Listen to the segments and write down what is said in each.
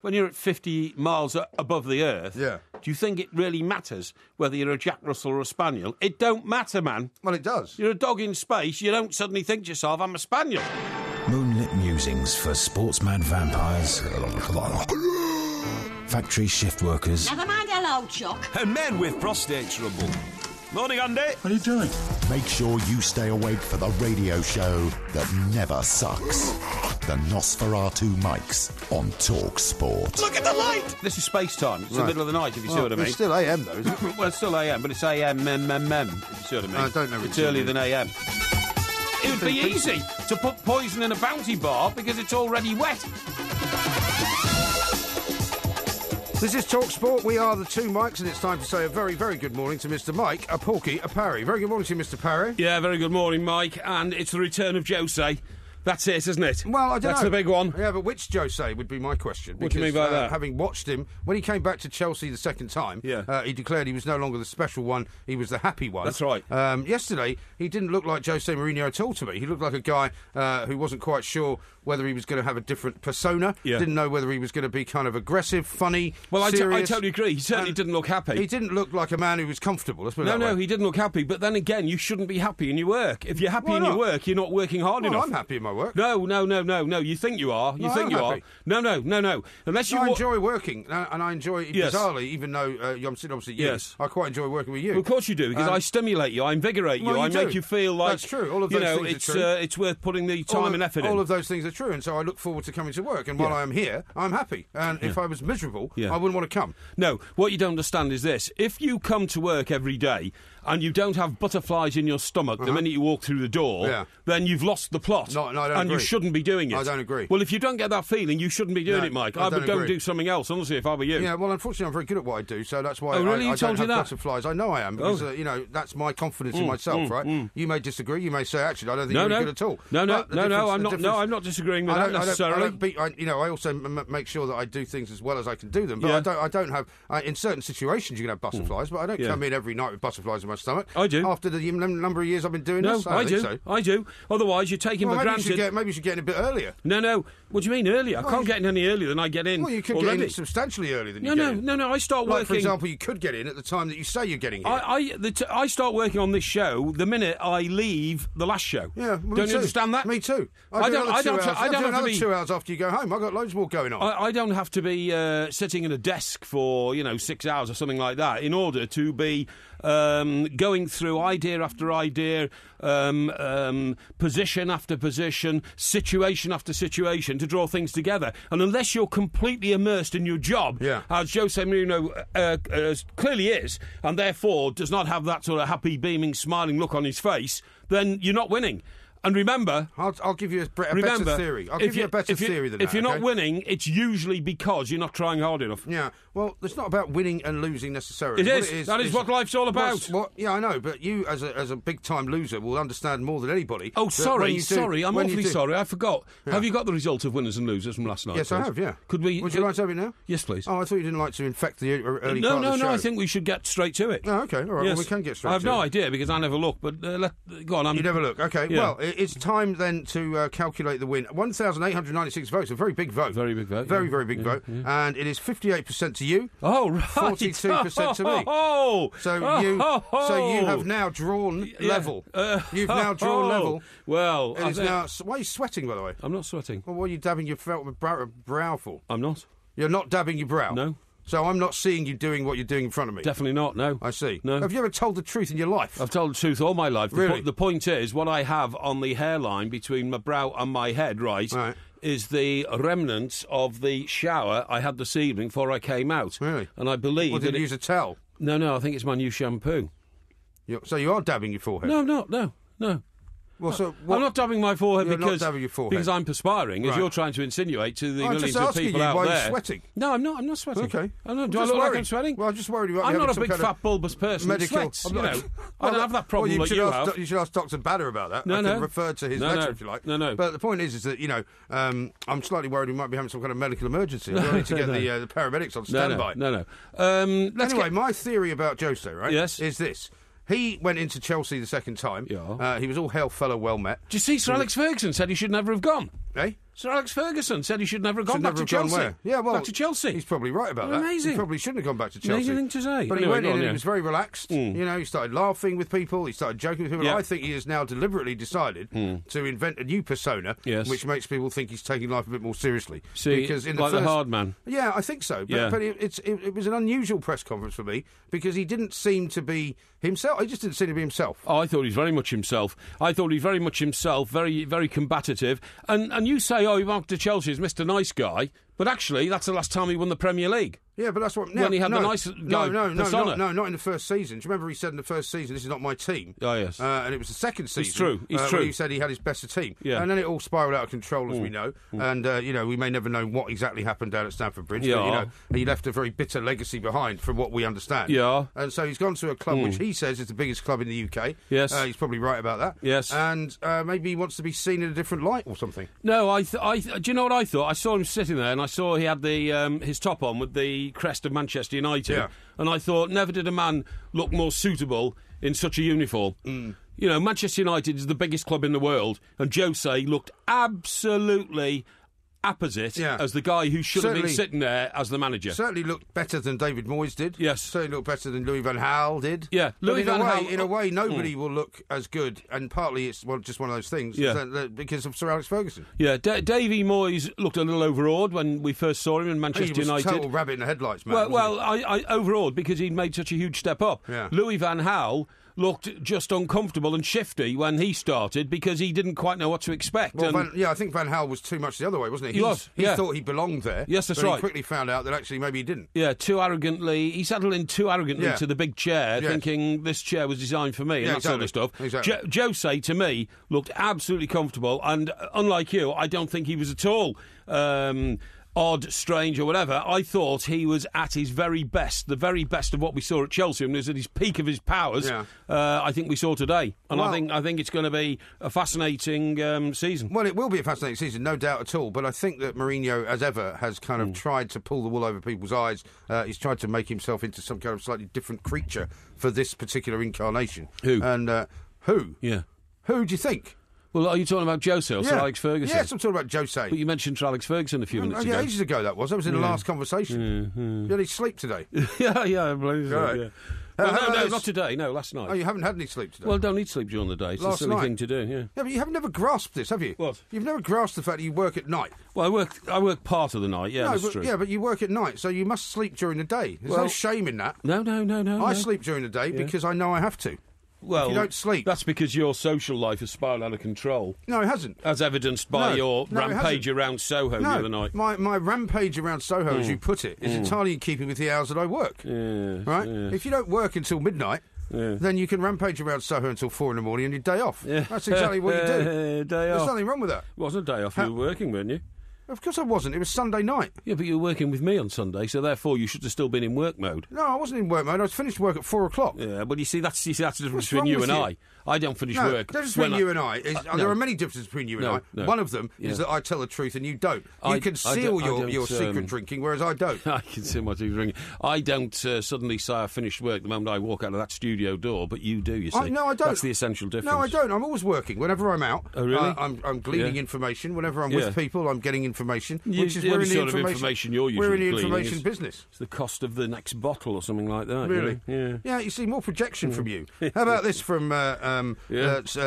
when you're at 50 miles above the earth, do you think it really matters whether you're a Jack Russell or a Spaniel? It don't matter, man. Well, it does. You're a dog in space. You don't suddenly think to yourself, I'm a Spaniel. Moonlit musings for sports-mad vampires, factory shift workers... Never mind hello, Chuck. And men with prostate trouble. Morning, Andy. What are you doing? Make sure you stay awake for the radio show that never sucks. The Nosferatu Mics on Talk Sport. Look at the light! This is space time. It's the middle of the night, if you see what I mean. It's still AM, though, isn't it? Well, it's still AM, but it's AM, if you see what I mean. I don't know. It's earlier than AM. It would be easy to put poison in a bounty bar because it's already wet. This is Talk Sport. We are the two Mikes, and it's time to say a very, very good morning to Mr. Mike, a Porky, a Parry. Very good morning to you, Mr. Parry. Yeah, very good morning, Mike. And it's the return of Jose. That's it, isn't it? Well, I don't know. That's the big one. Yeah, but which Jose would be my question? What do you mean by that? Having watched him, when he came back to Chelsea the second time, he declared he was no longer the special one, he was the happy one. That's right. Yesterday, he didn't look like Jose Mourinho at all to me. He looked like a guy who wasn't quite sure whether he was going to have a different persona, didn't know whether he was going to be kind of aggressive, funny, serious. I totally agree. He certainly didn't look happy. He didn't look like a man who was comfortable, let's put it that way. No, he didn't look happy. But then again, you shouldn't be happy in your work. If you're happy in your work, you're not working hard enough. I'm happy in my work. No. You think you are. You think you are. No. Unless you... I enjoy working, and I enjoy, bizarrely, even though I'm sitting opposite you, I quite enjoy working with you. Well, of course you do, because I stimulate you, I invigorate you, I make you feel like... That's true. All of those things are true. It's worth putting the time and effort in. All of those things are true, and so I look forward to coming to work, and while I am here, I'm happy. And if I was miserable, I wouldn't want to come. No, what you don't understand is this. If you come to work every day and you don't have butterflies in your stomach the minute you walk through the door, then you've lost the plot. No, I don't agree. And you shouldn't be doing it. I don't agree. Well, if you don't get that feeling, you shouldn't be doing it, Mike. I would go and do something else, honestly, if I were you. Yeah, well, unfortunately, I'm very good at what I do, so that's why I don't have butterflies. I know I am, because, that's my confidence in myself, right? You may disagree. You may say, actually, I don't think you're good at all. I'm not disagreeing with that necessarily. I also make sure that I do things as well as I can do them, but I don't have... in certain situations, you can have butterflies, but I don't come in every night with butterflies in my stomach. I do. After the number of years I've been doing this, I do. Otherwise, you're taking for granted... Maybe you should get in a bit earlier. No. What do you mean earlier? I can't get in any earlier than I get in. Well, you could get in substantially earlier than you get in. No. I start working... Like, for example, you could get in at the time that you say you're getting here. I start working on this show the minute I leave the last show. Yeah, don't you understand that? Me too. I do another 2 hours after you go home. I've got loads more going on. I don't have to be sitting at a desk for 6 hours or something like that in order to be going through idea after idea, position after position, situation after situation to draw things together. And unless you're completely immersed in your job, as Jose Mourinho clearly is, and therefore does not have that sort of happy, beaming, smiling look on his face, then you're not winning. And remember... I'll give you a better theory. I'll give you a better theory than that. If you're not winning, it's usually because you're not trying hard enough. Yeah, well, it's not about winning and losing necessarily. It is. That is what life's all about. Yeah, I know, but you, as a big-time loser, will understand more than anybody. Oh, sorry, I'm awfully sorry, I forgot. Yeah. Have you got the result of winners and losers from last night? Yes, please? I have, yeah. Would you like to have it now? Yes, please. Oh, I thought you didn't like to infect the early part of the show. No, I think we should get straight to it. Oh, OK, all right, well, we can get straight to it. I have no idea, because I never look, but go on. You never look, OK. Yeah. Well, it's time then to calculate the win. 1,896 votes, a very big vote. Very big vote. Very big vote. Yeah. And it is 58% to you. Oh, right. 42% to me. So you have now drawn level. You've now drawn level. Well, why are you sweating, by the way? I'm not sweating. Well, what are you dabbing your brow for? I'm not. You're not dabbing your brow? No. So I'm not seeing you doing what you're doing in front of me? Definitely not, no. I see. No. Have you ever told the truth in your life? I've told the truth all my life. Really? The point is, what I have on the hairline between my brow and my head, right, is the remnants of the shower I had this evening before I came out. Really? And I believe did you use a towel? No, I think it's my new shampoo. So you are dabbing your forehead? No. Well, I'm not dabbing my forehead because I'm perspiring, as you're trying to insinuate to the millions of people out there. Why you're sweating? No, I'm not. I'm not sweating. Okay. Do I look like I'm sweating? Well, I'm just worried about. I'm not a big fat bulbous person. Medical. Who sweats, I don't have that problem like you have. You should ask Dr. Badder about that. No. I can refer to his letter if you like. No. But the point is that I'm slightly worried we might be having some kind of medical emergency. I need to get the paramedics on standby. No. Anyway, my theory about Jose, right? Yes. Is this. He went into Chelsea the second time. Yeah. He was all hail fellow well met. Did you see Sir Alex Ferguson said he should never have gone? Eh? Sir Alex Ferguson said he should never have gone back to Chelsea. Where? Yeah, well, back to Chelsea. He's probably right about that. Amazing. He probably shouldn't have gone back to Chelsea. Amazing thing to say. But anyway, he went in and he was very relaxed. Mm. You know, he started laughing with people. He started joking with people. Yeah. I think he has now deliberately decided to invent a new persona, which makes people think he's taking life a bit more seriously. See, because in like the hard man. Yeah, I think so. But it was an unusual press conference for me because he didn't seem to be himself. He just didn't seem to be himself. Oh, I thought he was very much himself. Very, very combative. And you say, he went to Chelsea as Mr. Nice Guy, but actually, that's the last time he won the Premier League. Yeah, but that's what... when he had the nice guy persona. No, not in the first season. Do you remember he said in the first season, this is not my team? Oh, yes. And it was the second season. It's true. He said he had his best team. Yeah. And then it all spiralled out of control, as we know. And, we may never know what exactly happened down at Stamford Bridge. Yeah. But, he left a very bitter legacy behind, from what we understand. Yeah. And so he's gone to a club which he says is the biggest club in the UK. Yes. He's probably right about that. Yes. And maybe he wants to be seen in a different light or something. No, do you know what I thought? I saw him sitting there and I saw he had his top on with the crest of Manchester United, and I thought, never did a man look more suitable in such a uniform. You know, Manchester United is the biggest club in the world, and Jose looked absolutely apposite as the guy who should have been sitting there as the manager. Certainly looked better than David Moyes did. Yes. Certainly looked better than Louis van Gaal did. Yeah. In a way, nobody will look as good, and partly it's just one of those things because of Sir Alex Ferguson. Yeah, Davy Moyes looked a little overawed when we first saw him in Manchester United. He was a total rabbit in the headlights, man. I overawed because he'd made such a huge step up. Yeah. Louis van Gaal looked just uncomfortable and shifty when he started because he didn't quite know what to expect. Well, I think Van Gaal was too much the other way, wasn't he? He thought he belonged there. Yes, that's but right. He quickly found out that actually maybe he didn't. Yeah, he settled in too arrogantly to the big chair, thinking this chair was designed for me and that sort of stuff. Exactly. Jose, to me, looked absolutely comfortable, and unlike you, I don't think he was at all odd, strange or whatever. I thought he was at his very best, the very best of what we saw at Chelsea, and was at his peak of his powers. I think we saw today, and I think it's going to be a fascinating season. Well, it will be a fascinating season, no doubt at all, but I think that Mourinho, as ever, has kind of tried to pull the wool over people's eyes. He's tried to make himself into some kind of slightly different creature for this particular incarnation. Who? And who? Yeah. Who do you think? Well, are you talking about Jose or Sir Alex Ferguson? Yes, I'm talking about Jose. But you mentioned Sir Alex Ferguson a few minutes ago. Yeah, ages ago that was. That was in the last conversation. You had any sleep today? I believe so, right. yeah. Well, no, not today. No, last night. Oh, you haven't had any sleep today? Well, don't need sleep during the day. It's a silly thing to do, yeah. Yeah, but you have never grasped this, have you? What? You've never grasped the fact that you work at night. Well, I work part of the night, that's true. Yeah, but you work at night, so you must sleep during the day. There's no shame in that. No. I sleep during the day because I know I have to. Well, if you don't sleep. That's because your social life has spiralled out of control. No, it hasn't. As evidenced by your rampage around Soho the other night. My rampage around Soho, as you put it, is entirely in keeping with the hours that I work. Right? If you don't work until midnight, then you can rampage around Soho until 4 in the morning and your day off. That's exactly what you do. Day off. There's nothing wrong with that. It wasn't a day off. You were working, weren't you? Of course I wasn't. It was Sunday night. Yeah, but you were working with me on Sunday, so therefore you should have still been in work mode. No, I wasn't in work mode. I was finished work at 4 o'clock. Yeah, but you see, that's the difference between you and I. I don't finish work. The difference between you and I is there are many differences between you and I. No. One of them is that I tell the truth and you don't. You conceal your secret drinking, whereas I don't. I conceal my secret drinking. I don't suddenly say I finished work the moment I walk out of that studio door, but you do, you see. No, I don't. That's the essential difference. No, I don't. I'm always working. Whenever I'm out, oh, really? I'm gleaning information. Whenever I'm with people, I'm getting information. Which is we're in the sort of information you're usually We're in the gleaning information business. It's the cost of the next bottle or something like that. Really? Yeah, you see, more projection from you. How about this from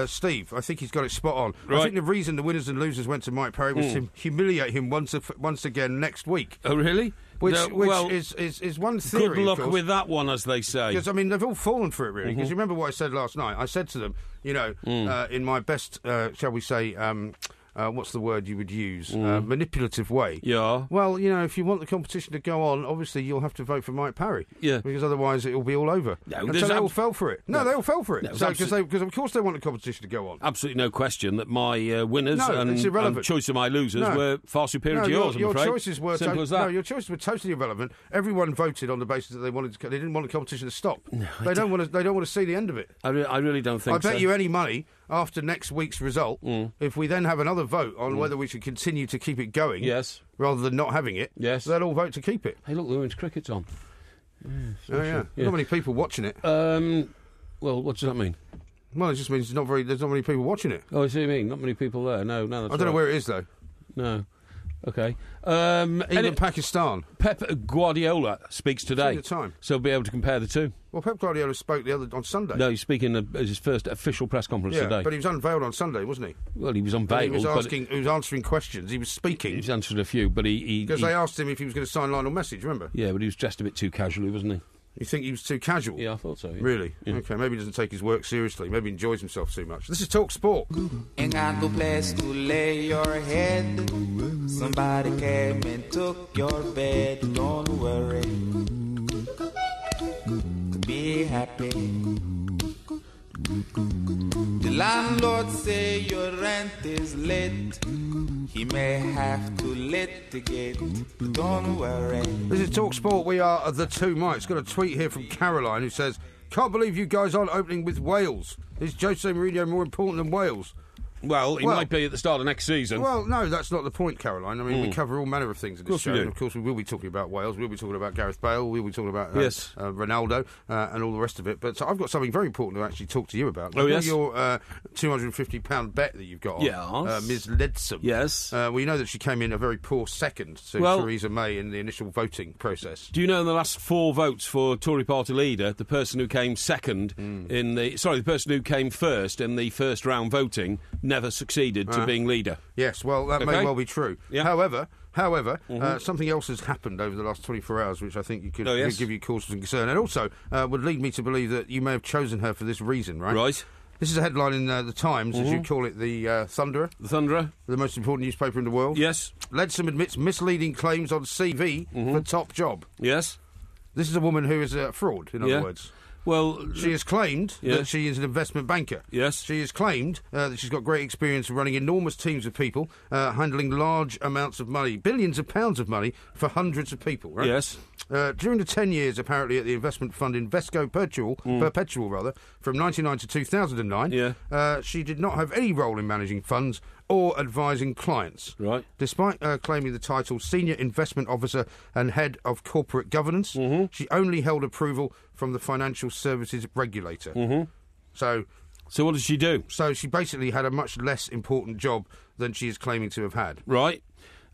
Steve? I think he's got it spot on. Right. I think the reason the winners and losers went to Mike Parry was to humiliate him once again next week. Oh, really? Which is one theory. Good luck with that one, as they say. Because, I mean, they've all fallen for it, really. Because you remember what I said last night? I said to them, in my best, shall we say, what's the word you would use? Manipulative way. Yeah. Well, if you want the competition to go on, obviously you'll have to vote for Mike Parry. Yeah. Because otherwise it will be all over. No, so they all fell for it. No, they all fell for it. No, because of course they want the competition to go on. Absolutely no question that my winners and choice of my losers were far superior to yours, your I'm afraid. Choices were Simple as that. No, your choices were totally irrelevant. Everyone voted on the basis that they didn't want the competition to stop. No, they don't want to see the end of it. I really don't think so. I bet you any money after next week's result, if we then have another vote on whether we should continue to keep it going, rather than not having it, they'll all vote to keep it. Hey, look, the women's cricket's on. Yeah. Not many people watching it. Well, what does that mean? Well, it just means there's not many people watching it. Oh, I see what you mean. Not many people there. No. That's I don't know where it is though. No. Okay. England, Pakistan. Pep Guardiola speaks today. The time. So we'll be able to compare the two. Well, Pep Guardiola spoke on Sunday. No, he's speaking at his first official press conference today. But he was unveiled on Sunday, wasn't he? Well, he was unveiled. He was answering questions. He was speaking. He was answering a few, but because they asked him if he was going to sign Lionel Messi, remember? Yeah, but he was dressed a bit too casually, wasn't he? You think he was too casual? Yeah, I thought so. Yeah. Really? Yeah. Okay, maybe he doesn't take his work seriously. Maybe he enjoys himself too much. This is Talk Sport. Ain't got no place to lay your head. Somebody came and took your bed. Don't worry. Be happy. The landlord say your rent is late. He may have to litigate. Don't worry. This is Talk Sport. We are the two Mikes. Got a tweet here from Caroline who says, "Can't believe you guys aren't opening with Wales. Is Jose Mourinho more important than Wales?" Well, he might be at the start of next season. Well, no, that's not the point, Caroline. I mean, we cover all manner of things in this show. And of course, we will be talking about Wales. We'll be talking about Gareth Bale. We'll be talking about Ronaldo and all the rest of it. But I've got something very important to actually talk to you about. Oh, yes? Your £250 bet that you've got on Ms. Leadsom. Yes. We know that she came in a very poor second to Theresa May in the initial voting process. Do you know in the last 4 votes for Tory party leader, the person who came second the person who came first in the first round voting never succeeded to being leader? Yes, well, that may well be true. Yeah. However, something else has happened over the last 24 hours, which I think could give you cause for concern, and also would lead me to believe that you may have chosen her for this reason, right? Right. This is a headline in The Times, as you call it, the Thunderer. The Thunderer. The most important newspaper in the world. Yes. Leadsom admits misleading claims on CV for top job. Yes. This is a woman who is a fraud, in other words. Well, she has claimed that she is an investment banker. Yes. She has claimed that she's got great experience running enormous teams of people, handling large amounts of money, billions of pounds of money for hundreds of people, right? Yes. During the 10 years, apparently, at the investment fund Invesco Perpetual, from 1999 to 2009, she did not have any role in managing funds or advising clients. Right. Despite claiming the title Senior Investment Officer and Head of Corporate Governance, she only held approval from the Financial Services Regulator. So what did she do? So she basically had a much less important job than she is claiming to have had. Right.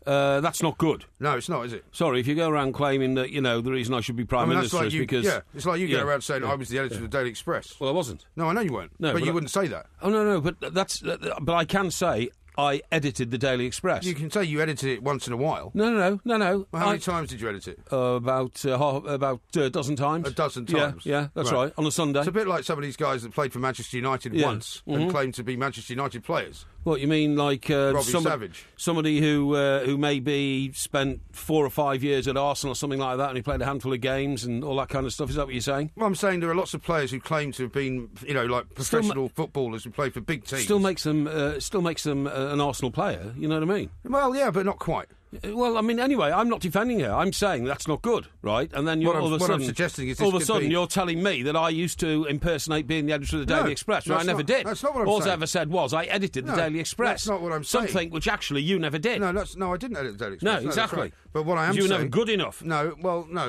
That's not good. No, it's not, is it? Sorry, if you go around claiming that, the reason I should be Prime Minister is because... Yeah, it's like you go around saying I was the editor of the Daily Express. Well, I wasn't. No, I know you weren't. No, but you wouldn't say that. Oh, no, but but I can say I edited the Daily Express. You can say you edited it once in a while. No. Well, how many times did you edit it? About a dozen times. A dozen times? Yeah, that's right, on a Sunday. It's a bit like some of these guys that played for Manchester United once and claimed to be Manchester United players. What, you mean like Savage? Somebody who maybe spent 4 or 5 years at Arsenal or something like that, and he played a handful of games and all that kind of stuff. Is that what you're saying? Well, I'm saying there are lots of players who claim to have been, like professional footballers who play for big teams. Still makes them an Arsenal player. You know what I mean? Well, yeah, but not quite. Well, I mean, anyway, I'm not defending her. I'm saying that's not good, right? And then all of a sudden, I'm suggesting is all of a sudden you're telling me that I used to impersonate being the editor of the Daily Express. No, I never did. That's not what I'm saying. All I ever said was I edited the Daily Express. That's not what I'm saying. Something which actually you never did. No, I didn't edit the Daily Express. No, exactly. Right. But what I am saying... You were never good enough. No,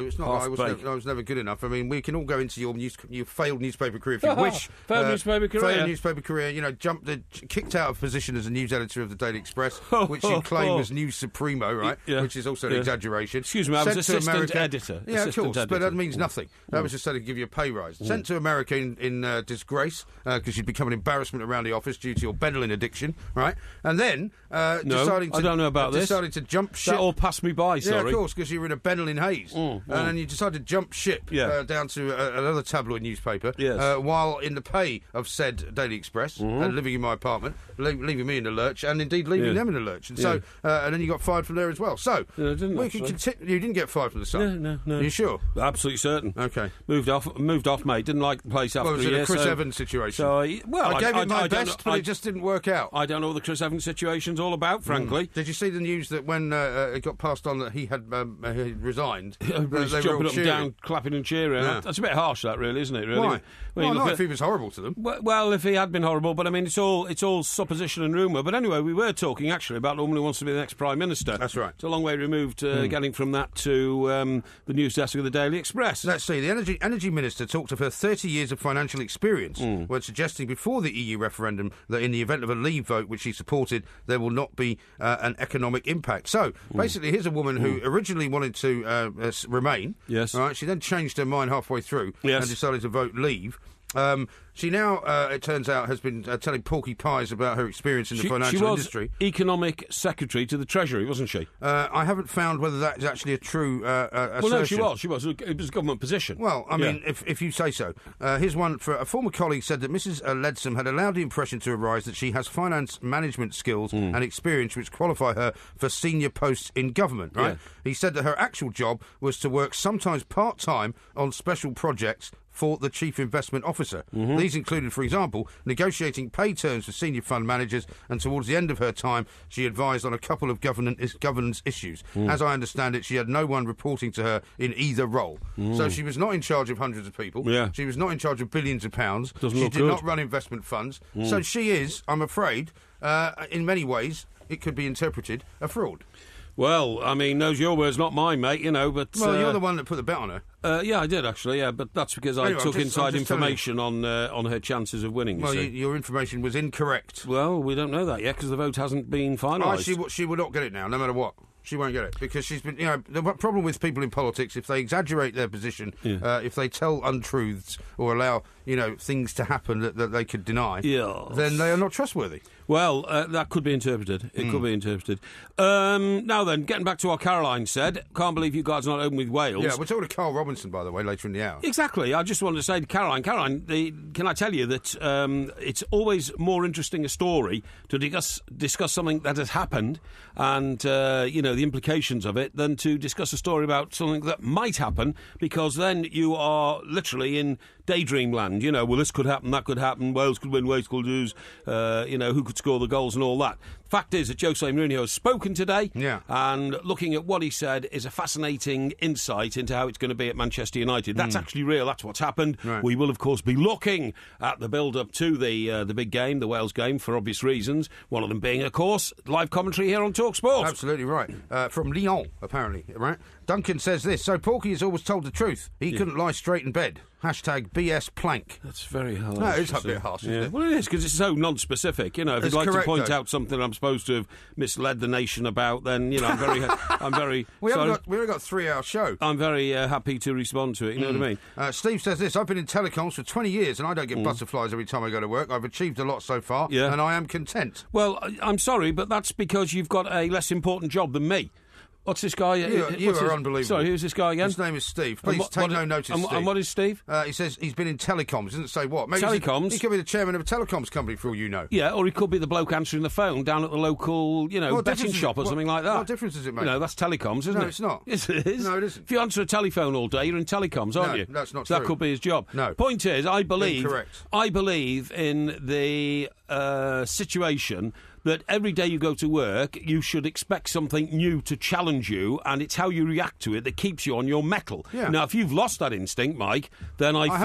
it's not. I was never good enough. I mean, we can all go into your failed newspaper career if you wish. Failed newspaper career. Failed newspaper career. Kicked out of position as a news editor of the Daily Express, which you claim was news supremo, right? Yeah. Which is also an exaggeration. Excuse me, I was assistant editor. Yeah, of course, but that means nothing. That was just to give you a pay rise. Sent to America in disgrace because you'd become an embarrassment around the office due to your Benylin addiction, right? And then deciding to... I don't know about this. Decided to jump ship. That all passed me by, sorry. Yeah, of course, because you were in a Benylin haze. And then you decided to jump ship down to another tabloid newspaper while in the pay of said Daily Express and living in my apartment, leaving me in the lurch and indeed leaving them in the lurch. And so, and then you got fired from there as well. So, we can continue. You didn't get fired from the Sun? No. Are you sure? Absolutely certain. Okay. Moved off, mate. Didn't like the place after a year. Was it a Chris Evans situation? I gave it my best, but it just didn't work out. I don't know what the Chris Evans situation's all about, frankly. Did you see the news that when it got passed on that he had resigned, everybody's jumping up and down, clapping and cheering? Yeah. That's a bit harsh, that really, isn't it? Really? Why? Well, not if he was horrible to them. Well, if he had been horrible, but I mean, it's all supposition and rumour. But anyway, we were talking actually about the woman who wants to be the next Prime Minister. That's right. It's a long way removed getting from that to the news desk of the Daily Express. Let's see. The Energy Minister talked of her 30 years of financial experience when suggesting before the EU referendum that in the event of a Leave vote, which she supported, there will not be an economic impact. So, basically, here's a woman who originally wanted to remain. Yes. All right, she then changed her mind halfway through and decided to vote Leave. She now, it turns out, has been telling Porky Pies about her experience in the financial industry. She was Economic Secretary to the Treasury, wasn't she? I haven't found whether that is actually a true assertion. Well, no, she was. It was a government position. Well, I mean, if you say so. Here's one for a former colleague said that Mrs. Leadsom had allowed the impression to arise that she has finance management skills and experience which qualify her for senior posts in government, right? Yeah. He said that her actual job was to work sometimes part-time on special projects for the Chief Investment Officer. These included, for example, negotiating pay terms for senior fund managers, and towards the end of her time, she advised on a couple of governance issues. As I understand it, she had no one reporting to her in either role. So she was not in charge of hundreds of people. Yeah. She was not in charge of billions of pounds. She did not run investment funds. So she is, I'm afraid, in many ways, it could be interpreted a fraud. Well, I mean, those are your words, not mine, mate, you know, but... Well, you're the one that put the bet on her. Yeah, I did, actually, but that's because I took inside information on her chances of winning, Well, your information was incorrect. Well, we don't know that yet, because the vote hasn't been finalised. She will not get it now, no matter what. She won't get it, because she's been... You know, the problem with people in politics, if they exaggerate their position, if they tell untruths or allow, things to happen that they could deny, then they are not trustworthy. Well, that could be interpreted. It could be interpreted. Now then, getting back to what Caroline said, can't believe you guys are not open with Wales. Yeah, we're talking to Carl Robinson, by the way, later in the hour. Exactly. I just wanted to say to Caroline, can I tell you that it's always more interesting a story to discuss something that has happened and, the implications of it than to discuss a story about something that might happen, because then you are literally in daydream land. Well, this could happen, that could happen, Wales could win, Wales could lose, who could score the goals and all that. Fact is that Jose Mourinho has spoken today, and looking at what he said is a fascinating insight into how it's going to be at Manchester United. That's actually real, that's what's happened. Right. We will, of course, be looking at the build-up to the big game, the Wales game, for obvious reasons, one of them being, of course, live commentary here on TalkSport. Absolutely right. From Lyon, apparently, right? Duncan says this, so Porky has always told the truth. He couldn't lie straight in bed. Hashtag BS plank. That's very harsh. No, it's a bit harsh, isn't it? Well, it is, because it's so non-specific. If you'd like to point out something I'm supposed to have misled the nation about, then, I'm very... we only got a 3-hour show. I'm very happy to respond to it, you know what I mean? Steve says this, I've been in telecoms for 20 years and I don't get butterflies every time I go to work. I've achieved a lot so far and I am content. Well, I'm sorry, but that's because you've got a less important job than me. What's this guy? You are unbelievable. Sorry, who's this guy again? His name is Steve. Please take no notice, Steve. And what is Steve? He says he's been in telecoms. He doesn't say what. Maybe telecoms? He could be the chairman of a telecoms company, for all you know. Yeah, or he could be the bloke answering the phone down at the local, betting shop or something like that. What difference does it make? That's telecoms, isn't it? No, it's not. Yes, it is. No, it isn't. If you answer a telephone all day, you're in telecoms, aren't you? No, that's not true. That could be his job. No. Point is, I believe Incorrect. In the situation that every day you go to work, you should expect something new to challenge you, and it's how you react to it that keeps you on your mettle. Yeah. Now, if you've lost that instinct, Mike, then I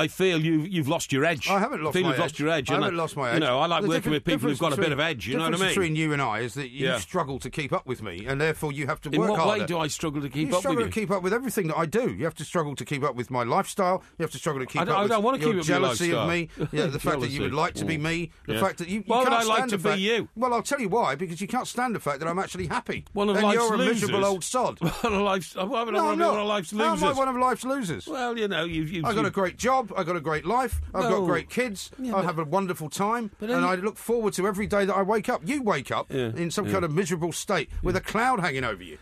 feel you've lost your edge. I haven't lost my edge. You've lost your edge. I haven't lost my edge. I like working with people who've got a bit of edge, you know what I mean? The difference between you and I is that you struggle to keep up with me, and therefore you have to work harder. In what way do I struggle to keep up with you? You struggle to keep up with everything that I do. You have to struggle to keep up with my lifestyle. You have to struggle to keep up with your jealousy of me, the fact that you would like to be me, the fact that you can't stand the fact... Why would I like to be you? Well, I'll tell you why, because you can't stand the fact that I'm actually happy. One of life's you're a losers. miserable old sod. Why am I one of life's losers? How am I one of life's losers? Well, I've got a great job, I've got a great life, I've got great kids, I have a wonderful time, and I look forward to every day that I wake up. You wake up in some kind of miserable state with a cloud hanging over you,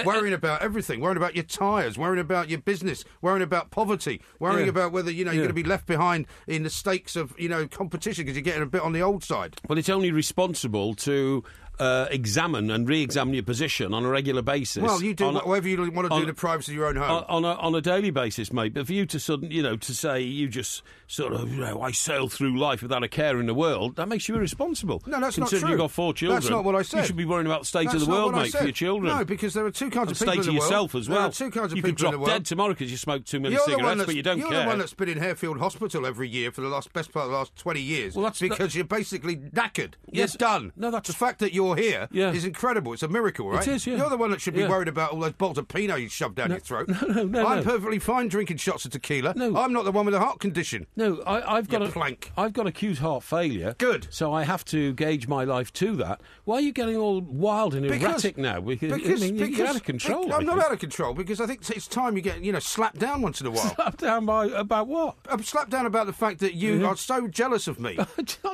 worrying about everything, worrying about your tyres, worrying about your business, worrying about poverty, worrying about whether, you're going to be left behind in the stakes of, competition because you're getting a bit on the old side. Well, it's only responsible to examine and re-examine your position on a regular basis. Well, you do whatever you want to do in the privacy of your own home. On a daily basis, mate. But for you to to say you just sort of, I sail through life without a care in the world, that makes you irresponsible. No, that's not true. Considering you've got 4 children. That's not what I said. You should be worrying about the state of the world, mate, for your children. No, because there are two kinds of people in the world. State to yourself as well. There are two kinds of you people in the world. You could drop dead tomorrow because you smoked too many cigarettes, but you don't care. You're the one that's been in Harefield Hospital every year for the best part of the last 20 years. Well, because you're basically knackered. Yes. You're done. No, that's the fact that you're you're here is incredible. It's a miracle, right? It is, yeah. You're the one that should be worried about all those bottles of Pinot you shoved down your throat. No. I'm perfectly fine drinking shots of tequila. No. I'm not the one with a heart condition. No, I've got I've got acute heart failure. Good. So I have to gauge my life to that. Why are you getting all wild and erratic now? Because you're out of control. I'm not out of control because I think it's time you get, slapped down once in a while. Slapped down about what? I'm slapped down about the fact that you are so jealous of me.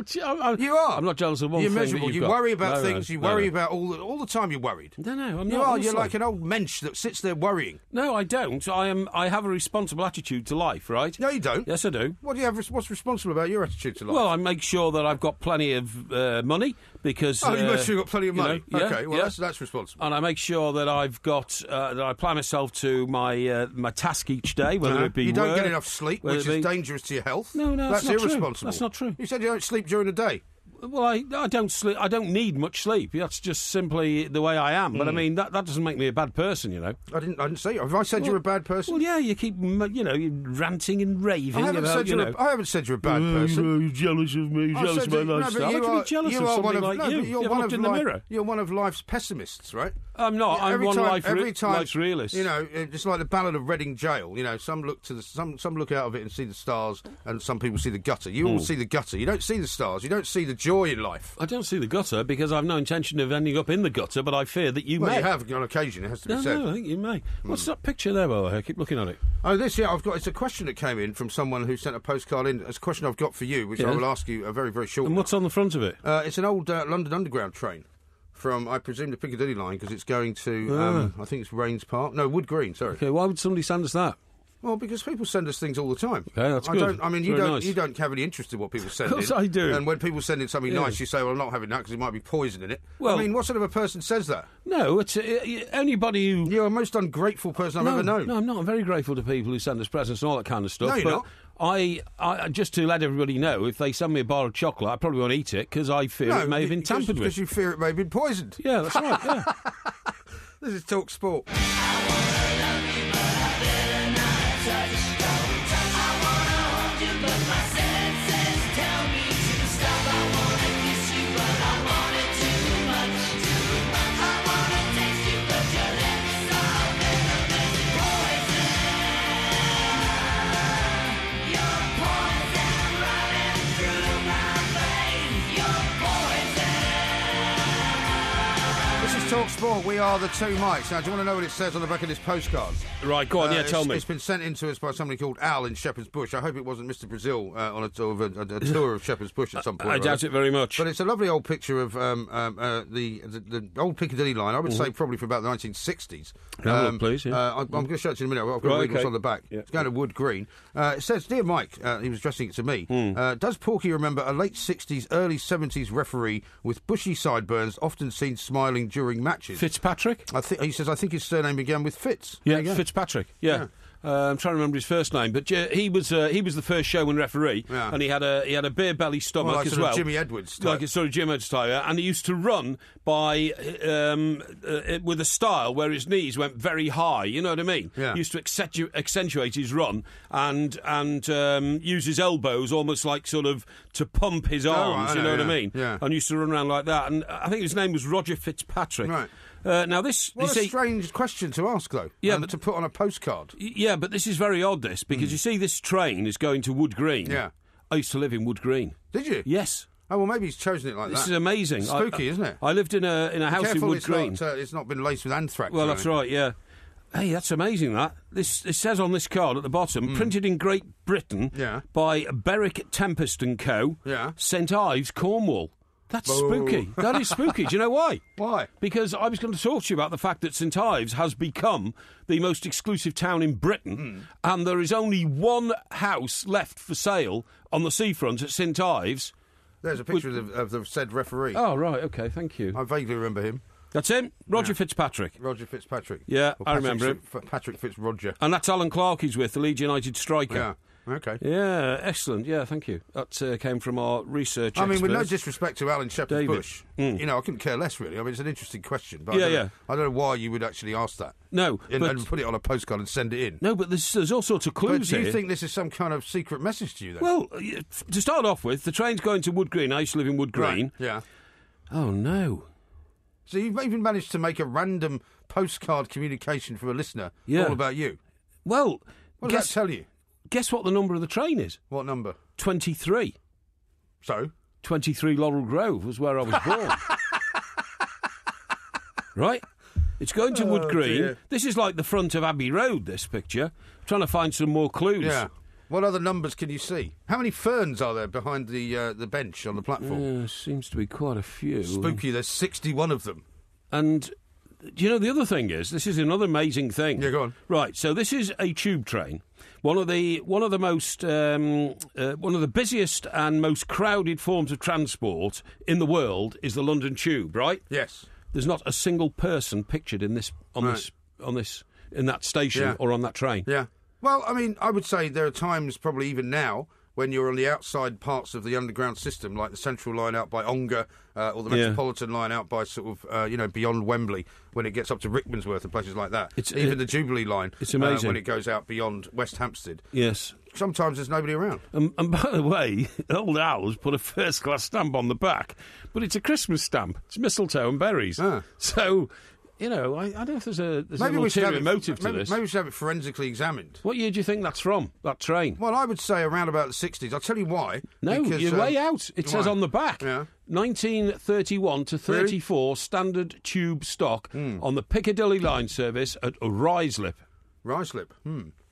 You are. I'm not jealous of one You're thing. Miserable. You worry about things. You worry about all the time. You're worried. No, I'm you not. Are. You're like an old mensch that sits there worrying. No, I don't. I have a responsible attitude to life, right? No, you don't. Yes, I do. What do you have? What's responsible about your attitude to life? Well, I make sure that I've got plenty of money because. Oh, you make sure you've got plenty of money. Okay, well, yeah. that's responsible. And I make sure that I've got that I plan myself to my task each day, whether it be you don't work, get enough sleep, which is dangerous to your health. No, that's not irresponsible. True. That's not true. You said you don't sleep during the day. Well, I don't sleep. I don't need much sleep. That's just simply the way I am. But I mean, that doesn't make me a bad person, you know. I didn't say. Have I said you're a bad person? Well, yeah. You keep, you're ranting and raving. I haven't said you're a bad person. You're jealous of me. Jealous of my lifestyle. How can you be jealous of somebody like you? You haven't looked in the mirror. You're one of life's pessimists, right? I'm not. I'm one life's realist. It's like the Ballad of Reading Jail. Some look to some look out of it and see the stars, and some people see the gutter. You all see the gutter. You don't see the stars. You don't see the joy in life. I don't see the gutter because I've no intention of ending up in the gutter, but I fear that you may. You have on occasion. It has to be said. No, I think you may. What's that picture there, by the way? I keep looking at it. Oh, it's a question that came in from someone who sent a postcard in. It's a question I've got for you, which I will ask you very, very shortly. And what's on the front of it? It's an old London Underground train. From, I presume, the Piccadilly line, because it's going to, I think it's Rains Park. No, Wood Green, sorry. Okay, why would somebody send us that? Well, because people send us things all the time. Okay, that's good. You don't have any interest in what people send in. Of course I do. And when people send in something nice, you say, well, I'm not having that because it might be poison in it. Well, I mean, what sort of a person says that? No, it's anybody who... You're the most ungrateful person I've ever known. No, I'm not. I'm very grateful to people who send us presents and all that kind of stuff. No, you're not. I just to let everybody know, if they send me a bar of chocolate, I probably won't eat it because I fear it may have been tampered with. Because you fear it may have been poisoned. Yeah, that's right, yeah. This is Talk Sport. Talk Sport, we are the two mics. Now, do you want to know what it says on the back of this postcard? Right, go on, tell me. It's been sent in to us by somebody called Al in Shepherd's Bush. I hope it wasn't Mr. Brazil on a tour of Shepherd's Bush at some point. I doubt it very much. But it's a lovely old picture of the old Piccadilly line, I would say probably from about the 1960s. Look, please, yeah. I'm going to show it to you in a minute. I've got to read what's on the back. Yeah. It's going to Wood Green. It says, Dear Mike, he was addressing it to me, does Porky remember a late 60s, early 70s referee with bushy sideburns, often seen smiling during matches? Fitzpatrick? He says, I think his surname began with Fitz. Yeah, Fitzpatrick, yeah. I'm trying to remember his first name, but he was the first showing referee, and he had a beer belly stomach like as well, Jimmy Edwards type. like a sort of Jim Edwards type, and he used to run by with a style where his knees went very high. You know what I mean? Yeah. He used to accentuate his run and use his elbows almost like sort of to pump his arms. You know what I mean? Yeah. And used to run around like that. And I think his name was Roger Fitzpatrick. Right. Now this... What a strange question to ask, though. Yeah, but to put on a postcard. Yeah, but this is very odd, because you see this train is going to Wood Green. Yeah. I used to live in Wood Green. Did you? Yes. Oh, well, maybe he's chosen it like that. This is amazing. Spooky, isn't it? I lived in a house in Wood Green. It's not been laced with anthrax. Well, that's right, yeah. Hey, that's amazing, that. It says on this card at the bottom, printed in Great Britain by Berwick Tempest & Co., St Ives, Cornwall. That's spooky. That is spooky. Do you know why? Why? Because I was going to talk to you about the fact that St Ives has become the most exclusive town in Britain, and there is only one house left for sale on the seafront at St Ives. There's a picture of the said referee. Oh, right, OK, thank you. I vaguely remember him. That's him, Roger Fitzpatrick. Roger Fitzpatrick. Yeah, I remember him. Patrick Fitzroger. And that's Alan Clark he's with, the Leeds United striker. Yeah. Okay. Yeah, excellent. Yeah, thank you. That came from our research I mean, with no experts. disrespect to Alan Shepherd's Bush, I couldn't care less, really. I mean, it's an interesting question. But I don't know why you would actually ask that. No. And put it on a postcard and send it in. No, but there's all sorts of clues here. Do you think this is some kind of secret message to you, then? Well, to start off with, the train's going to Wood Green. I used to live in Wood Green. Right. Yeah. Oh, no. So you've even managed to make a random postcard communication from a listener all about you. Well, what does that tell you? Guess what the number of the train is? What number? 23. So? 23 Laurel Grove was where I was born. Right? It's going to Wood Green. Dear. This is like the front of Abbey Road, this picture. I'm trying to find some more clues. Yeah. What other numbers can you see? How many ferns are there behind the bench on the platform? Seems to be quite a few. Spooky, there's 61 of them. And, do you know, the other thing is, this is another amazing thing. Yeah, go on. Right, so this is a tube train. One of the busiest and most crowded forms of transport in the world is the London Tube, right? Yes. There's not a single person pictured in that station or on that train. Yeah. Well, I mean, I would say there are times, probably even now, when you're on the outside parts of the underground system, like the Central Line out by Ongar, or the Metropolitan Line out by sort of, beyond Wembley, when it gets up to Rickmansworth and places like that. Even the Jubilee Line. It's amazing. When it goes out beyond West Hampstead. Yes. Sometimes there's nobody around. And by the way, old Al's put a first-class stamp on the back, but it's a Christmas stamp. It's mistletoe and berries. Ah. So... I don't know if there's an ulterior motive to this. Maybe we should have it forensically examined. What year do you think that's from, that train? Well, I would say around about the 60s. I'll tell you why. No, because, you're way out. It says on the back. Yeah. 1931 to 34 really? Standard tube stock on the Piccadilly line service at Ruislip. Ruislip.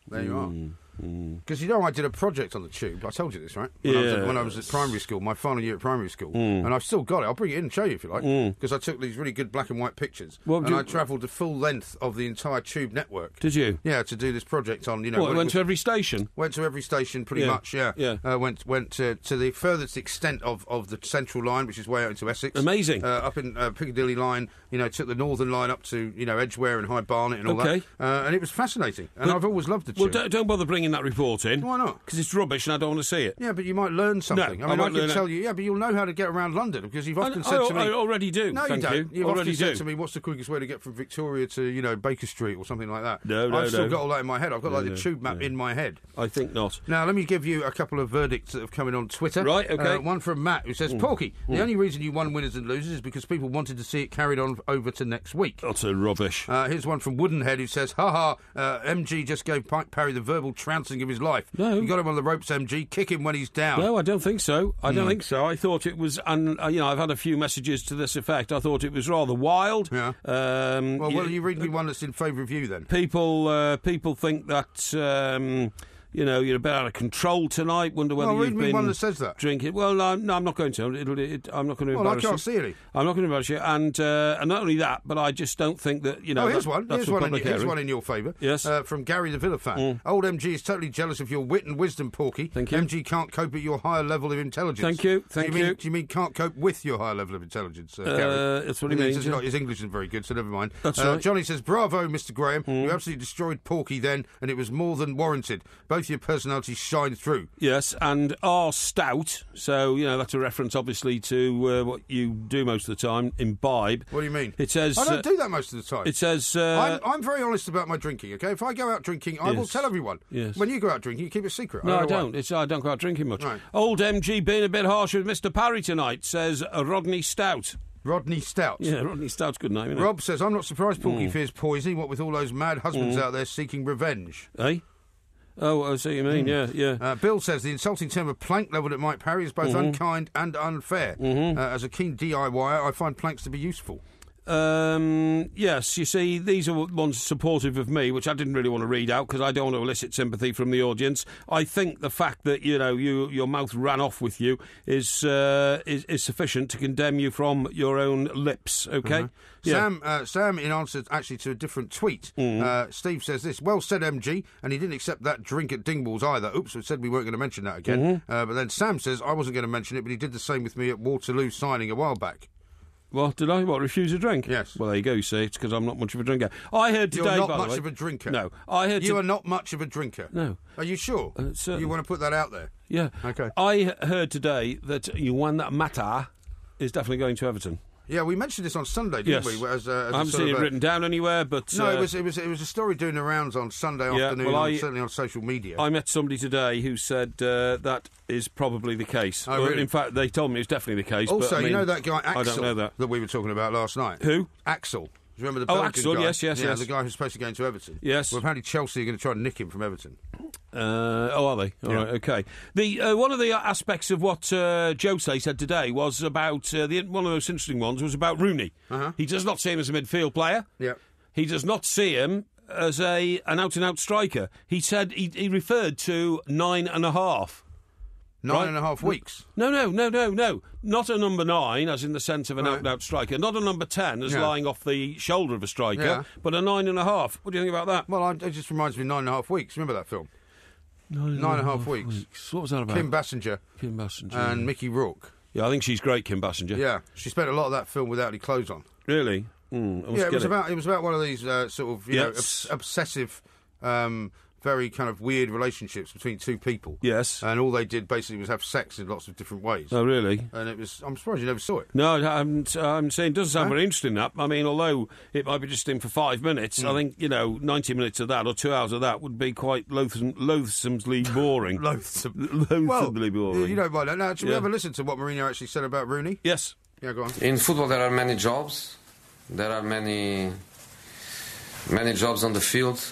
There you are. Because, I did a project on the tube. I told you this, right? When I was at primary school, my final year at primary school. And I've still got it. I'll bring it in and show you if you like. Because I took these really good black and white pictures. I travelled the full length of the entire tube network. Did you? Yeah, to do this project on, went to every station? Went to every station pretty much, yeah. Went to the furthest extent of the Central Line, which is way out into Essex. Amazing. Up in Piccadilly Line, took the Northern Line up to, Edgware and High Barnet and all that. And it was fascinating. And I've always loved the tube. Well, don't bother bringing that report in. Why not? Because it's rubbish and I don't want to see it. Yeah, but you might learn something. No, I can tell you, but you'll know how to get around London, because you've often said to me... I already do, no, thank you don't. You've already often said to me, what's the quickest way to get from Victoria to, Baker Street or something like that? No. I've still got all that in my head. I've got the tube map in my head. I think not. Now, let me give you a couple of verdicts that have come in on Twitter. Right, OK. One from Matt, who says, Porky, the only reason you won Winners and Losers is because people wanted to see it carried on over to next week. Utter rubbish. Here's one from Woodenhead, who says, MG just gave Mike Parry the verbal trouncing of his life. No. You got him on the ropes, MG. Kick him when he's down. No, I don't think so. I don't think so. I thought it was, and I've had a few messages to this effect. I thought it was rather wild. Yeah. Well, you read me one that's in favour of you then. People think that. You're a bit out of control tonight. Wonder whether you've been... read me one that says that. Drinking. Well, no, I'm not going to. I'm not going to embarrass you. I can't see any. I'm not going to embarrass you. And not only that, but I just don't think that, here's one. Here's one in your favour. Yes. From Gary the Villa fan. Old MG is totally jealous of your wit and wisdom, Porky. Thank you. MG can't cope at your higher level of intelligence. Thank you. Do you mean can't cope with your higher level of intelligence, Gary? That's what he means. His English isn't very good, so never mind. That's right. Johnny says, bravo, Mr. Graham. You absolutely destroyed Porky then, and it was more than warranted. Both your personalities shine through. Yes, and are stout, so, that's a reference, obviously, to what you do most of the time, imbibe. What do you mean? It says... I don't do that most of the time. It says... I'm very honest about my drinking, OK? If I go out drinking, I will tell everyone. Yes. When you go out drinking, you keep it secret. No, I don't. I don't go out drinking much. Right. Old MG being a bit harsh with Mr. Parry tonight, says Rodney Stout. Rodney Stout. Yeah, Rodney Stout's a good name, isn't it? Rob says, I'm not surprised Porky fears poisoning, what with all those mad husbands out there seeking revenge. Eh? Oh, I see what you mean, yeah. Bill says the insulting term of plank levelled at Mike Parry is both unkind and unfair. As a keen DIYer, I find planks to be useful. Yes, you see, these are ones supportive of me, which I didn't really want to read out because I don't want to elicit sympathy from the audience. I think the fact that your mouth ran off with you is sufficient to condemn you from your own lips. Okay. Yeah. Sam, in answer actually to a different tweet, Steve says this: well said, MG, and he didn't accept that drink at Dingwalls either. Oops, we said we weren't going to mention that again. But then Sam says I wasn't going to mention it, but he did the same with me at Waterloo signing a while back. What, did I? Refuse a drink? Yes. Well, there you go, you see. It's because I'm not much of a drinker. I heard today, You're not by much the way, of a drinker? No. I heard You are not much of a drinker? No. Are you sure? You want to put that out there? Yeah. Okay. I heard today that Juan Mata is definitely going to Everton. Yeah, we mentioned this on Sunday, didn't we? I haven't seen it written down anywhere, but... No, it was a story doing the rounds on Sunday afternoon, certainly on social media. I met somebody today who said that is probably the case. Oh, really? In fact, they told me it's definitely the case. Also, but, you know that guy Axel I don't know that we were talking about last night? Who? Axel. Do you remember the Belgian Axel, guy? yes. The guy who's supposed to go into Everton. Yes. Well, apparently Chelsea are going to try and nick him from Everton. Are they? All right, okay. One of the aspects of what Jose said today was about, one of the most interesting ones was about Rooney. Uh-huh. He does not see him as a midfield player. Yeah. He does not see him as an out-and-out striker. He said he referred to 9.5. 9.5 weeks? No. Not a number 9, as in the sense of an out-and-out striker. Not a number 10, as lying off the shoulder of a striker, but a 9.5. What do you think about that? Well, it just reminds me of 9.5 weeks. Remember that film? 9.5 weeks. What was that about? Kim Basinger. And Mickey Rourke. Yeah, I think she's great, Kim Basinger. Yeah, she spent a lot of that film without any clothes on. Really? It was about one of these sort of obsessive, very kind of weird relationships between two people. Yes. And all they did basically was have sex in lots of different ways. Oh, really? And I'm surprised you never saw it. No, I'm saying it doesn't sound very interesting, that. I mean, although it might be just in for 5 minutes, I think, 90 minutes of that or 2 hours of that would be quite loathsomely boring. Loathsomely boring. You don't mind that. Now, should we have a listen to what Mourinho actually said about Rooney? Yes. Yeah, go on. In football, there are many jobs. There are many jobs on the field.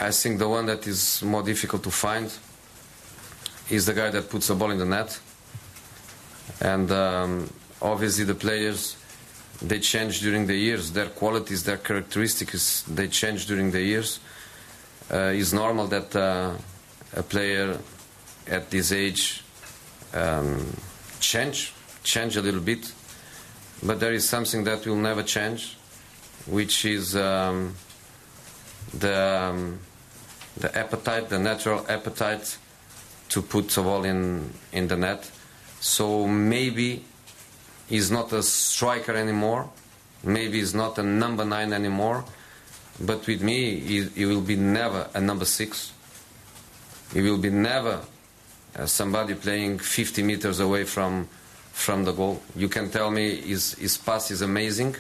I think the one that is more difficult to find is the guy that puts the ball in the net. And obviously the players, they change during the years. Their qualities, their characteristics, they change during the years. It's normal that a player at this age change a little bit. But there is something that will never change, which is the appetite, the natural appetite to put the ball in the net. So maybe he's not a striker anymore, maybe he's not a number 9 anymore, but with me he will be never a number 6. He will be never somebody playing 50 meters away from the goal. You can tell me his pass is amazing.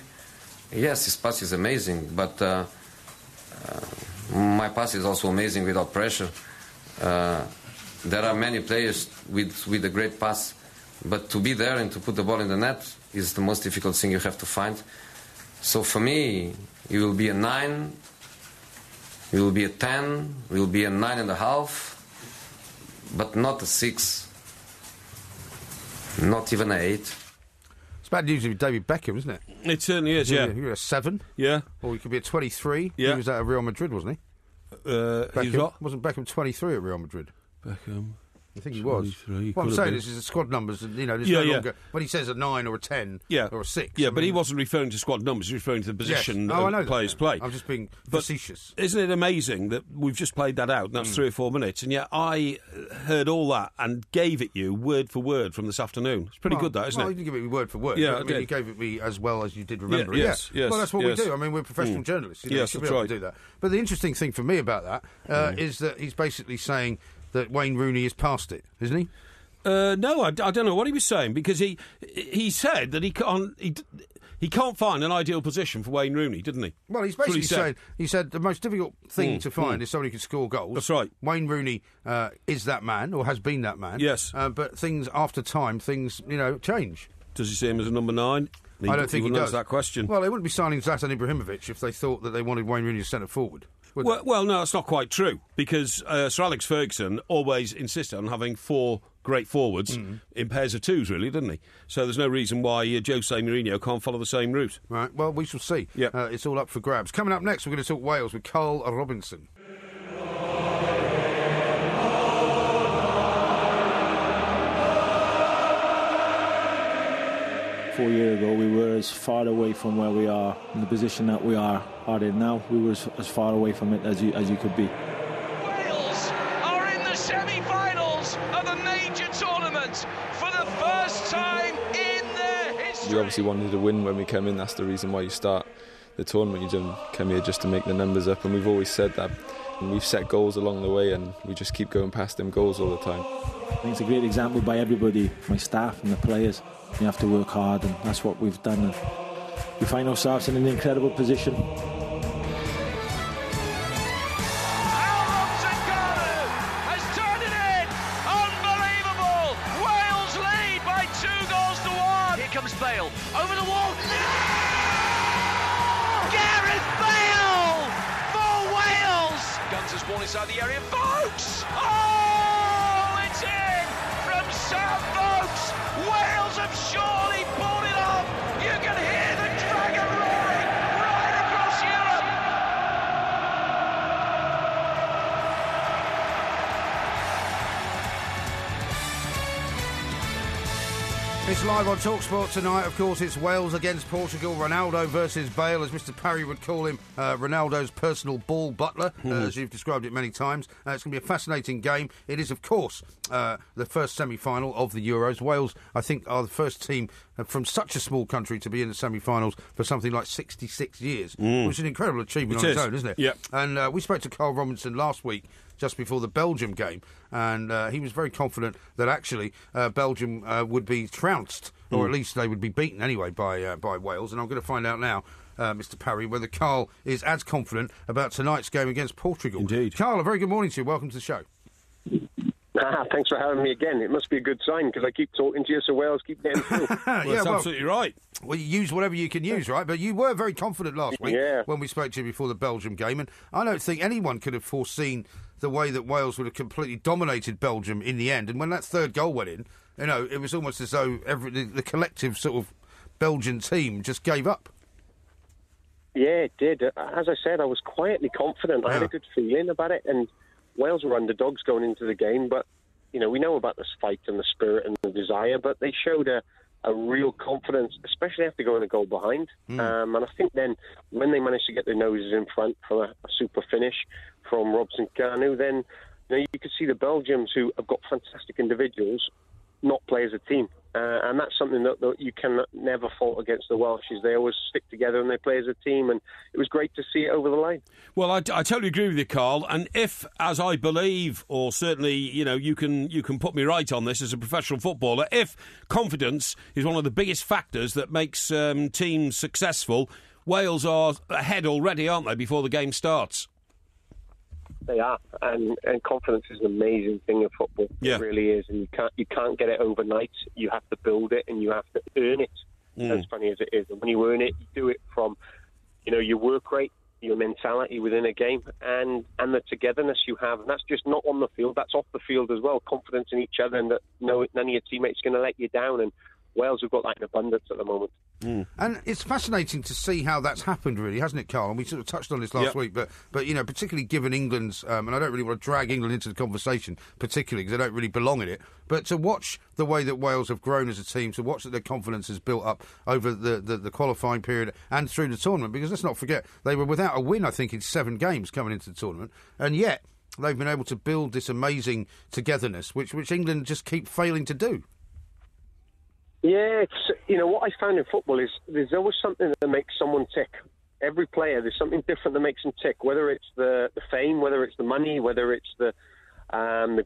Yes, his pass is amazing, but my pass is also amazing without pressure. There are many players with a great pass, but to be there and to put the ball in the net is the most difficult thing you have to find. So for me, he will be a 9, he will be a 10, he will be a 9.5, but not a 6, not even an 8. It's bad news with David Beckham, isn't it? It certainly is, yeah. You're a 7. Yeah. Or he could be a 23. Yeah. He was at Real Madrid, wasn't he? Beckham. Wasn't Beckham 23 at Real Madrid? Beckham. I think he was. What I'm saying is the squad numbers, there's no longer... When he says a 9 or a 10 or a 6... Yeah, but he wasn't referring to squad numbers, he was referring to the position that players play. I'm just being facetious. Isn't it amazing that we've just played that out, and that's 3 or 4 minutes, and yet I heard all that and gave it you word for word from this afternoon. It's pretty good, that, isn't it? Well, you didn't give it me word for word. Yeah, I mean, you gave it me as well as you did remember it. Yes. Well, that's what we do. I mean, we're professional journalists. You should be able to do that. But the interesting thing for me about that is that he's basically saying that Wayne Rooney is past it, isn't he? No, I don't know what he was saying, because he said that he can't find an ideal position for Wayne Rooney, didn't he? Well, he's basically saying, he said the most difficult thing to find is somebody who can score goals. That's right. Wayne Rooney is that man, or has been that man. Yes. But after time, things change. Does he see him as a number 9? I don't think he does. Answer that question. Well, they wouldn't be signing Zlatan Ibrahimovic if they thought that they wanted Wayne Rooney as centre forward. Well, no, that's not quite true, because Sir Alex Ferguson always insisted on having 4 great forwards in pairs of 2s, really, didn't he? So there's no reason why Jose Mourinho can't follow the same route. Right, well, we shall see. Yep. It's all up for grabs. Coming up next, we're going to talk Wales with Carl Robinson. Four years ago, we were as far away from where we are in the position that we are in now. We were as far away from it as you could be. Wales are in the semi-finals of a major tournament for the first time in their history. We obviously wanted to win when we came in. That's the reason why you start the tournament. You don't come here just to make the numbers up, and we've always said that We've set goals along the way and we just keep going past them goals all the time. I think it's a great example by everybody, my staff and the players. You have to work hard, and that's what we've done. And we find ourselves in an incredible position. Has turned it in! Unbelievable! Wales lead by 2 goals to 1. Here comes Bale over the wall. No! Gareth Bale for Wales. Guns has won inside the area. Vokes! Oh, it's in from Sam Vokes. Wales have surely pulled it off. You can hear the dragon roaring right across Europe. It's live on TalkSport tonight. Of course, it's Wales against Portugal. Ronaldo versus Bale, as Mr. Parry would call him, Ronaldo's personal ball butler, as you've described it many times. It's going to be a fascinating game. It is, of course, the first semi-final of the Euros. Wales, I think, are the first team from such a small country to be in the semi-finals for something like 66 years, which is an incredible achievement on its own, isn't it? Yeah. And we spoke to Carl Robinson last week, just before the Belgium game, and he was very confident that actually Belgium would be trounced, or at least they would be beaten anyway by Wales. And I'm going to find out now, Mr. Parry, whether Carl is as confident about tonight's game against Portugal. Indeed. Carl, a very good morning to you. Welcome to the show. Thanks for having me again. It must be a good sign because I keep talking to you, so Wales keep getting through. That's absolutely right. Well, you use whatever you can use, right? But you were very confident last week when we spoke to you before the Belgium game, and I don't think anyone could have foreseen the way that Wales would have completely dominated Belgium in the end. And when that third goal went in, you know, it was almost as though the collective sort of Belgian team just gave up. Yeah, it did. As I said, I was quietly confident. I had a good feeling about it, and Wales were underdogs going into the game, but you know, we know about the fight and the spirit and the desire, but they showed a real confidence, especially after going a goal behind. And I think then when they managed to get their noses in front from a super finish from Robson Kanu, then you could see the Belgians, who have got fantastic individuals, not play as a team. And that's something that you can never fault against the Welshes. They always stick together and they play as a team, and it was great to see it over the line. Well, I totally agree with you, Carl. And if, as I believe, or certainly, you can put me right on this as a professional footballer, if confidence is one of the biggest factors that makes teams successful, Wales are ahead already, aren't they, before the game starts? They are, and confidence is an amazing thing in football. Yeah. It really is, and you can't get it overnight. You have to build it, and you have to earn it. As funny as it is, and when you earn it, you do it from, your work rate, your mentality within a game, and the togetherness you have. And that's just not on the field; that's off the field as well. Confidence in each other, and that none of your teammates are going to let you down. And Wales have got that in abundance at the moment. And it's fascinating to see how that's happened, really, hasn't it, Carl? And we sort of touched on this last week, but particularly given England's, and I don't really want to drag England into the conversation, particularly because they don't really belong in it, but to watch the way that Wales have grown as a team, to watch that their confidence has built up over the qualifying period and through the tournament, because let's not forget, they were without a win, I think, in 7 games coming into the tournament, and yet they've been able to build this amazing togetherness, which England just keep failing to do. Yeah, what I found in football is there's always something that makes someone tick. Every player, there's something different that makes them tick. Whether it's the fame, whether it's the money, whether it's the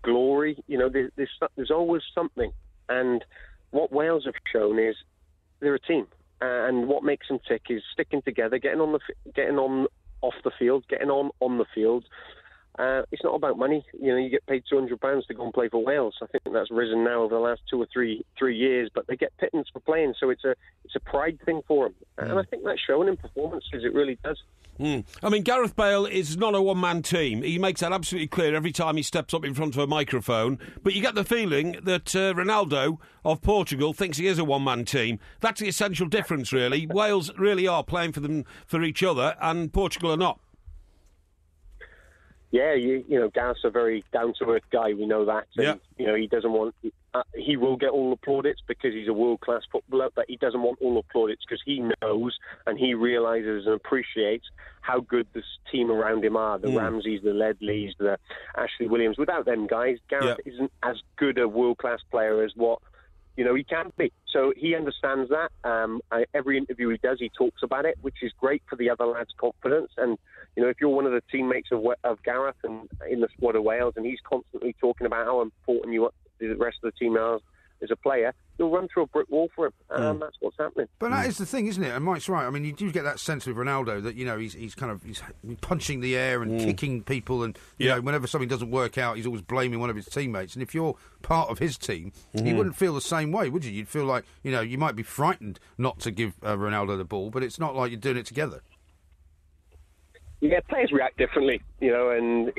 glory. There's always something. And what Wales have shown is they're a team, and what makes them tick is sticking together, getting on off the field, getting on the field. It's not about money. You get paid £200 to go and play for Wales. I think that's risen now over the last 2 or 3 years, but they get pittance for playing, so it's a pride thing for them. And I think that's shown in performances. It really does. I mean, Gareth Bale is not a one-man team. He makes that absolutely clear every time he steps up in front of a microphone. But you get the feeling that Ronaldo of Portugal thinks he is a one-man team. That's the essential difference, really. Wales really are playing for each other, and Portugal are not. Yeah, Gareth's a very down-to-earth guy. We know that. And, he doesn't want... he will get all the plaudits because he's a world-class footballer, but he doesn't want all the plaudits because he knows and he realises and appreciates how good this team around him are. The Ramseys, the Ledleys, the Ashley Williams. Without them guys, Gareth isn't as good a world-class player as what he can be. So he understands that. Every interview he does, he talks about it, which is great for the other lads' confidence. And, if you're one of the teammates of Gareth and in the squad of Wales, and he's constantly talking about how important the rest of the team are as a player, you'll run through a brick wall for him. That's what's happening. But that is the thing, isn't it? And Mike's right. I mean, you do get that sense with Ronaldo that, he's punching the air and kicking people, and, whenever something doesn't work out, he's always blaming one of his teammates. And if you're part of his team, you wouldn't feel the same way, would you? You'd feel like, you might be frightened not to give Ronaldo the ball, but it's not like you're doing it together. Yeah, players react differently, and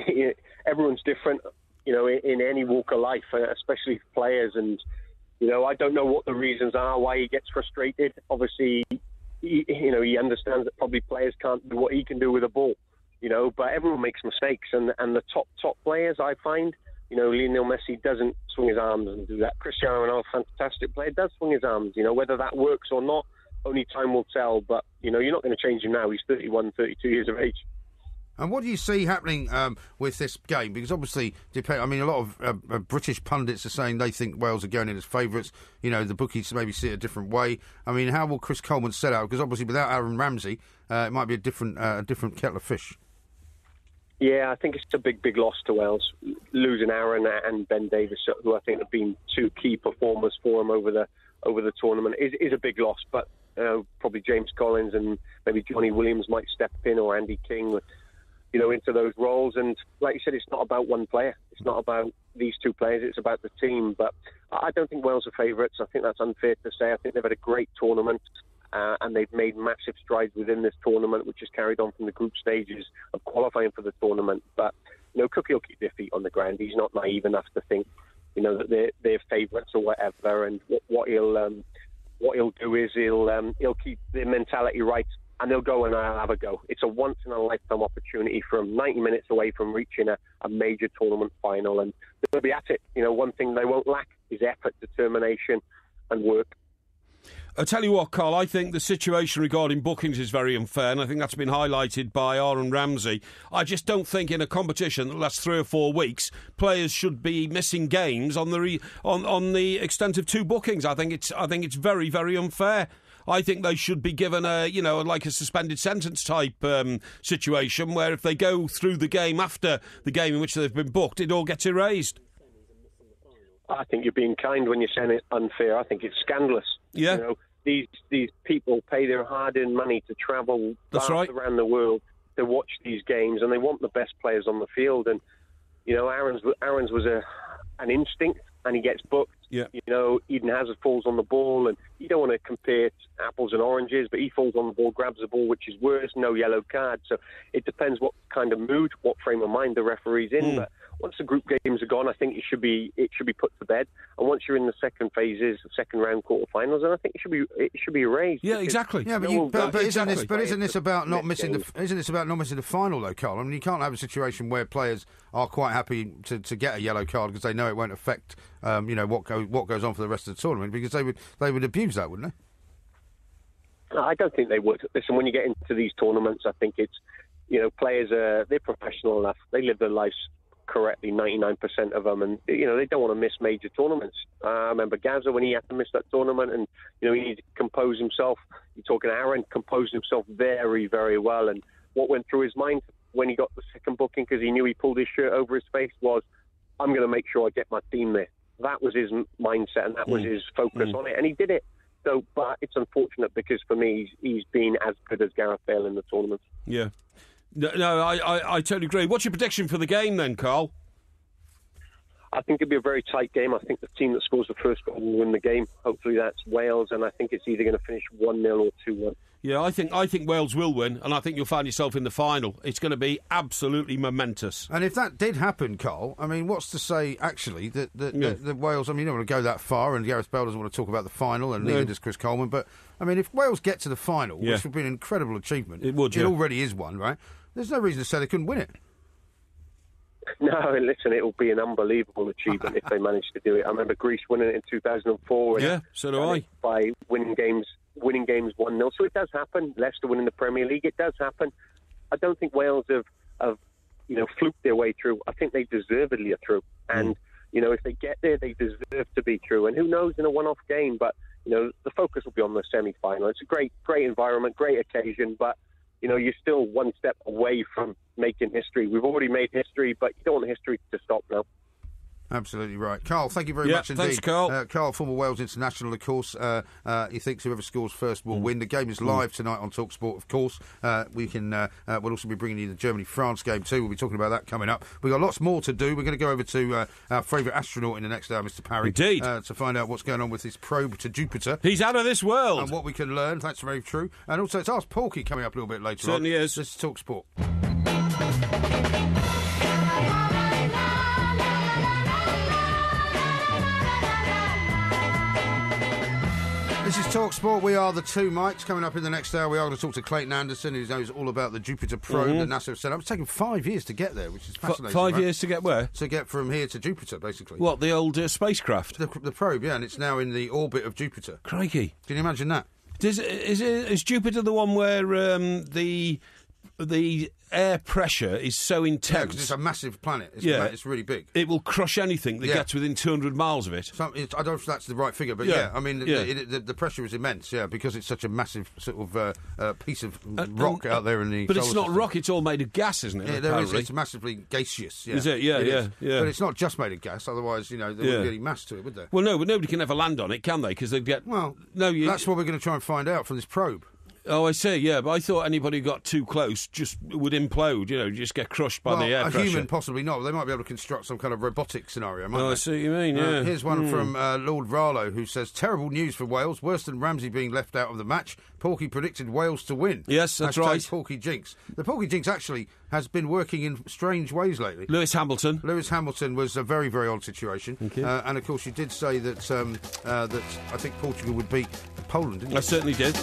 everyone's different, in any walk of life, especially players. And, I don't know what the reasons are why he gets frustrated. Obviously, he understands that probably players can't do what he can do with a ball, but everyone makes mistakes. And the top players, I find, Lionel Messi doesn't swing his arms and do that. Cristiano Ronaldo, fantastic player, does swing his arms. Whether that works or not, only time will tell. But, you're not going to change him now. He's 31, 32 years of age. And what do you see happening with this game? Because obviously, a lot of British pundits are saying they think Wales are going in as favourites. The bookies maybe see it a different way. I mean, how will Chris Coleman set out? Because obviously, without Aaron Ramsey, it might be a different kettle of fish. Yeah, I think it's a big loss to Wales. Losing Aaron and Ben Davies, who I think have been two key performers for him over the tournament, is a big loss. But probably James Collins and maybe Johnny Williams might step in, or Andy King, into those roles. And like you said, it's not about one player. It's not about these two players. It's about the team. But I don't think Wales are favourites. I think that's unfair to say. I think they've had a great tournament, and they've made massive strides within this tournament, which has carried on from the group stages of qualifying for the tournament. But, Cookie will keep their feet on the ground. He's not naive enough to think, that they're favourites or whatever. And what he'll do is he'll keep their mentality right, and they'll go and have a go. It's a once-in-a-lifetime opportunity from 90 minutes away from reaching a major tournament final, and they'll be at it. One thing they won't lack is effort, determination, and work. I tell you what, Carl, I think the situation regarding bookings is very unfair, and I think that's been highlighted by Aaron Ramsey. I just don't think in a competition that lasts 3 or 4 weeks, players should be missing games on the extent of 2 bookings. I think it's very, very unfair. I think they should be given a suspended sentence type situation where if they go through the game after the game in which they've been booked, it all gets erased. I think you're being kind when you're saying it's unfair. I think it's scandalous. Yeah. These people pay their hard-earned money to travel around the world to watch these games, and they want the best players on the field. And Aaron's was an instinct, and he gets booked. Yeah. Eden Hazard falls on the ball, and you don't want to compare apples and oranges, but he falls on the ball, grabs the ball, which is worse, no yellow card. So it depends what kind of mood, what frame of mind the referee's in. But once the group games are gone, I think it should be put to bed. And once you're in the second phases, second round quarterfinals, then I think it should be erased. Yeah, exactly. Yeah, but isn't this about not missing the final though, Carl? I mean, you can't have a situation where players are quite happy to get a yellow card because they know it won't affect what goes on for the rest of the tournament, because they would abuse that, wouldn't they? I don't think they would. Listen, when you get into these tournaments, I think it's players they're professional enough. They live their lives correctly, 99% of them, and they don't want to miss major tournaments. I remember Gaza when he had to miss that tournament, and he needed to compose himself. You're talking Aaron composed himself very, very well, and what went through his mind when he got the second booking, because he knew he pulled his shirt over his face, was, I'm going to make sure I get my team there. That was his mindset, and that was his focus on it, and he did it. So, but it's unfortunate because for me, he's been as good as Gareth Bale in the tournament. Yeah. No, I totally agree. What's your prediction for the game then, Carl? I think it'll be a very tight game. I think the team that scores the first goal will win the game. Hopefully that's Wales, and I think it's either going to finish 1-0 or 2-1. Yeah, I think Wales will win, and I think you'll find yourself in the final. It's going to be absolutely momentous. And if that did happen, Carl, I mean, what's to say, actually, that Wales... I mean, you don't want to go that far, and Gareth Bale doesn't want to talk about the final, and neither does Chris Coleman, but, I mean, if Wales get to the final, which would be an incredible achievement... It would, It already is one, right? There's no reason to say they couldn't win it. No, listen, it will be an unbelievable achievement if they manage to do it. I remember Greece winning it in 2004. Yeah, so do I. By winning games 1-0. So it does happen. Leicester winning the Premier League, it does happen. I don't think Wales have fluked their way through. I think they deservedly are through. And, if they get there, they deserve to be through. And who knows in a one-off game, but, the focus will be on the semi-final. It's a great environment, great occasion, but, you're still one step away from making history. We've already made history, but you don't want history to stop now. Absolutely right. Carl, thank you very much indeed. Thanks, Carl. Carl, former Wales international, of course. He thinks whoever scores first will win. The game is live tonight on TalkSport, of course. We'll also be bringing you the Germany-France game too. We'll be talking about that coming up. We've got lots more to do. We're going to go over to our favourite astronaut in the next hour, Mr. Parry. Indeed. To find out what's going on with his probe to Jupiter. He's out of this world. And what we can learn. That's very true. And also, it's Ask Porky coming up a little bit later on. Certainly is. This is TalkSport. This is TalkSport. We are the two mics. Coming up in the next hour, we are going to talk to Clayton Anderson, who knows all about the Jupiter probe that NASA have set up. It's taken 5 years to get there, which is fascinating. 5 years to get where? To get from here to Jupiter, basically. What, the old spacecraft? The probe, yeah, and it's now in the orbit of Jupiter. Crikey. Can you imagine that? Is Jupiter the one where the air pressure is so intense? Yeah, because it's a massive planet. It's really big. It will crush anything that gets within 200 miles of it. I don't know if that's the right figure, but I mean, the pressure is immense, because it's such a massive sort of piece of rock out there in the But solar it's not system. rock, it's all made of gas, isn't it? Yeah, there is. It's massively gaseous. Yeah. Is it? Yeah, it yeah. But it's not just made of gas, otherwise, there wouldn't be any mass to it, would there? Well, no, but nobody can ever land on it, can they? Because they'd get... Well, that's what we're going to try and find out from this probe. Oh, I see, yeah, but I thought anybody who got too close just would implode, just get crushed by the air pressure. A human possibly not. They might be able to construct some kind of robotic scenario, might they? I see what you mean, yeah. Here's one from Lord Rallo, who says, terrible news for Wales, worse than Ramsey being left out of the match. Porky predicted Wales to win. Yes, that's right. Porky Jinx. The Porky Jinx actually has been working in strange ways lately. Lewis Hamilton was a very, very odd situation. And, of course, you did say that I think Portugal would beat Poland, didn't you? I certainly did.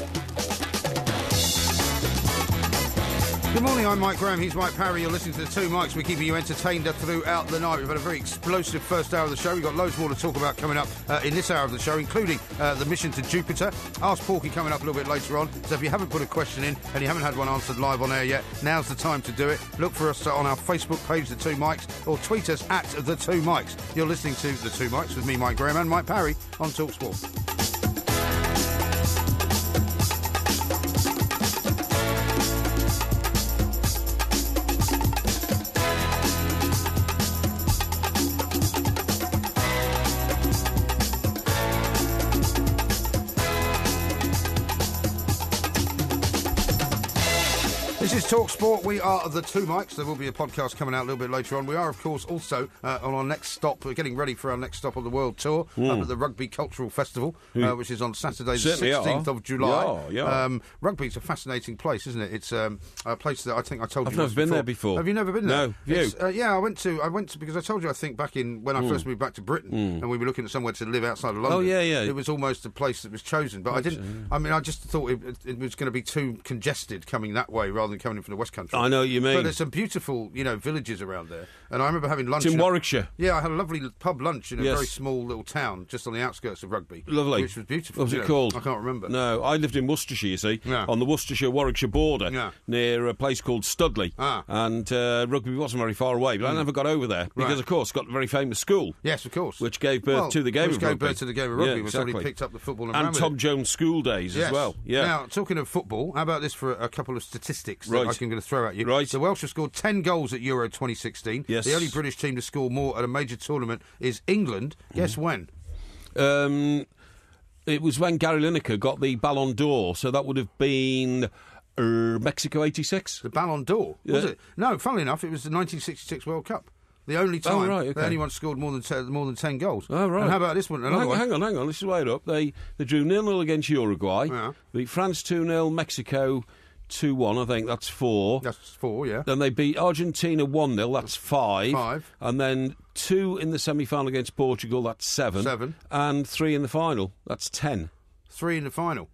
Good morning, I'm Mike Graham, he's Mike Parry, you're listening to the two mics, we're keeping you entertained throughout the night. We've had a very explosive first hour of the show, we've got loads more to talk about coming up in this hour of the show, including the mission to Jupiter. Ask Porky coming up a little bit later on, so if you haven't put a question in and you haven't had one answered live on air yet, now's the time to do it. Look for us on our Facebook page, The Two Mics, or tweet us at The Two Mics. You're listening to The Two Mics with me, Mike Graham, and Mike Parry on TalkSport. This is TalkSport. We are the two mics. There will be a podcast coming out a little bit later on. We are, of course, also on our next stop. We're getting ready for our next stop on the World Tour up at the Rugby Cultural Festival, which is on Saturday, the 16th of July. Rugby's a fascinating place, isn't it? It's a place that I think I told you. I've never been there before. Have you never been there? No. You? I went to because I told you I think back in when I first moved back to Britain and we were looking at somewhere to live outside of London. Oh yeah. It was almost a place that was chosen, but I didn't. I mean, I just thought it was going to be too congested coming that way rather than coming in from the West Country. I know what you mean. But there's some beautiful, villages around there. And I remember having lunch. It's in Warwickshire. Yeah, I had a lovely pub lunch in a very small little town just on the outskirts of Rugby. Lovely. Which was beautiful. What was it called? I can't remember. No, I lived in Worcestershire, you see, on the Worcestershire-Warwickshire border, near a place called Studley. And Rugby wasn't very far away, but I never got over there because, of course, got a very famous school. Yes, of course. Which gave birth to the game of rugby. Which gave birth to the game of rugby, yeah, which somebody picked up the football and Tom Jones school days as well. Yeah. Now, talking of football, how about this for a couple of statistics that I'm going to throw at you? Right. The Welsh have scored 10 goals at Euro 2016. Yes. The only British team to score more at a major tournament is England. Guess when? It was when Gary Lineker got the Ballon d'Or, so that would have been Mexico 86. The Ballon d'Or? Was it? No, funnily enough, it was the 1966 World Cup. The only time that anyone scored more than 10 goals. Oh, right. And how about this one? Hang on. This is way up. They drew 0-0 against Uruguay. Yeah. Beat France 2-0, Mexico 2-1, I think. That's 4. That's 4, yeah. Then they beat Argentina 1-0. That's 5. 5. And then 2 in the semi-final against Portugal. That's 7. 7. And 3 in the final. That's 10. 3 in the final?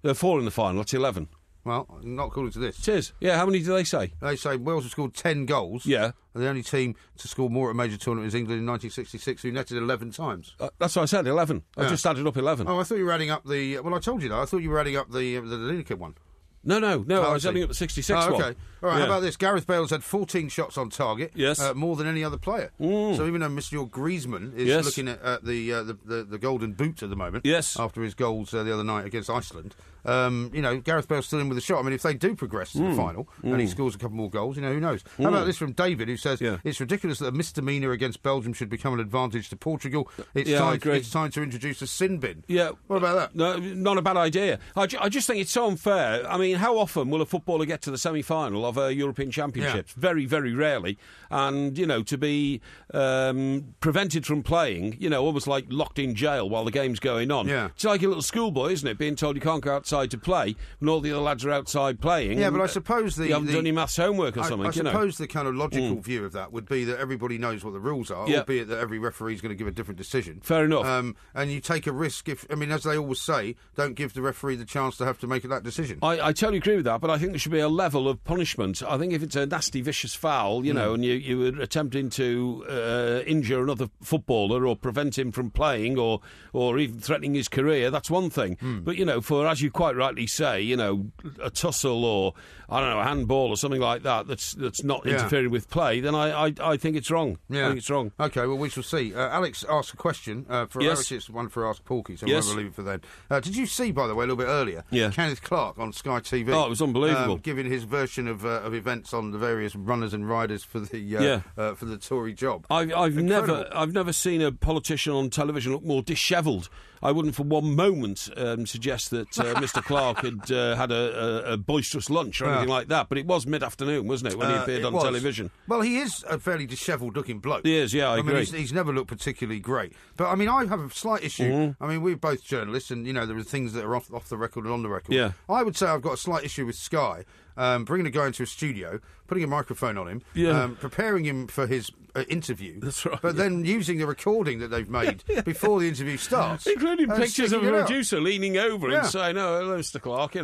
4 in the final. That's 11. Well, not according to this. It is. Yeah, how many do they say? They say Wales have scored 10 goals. Yeah. And the only team to score more at a major tournament is England in 1966, who netted 11 times. That's what I said, 11. I just added up 11. Oh, I thought you were adding up the... Well, I told you that. I thought you were adding up the Lineker one. No. I was adding up the 66 okay. one. All right, how about this? Gareth Bale's had 14 shots on target. Yes. More than any other player. So even though Mr. Griezmann is looking at the golden boot at the moment, after his goals the other night against Iceland, Gareth Bale's still in with a shot. I mean, if they do progress to the final and he scores a couple more goals, who knows? How about this from David, who says, it's ridiculous that a misdemeanour against Belgium should become an advantage to Portugal. It's time to introduce a sin bin. Yeah. What about that? No, not a bad idea. I just think it's so unfair. I mean, how often will a footballer get to the semi-final of a European Championship? Very, very rarely. And, to be prevented from playing, almost like locked in jail while the game's going on. Yeah. It's like a little schoolboy, isn't it, being told you can't go outside to play when all the other lads are outside playing. Yeah, but I suppose you haven't done your maths homework or something. I suppose the kind of logical view of that would be that everybody knows what the rules are, albeit that every referee is going to give a different decision. Fair enough. And you take a risk as they always say, don't give the referee the chance to have to make that decision. I totally agree with that, but I think there should be a level of punishment. I think if it's a nasty, vicious foul, and you were attempting to injure another footballer or prevent him from playing or even threatening his career, that's one thing. But, for, as you quite rightly say, a tussle or, I don't know, a handball or something like that that's not interfering with play, then I think it's wrong. Yeah. I think it's wrong. OK, well, we shall see. Alex asked a question. For Alex, it's one for Ask Porky, so we'll leave it for then. Did you see, by the way, a little bit earlier, Kenneth Clark on Sky TV? Oh, it was unbelievable. Giving his version of events on the various runners and riders for the Tory job. I've never seen a politician on television look more dishevelled. I wouldn't for one moment suggest that Mr. Clark had a boisterous lunch or anything like that, but it was mid-afternoon, wasn't it, when he appeared on television? Well, he is a fairly dishevelled-looking bloke. He is, I agree. mean, he's never looked particularly great. But, I mean, I have a slight issue. I mean, we're both journalists, and, there are things that are off the record and on the record. Yeah. I would say I've got a slight issue with Sky. Bringing a guy into a studio, putting a microphone on him, preparing him for his interview. That's right. But then using the recording that they've made before the interview starts. Including pictures of a producer leaning over and saying, hello, Mr. Clark,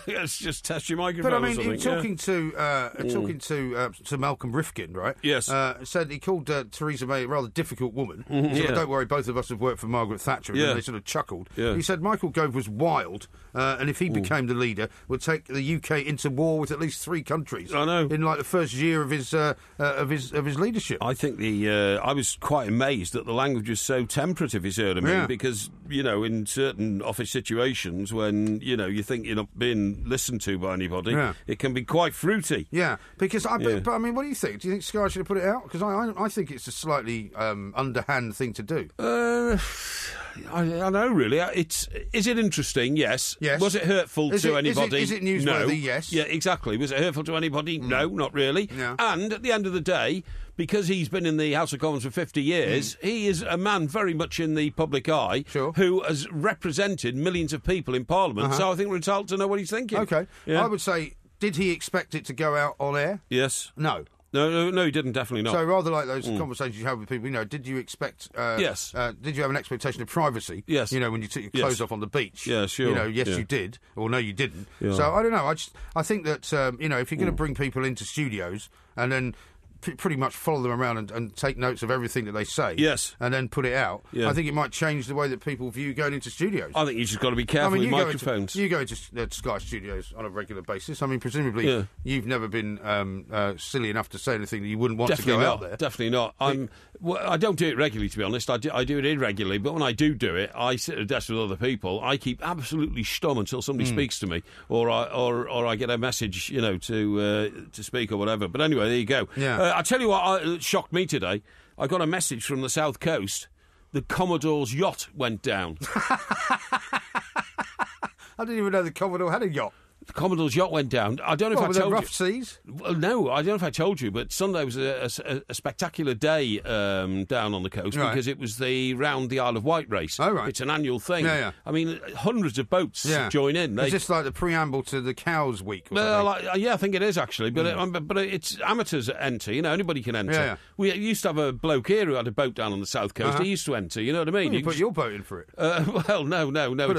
let's just test your microphone. But, I mean, or something. talking to Malcolm Rifkin, right? Yes. Said he called Theresa May a rather difficult woman. He said, don't worry, both of us have worked for Margaret Thatcher. And then they sort of chuckled. Yeah. He said Michael Gove was wild, and if he became the leader, would take the UK into war with at least 3 countries. I know. In like the first year of his leadership. I think I was quite amazed that the language was so temperate, if you see what I mean, because in certain office situations when you think you're not being listened to by anybody, it can be quite fruity. Yeah, because but I mean, what do you think? Do you think Sky should have put it out? Because I think it's a slightly underhand thing to do. I don't know, really. Is it interesting? Yes. Was it hurtful to anybody? Is it newsworthy? No. Yes. Yeah, exactly. Was it hurtful to anybody? No, not really. Yeah. And at the end of the day, because he's been in the House of Commons for 50 years, he is a man very much in the public eye who has represented millions of people in Parliament. So I think we're entitled to know what he's thinking. OK. Yeah. I would say, did he expect it to go out on air? Yes. No. No, he didn't. Definitely not. So rather like those conversations you have with people, did you expect? Yes. Did you have an expectation of privacy? Yes. When you took your clothes off on the beach. Yeah, sure. You did, or no, you didn't. Yeah. So I don't know. I think that if you're going to bring people into studios and then pretty much follow them around and take notes of everything that they say. Yes. And then put it out. Yeah. I think it might change the way that people view going into studios. I think you just got to be careful with microphones. You go into Sky Studios on a regular basis. I mean, presumably you've never been silly enough to say anything that you wouldn't want to go out there. Definitely not. I don't do it regularly, to be honest. I do it irregularly, but when I do it, I sit at a desk with other people. I keep absolutely stum until somebody speaks to me, or I get a message, to speak or whatever. But anyway, there you go. Yeah. I tell you what shocked me today. I got a message from the South Coast. The Commodore's yacht went down. I didn't even know the Commodore had a yacht. The Commodore's yacht went down. I don't know if I told you. Rough seas? Well, no, I don't know if I told you, but Sunday was a spectacular day down on the coast because it was the round the Isle of Wight race. Oh, right. It's an annual thing. Yeah. I mean, hundreds of boats join in. Is this like the preamble to the Cows Week? I think it is actually, but it's amateurs that enter. Anybody can enter. Yeah. We used to have a bloke here who had a boat down on the south coast. He used to enter. You know what I mean? You put your boat in for it. Well, no.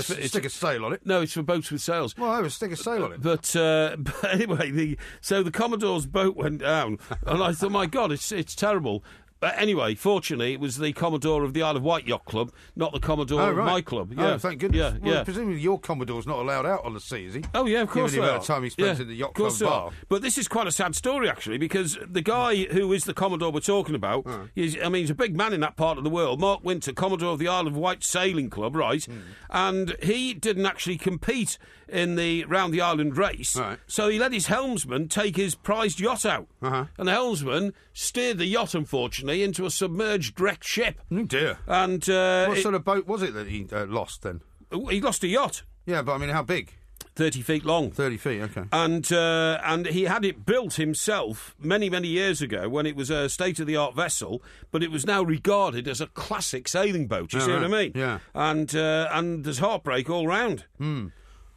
Stick a sail on it. No, it's for boats with sails. Well, I would stick a sail on it. But anyway, so the Commodore's boat went down, and I thought, my God, it's terrible. Anyway, fortunately, it was the Commodore of the Isle of Wight Yacht Club, not the Commodore of my club. Yeah. Oh, thank goodness. Yeah, Well, presumably your Commodore's not allowed out on the sea, is he? Oh, yeah, of course Given the amount of time he spends in the yacht club bar. But this is quite a sad story, actually, because the guy who is the Commodore we're talking about, he's a big man in that part of the world, Mark Winter, Commodore of the Isle of Wight Sailing Club, right? And he didn't actually compete in the round the island race, so he let his helmsman take his prized yacht out, and the helmsman steered the yacht, unfortunately, into a submerged wrecked ship. Oh dear! And what sort of boat was it that he lost then? He lost a yacht. Yeah, but I mean, how big? 30 feet long. 30 feet, okay. And he had it built himself many, many years ago when it was a state-of-the-art vessel, but it was now regarded as a classic sailing boat, you see what I mean? Yeah. And there's heartbreak all round.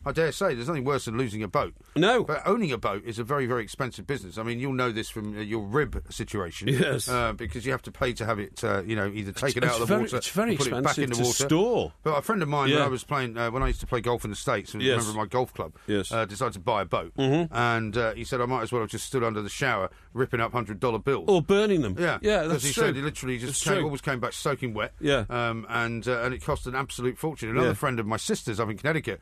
I dare say there's nothing worse than losing a boat. No. But owning a boat is a very, very expensive business. I mean, you'll know this from your rib situation. Yes. Because you have to pay to have it, either taken out of the water it's very or put expensive it back in the to water. store. But a friend of mine, when I was playing, when I used to play golf in the States, and a member of my golf club, decided to buy a boat. And he said, I might as well have just stood under the shower ripping up $100 bills. Or burning them. Yeah, that's because he true. said he literally just always came back soaking wet. Yeah. And it cost an absolute fortune. Another friend of my sister's up in Connecticut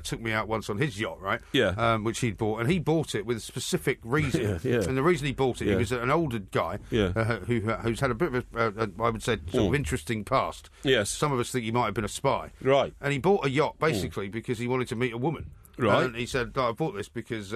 took me out once on his yacht, right? Yeah. Which he'd bought, and he bought it with a specific reason. Yeah. And the reason he bought it, he was an older guy who's had a bit of a I would say, sort of interesting past. Yes. Some of us think he might have been a spy. Right. And he bought a yacht basically because he wanted to meet a woman. Right. And he said, I bought this because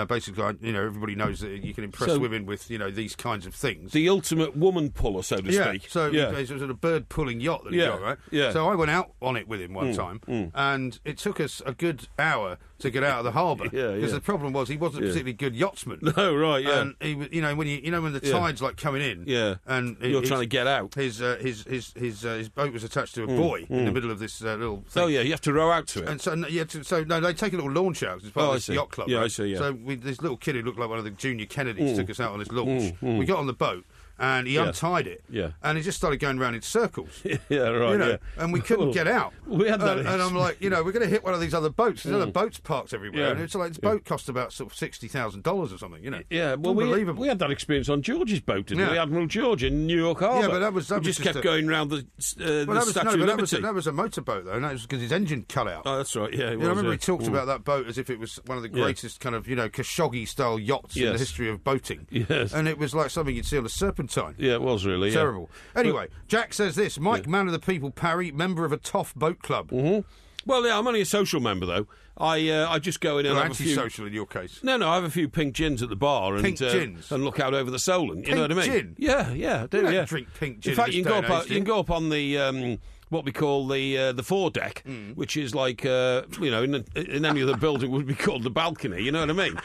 basically, everybody knows that you can impress women with, these kinds of things. The ultimate woman puller, so to speak. So it was a bird-pulling yacht that he got, right? Yeah. So I went out on it with him one time, and it took us a good hour to get out of the harbour. Because the problem was he wasn't a particularly good yachtsman. No, right, yeah. And he was, when the tide's like coming in, and you're trying to get out. His boat was attached to a buoy in the middle of this little thing. Oh yeah, you have to row out to it. And so they take a little launch out as part of this yacht club. Yeah, right? I see. Yeah. So this little kid who looked like one of the junior Kennedys took us out on this launch. We got on the boat. And he untied it, and he just started going around in circles. Yeah, right. And we couldn't get out. We had that, and I'm like, we're going to hit one of these other boats. There's other boats parked everywhere, and it's like this boat cost about sort of $60,000 or something. Yeah, well, unbelievable. We had that experience on George's boat, didn't we? Admiral George in New York Harbour. Yeah, but that was just kept going round the Statue of Liberty. That was a motorboat though, and that was because his engine cut out. Oh, that's right. Yeah, I remember he talked about that boat as if it was one of the greatest kind of Khashoggi style yachts in the history of boating. Yes, and it was like something you'd see on a Serpentine. Yeah, it was. Really terrible. Anyway, Jack says this: Mike, man of the people, Parry, member of a toff boat club. Well, yeah, I'm only a social member though. I just go in and have anti-social in your case. No, I have a few pink gins at the bar and look out over the Solent. You know what I mean? Gin? Yeah, I do. You don't drink pink gin. In fact, you can go up on the what we call the foredeck, which is like in any other building would be called the balcony. You know what I mean?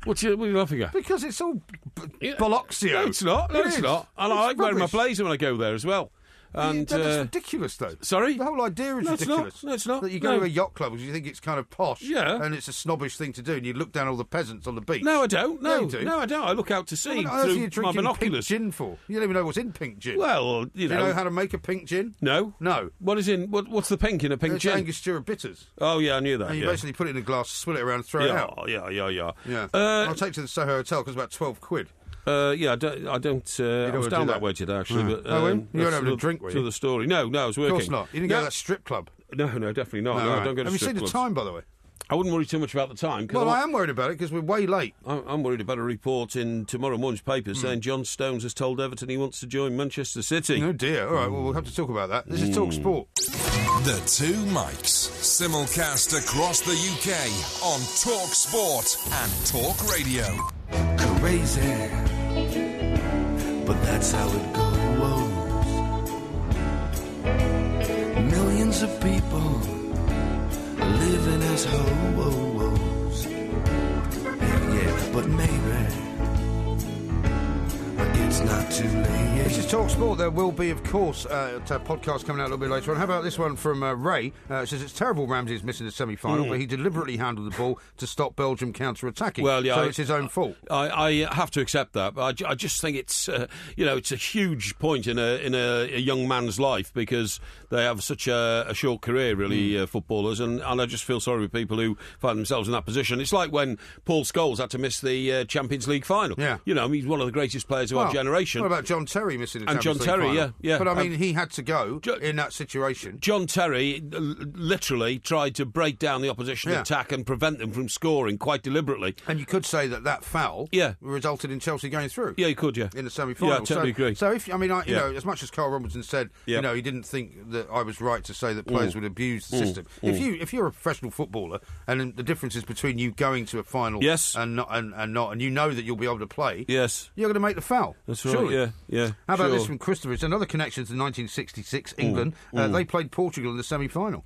What are you laughing at? Because it's all bolloxio. No, it's not. It's not. And I like wearing my blazer when I go there as well. And that's ridiculous, though. Sorry? The whole idea is ridiculous. No, it's not. That you go to a yacht club because you think it's kind of posh. Yeah. And it's a snobbish thing to do, and you look down all the peasants on the beach. No, I don't. No, you do. No, I don't. I look out to sea through my binoculars. Pink gin for? You don't even know what's in pink gin. Well, do you know how to make a pink gin? No. What is in? What's the pink in a pink gin? Angostura bitters. Oh yeah, I knew that. And you basically put it in a glass, swill it around, and throw it out. Oh yeah. I'll take it to the Soho Hotel because it's about £12. I don't. I was down that way today, actually. But, you weren't having a drink, were you? To the story. No, I was working. Of course not. You didn't go to that strip club? No, definitely not. No, I don't go to Have you strip seen clubs. the time, by the way? I wouldn't worry too much about the time. Well, I am worried about it because we're way late. I'm worried about a report in tomorrow morning's paper saying John Stones has told Everton he wants to join Manchester City. Oh, dear. All right, well, we'll have to talk about that. This is Talk Sport. The Two Mikes. Simulcast across the UK on Talk Sport and Talk Radio. Crazy, but that's how it goes. Millions of people living as hoes. Yeah, but maybe it's not too late. This is Talk Sport. There will be, of course, a podcast coming out a little bit later on. How about this one from Ray? It says it's terrible Ramsey's missing the semi-final, but he deliberately handled the ball to stop Belgium counter-attacking. Well, yeah, so it's his own fault. I have to accept that, but I just think it's it's a huge point in a young man's life because they have such a short career, really, footballers, and I just feel sorry with people who find themselves in that position. It's like when Paul Scholes had to miss the Champions League final. Yeah. He's one of the greatest players of our generation. What about John Terry missing in the and John Champions League Terry, final. yeah. But I mean, he had to go in that situation. John Terry literally tried to break down the opposition attack and prevent them from scoring quite deliberately. And you could say that foul resulted in Chelsea going through. Yeah, you could, in the semi-final. Yeah, I totally agree. So if you know, as much as Carl Robinson said, he didn't think that I was right to say that players would abuse the system. If you're a professional footballer and the difference is between you going to a final and not, and you know that you'll be able to play, you're going to make the foul. That's right. Surely. Yeah. How about this from Christopher? It's another connection to 1966 England. They played Portugal in the semi-final.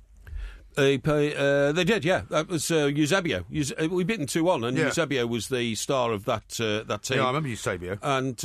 They did, yeah. That was Eusebio. We beat them 2-1, and Eusebio was the star of that team. Yeah, I remember Eusebio. And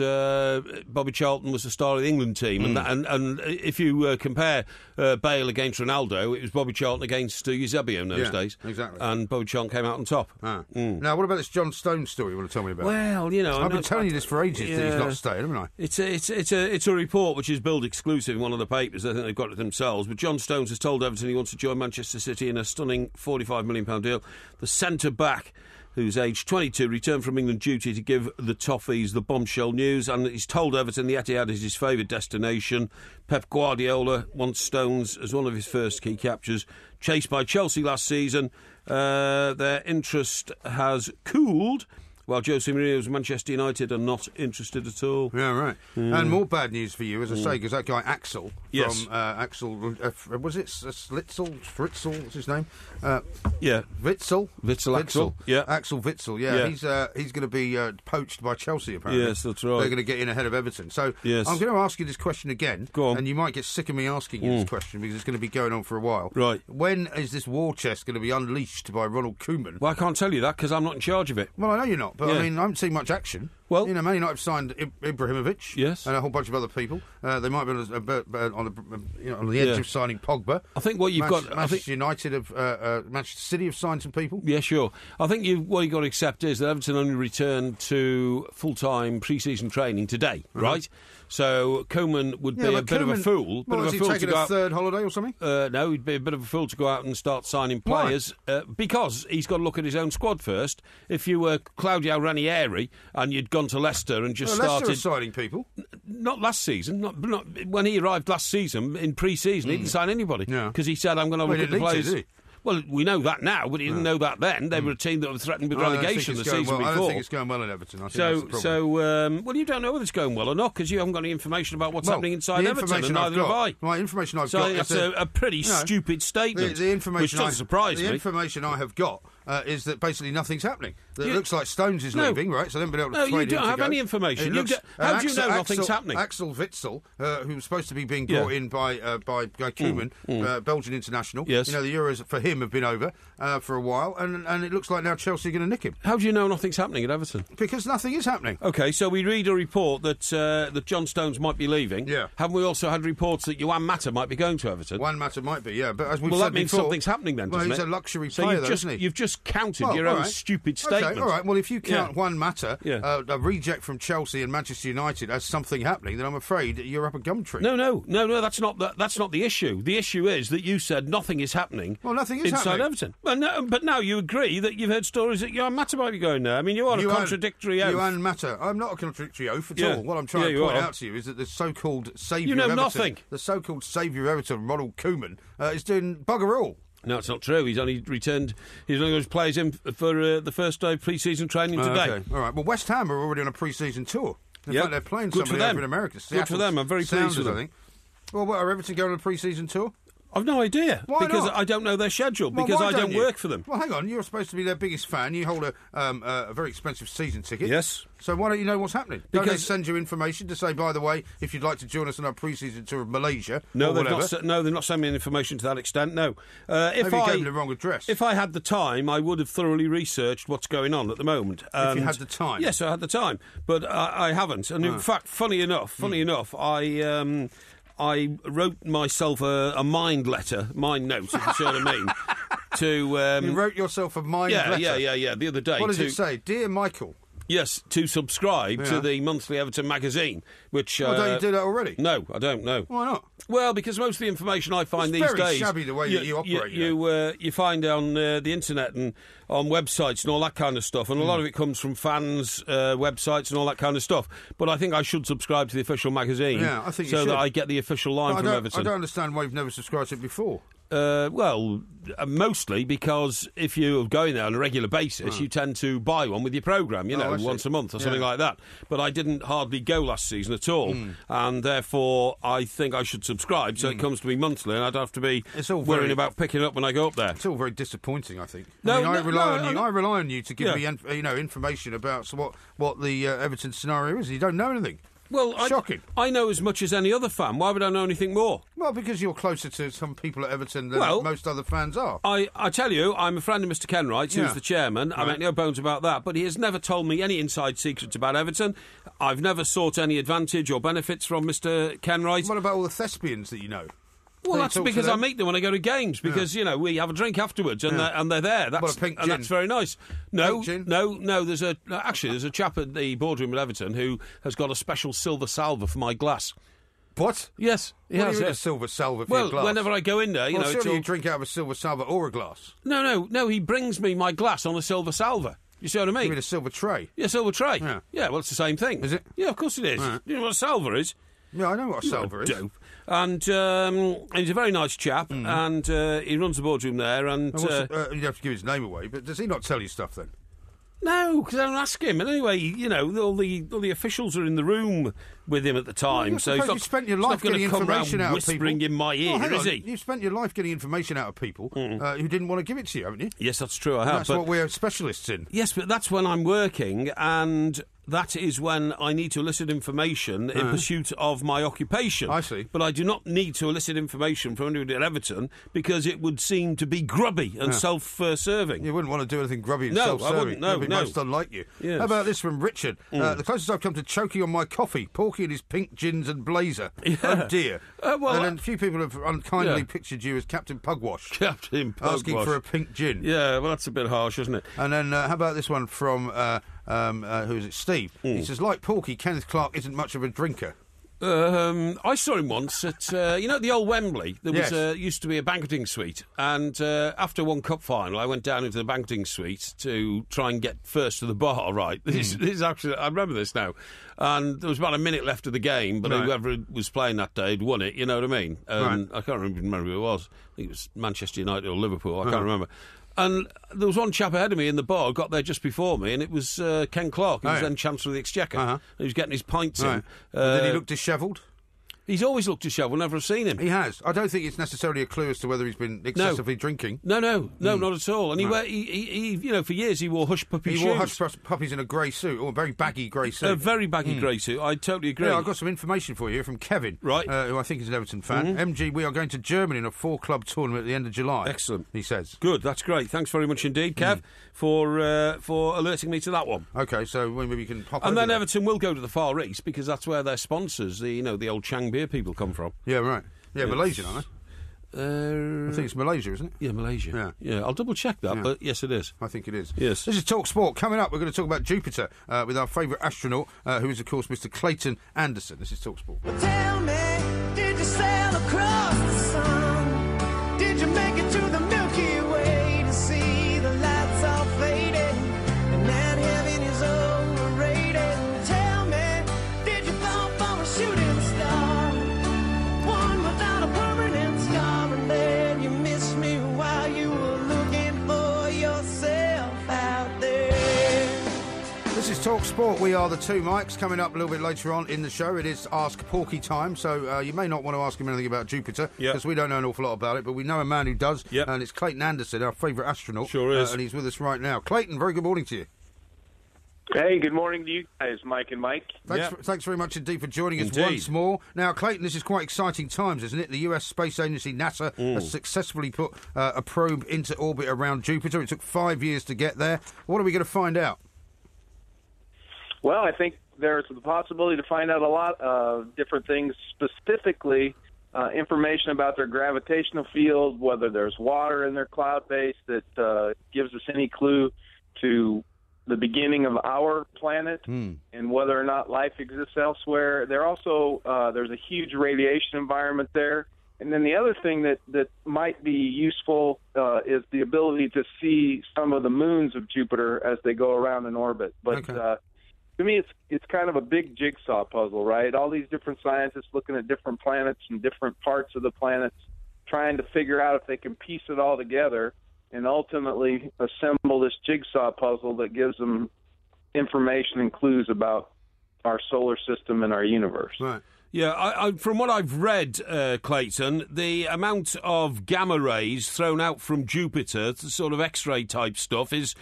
Bobby Charlton was the star of the England team. And if you compare Bale against Ronaldo, it was Bobby Charlton against Eusebio in those days. Exactly. And Bobby Charlton came out on top. Now, what about this John Stones story you want to tell me about? Well, you know... I've been telling you this for ages that he's not staying, haven't I? It's a report which is billed exclusive in one of the papers. I think they've got it themselves. But John Stones has told Everton he wants to join Manchester City in a stunning £45 million deal. The centre-back, who's aged 22, returned from England duty to give the Toffees the bombshell news, and he's told Everton the Etihad is his favourite destination. Pep Guardiola wants Stones as one of his first key captures. Chased by Chelsea last season, their interest has cooled, while Jose Mourinho's Manchester United are not interested at all. Yeah, right. And more bad news for you, as I say, because that guy Axel Yes. from Axel, was it Slitzel? Fritzel? What's his name? Witzel. Axel. Yeah. Axel Witzel, he's going to be poached by Chelsea, apparently. Yes, that's right. They're going to get in ahead of Everton. So I'm going to ask you this question again. Go on. And you might get sick of me asking you this question because it's going to be going on for a while. Right. When is this war chest going to be unleashed by Ronald Koeman? Well, I can't tell you that because I'm not in charge of it. Well, I know you're not, but I mean, I haven't seen much action. Well, you know, Man United have signed Ibrahimovic, and a whole bunch of other people. They might be on the edge of signing Pogba. I think what you've got, Manchester United Manchester City have signed some people. Yeah, sure. I think what you've got to accept is that Everton only returned to full-time pre-season training today, right? So Koeman would be a bit of a fool. Is he taking a third holiday or something? No, he'd be a bit of a fool to go out and start signing players because he's got to look at his own squad first. If you were Claudio Ranieri and you'd gone to Leicester and just started... Leicester are signing people. Not last season. Not when he arrived last season, in pre-season, he didn't sign anybody because he said, I'm going to look at the players... did he? Well, we know that now, but he didn't know that then. They were a team that were threatened with relegation the season before. I don't think it's going well at Everton. I think that's the problem. Well, you don't know whether it's going well or not because you haven't got any information about what's happening inside Everton, and neither have I. Right, information I've got. So that's a pretty stupid statement, which doesn't surprise me. The information I have got is that basically nothing's happening. It looks like Stones is leaving, right? So they haven't been able to persuade him to go. No, you don't have any information. How do you know nothing's happening? Axel Witzel, who was supposed to be being brought in by Koeman, Belgian international. Yes. You know, the Euros for him have been over for a while, and it looks like now Chelsea are going to nick him. How do you know nothing's happening at Everton? Because nothing is happening. OK, so we read a report that John Stones might be leaving. Yeah. Haven't we also had reports that Juan Mata might be going to Everton? Juan Mata might be, yeah. But as we've said that means before, something's happening then, doesn't it? Well, he's a luxury player, though, isn't he? You've just counted your own stupid statement. Okay, all right. Well, if you count Juan Mata, a reject from Chelsea and Manchester United as something happening, then I'm afraid you're up a gum tree. No, that's not the issue. The issue is that you said nothing is happening. Well, nothing is inside happening. Everton. But now you agree that you've heard stories that Juan Mata might be going there. I mean, you are a contradictory oaf. Juan Mata. I'm not a contradictory oaf at all. What I'm trying to point out to you is that the so-called saviour of Everton, nothing. The so-called saviour of Everton, Ronald Koeman, is doing bugger all. No, it's not true. He's only returned. He's only got his players in for the first day of pre-season training today. Okay. All right. Well, West Ham are already on a pre-season tour. In fact, they're playing somebody over in America. Good for them. I'm very pleased with them. I think. Well, what, are Everton going on a pre-season tour? I've no idea. Why because not? I don't know their schedule, well, because I don't work for them. Well, hang on, you're supposed to be their biggest fan. You hold a very expensive season ticket. Yes. So why don't you know what's happening? Don't they send you information to say, by the way, if you'd like to join us on our pre-season tour of Malaysia or whatever? No, they've not sent me information to that extent, no. Maybe you gave them the wrong address. If I had the time, I would have thoroughly researched what's going on at the moment. If you had the time? Yes, I had the time. But I haven't. And in fact, funny enough, I wrote myself a mind note, if you see what I mean. You wrote yourself a mind letter? Yeah, the other day. What does it say? Dear Michael. Yes, to subscribe to the monthly Everton magazine, which... don't you do that already? No, I don't know. Why not? Well, because most of the information I find these days... It's very shabby the way that you operate. You find on the internet and on websites and all that kind of stuff, and a lot of it comes from fans' websites and all that kind of stuff. But I think I should subscribe to the official magazine I think you should. that I get the official line from Everton. I don't understand why you've never subscribed to it before. Mostly because if you're going there on a regular basis, you tend to buy one with your programme, once a month or something like that. But I didn't hardly go last season at all, and therefore I think I should subscribe so it comes to me monthly, and I'd have to be worrying about picking it up when I go up there. It's all very disappointing, I think. I rely on you to give me information about what the Everton scenario is. You don't know anything. Well, shocking. I know as much as any other fan. Why would I know anything more? Well, because you're closer to some people at Everton than most other fans are. I tell you, I'm a friend of Mr. Kenwright, who's the chairman. I make no bones about that. But he has never told me any inside secrets about Everton. I've never sought any advantage or benefits from Mr. Kenwright. What about all the thespians that you know? Well, that's because I meet them when I go to games, because, we have a drink afterwards and they're there. That's very nice. No. There's a chap at the boardroom at Everton who has got a special silver salver for my glass. What? Yes. What do you mean a silver salver for your glass? Well, whenever I go in there, surely you drink out of a silver salver or a glass. No, he brings me my glass on a silver salver. You see what I mean? You mean a silver tray? Yeah, silver tray. Yeah, well, it's the same thing. Is it? Yeah, of course it is. Right. You know what a salver is? Yeah, I know what a salver is. Dope. And he's a very nice chap, and he runs the boardroom there. And you have to give his name away, but does he not tell you stuff then? No, because I don't ask him. And anyway, all the officials are in the room with him at the time, so he's not, you've spent your life getting information out of people. Whispering in my ear, is he? You've spent your life getting information out of people who didn't want to give it to you, haven't you? Yes, that's true. I have. That's what we're specialists in. Yes, but that's when I'm working, and that is when I need to elicit information in pursuit of my occupation. I see. But I do not need to elicit information from anybody at Everton because it would seem to be grubby and self-serving. You wouldn't want to do anything grubby and self-serving. I wouldn't. No, It'd be most unlike you. Yes. How about this from Richard? The closest I've come to choking on my coffee, Porky and his pink gins and blazer. Yeah. Oh, dear. And then a few people have unkindly pictured you as Captain Pugwash. Captain Pugwash. Asking for a pink gin. Yeah, well, that's a bit harsh, isn't it? And then how about this one from... who is it? Steve. He says, like Porky, Kenneth Clark isn't much of a drinker. I saw him once at, the old Wembley. There was used to be a banqueting suite. And after one cup final, I went down into the banqueting suite to try and get first to the bar, right? This is actually, I remember this now. And there was about a minute left of the game, but whoever was playing that day had won it, you know what I mean? I can't remember who it was. I think it was Manchester United or Liverpool, I can't remember. And there was one chap ahead of me in the bar, got there just before me, and it was Ken Clark, who was then Chancellor of the Exchequer. He was getting his pints in. Did he look dishevelled? He's always looked dishevelled whenever I've seen him. He has. I don't think it's necessarily a clue as to whether he's been excessively drinking. No, not at all. And he for years he wore hush puppy shoes. He wore hush puppies in a grey suit, or a very baggy grey suit. A very baggy grey suit. I totally agree. Yeah, I've got some information for you from Kevin, right? Who I think is an Everton fan. MG, we are going to Germany in a 4-club tournament at the end of July. Excellent. He says. Good, that's great. Thanks very much indeed, Kev, for alerting me to that one. OK, so maybe we can pop and over then there. Everton will go to the Far East because that's where their sponsors, the old Chang beer people, come from. Yeah, right. Yeah, Malaysian, aren't they? I think it's Malaysia, isn't it? Yeah, Malaysia. Yeah. I'll double check that, but yes, it is. I think it is. Yes. This is Talk Sport. Coming up, we're going to talk about Jupiter with our favourite astronaut, who is, of course, Mr. Clayton Anderson. This is Talk Sport. Well, tell me, did you sail across the sun? Did you make it to the Milky Way to see the lights all faded? And that heaven is overrated. Tell me, did you fall for a shooting star? One without a permanent scar, and then you missed me while you were looking for yourself out there. This is Talk Sport. We are the two Mikes. Coming up a little bit later on in the show, it is Ask Porky time. So you may not want to ask him anything about Jupiter, because we don't know an awful lot about it, but we know a man who does, and it's Clayton Anderson, our favourite astronaut. Sure is. And he's with us right now. Clayton, very good morning to you. Hey, good morning to you guys, Mike and Mike. Thanks very much indeed for joining us once more. Now, Clayton, this is quite exciting times, isn't it? The US Space Agency, NASA, has successfully put a probe into orbit around Jupiter. It took 5 years to get there. What are we going to find out? Well, I think there's the possibility to find out a lot of different things, specifically information about their gravitational field, whether there's water in their cloud base that gives us any clue to the beginning of our planet and whether or not life exists elsewhere. There also there's a huge radiation environment there. And then the other thing that might be useful is the ability to see some of the moons of Jupiter as they go around in orbit. But to me, it's kind of a big jigsaw puzzle, right? All these different scientists looking at different planets and different parts of the planets, trying to figure out if they can piece it all together and ultimately assemble this jigsaw puzzle that gives them information and clues about our solar system and our universe. Right. Yeah, I, from what I've read, Clayton, the amount of gamma rays thrown out from Jupiter, the sort of X-ray type stuff, is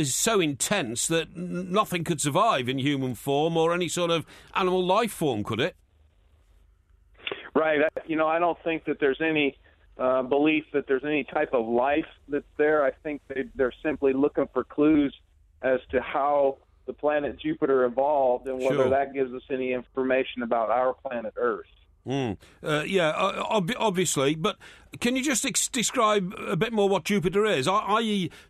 so intense that nothing could survive in human form or any sort of animal life form, could it? Right. I don't think that there's any belief that there's any type of life that's there. I think they're simply looking for clues as to how the planet Jupiter evolved and whether that gives us any information about our planet Earth. Obviously, but can you just describe a bit more what Jupiter is?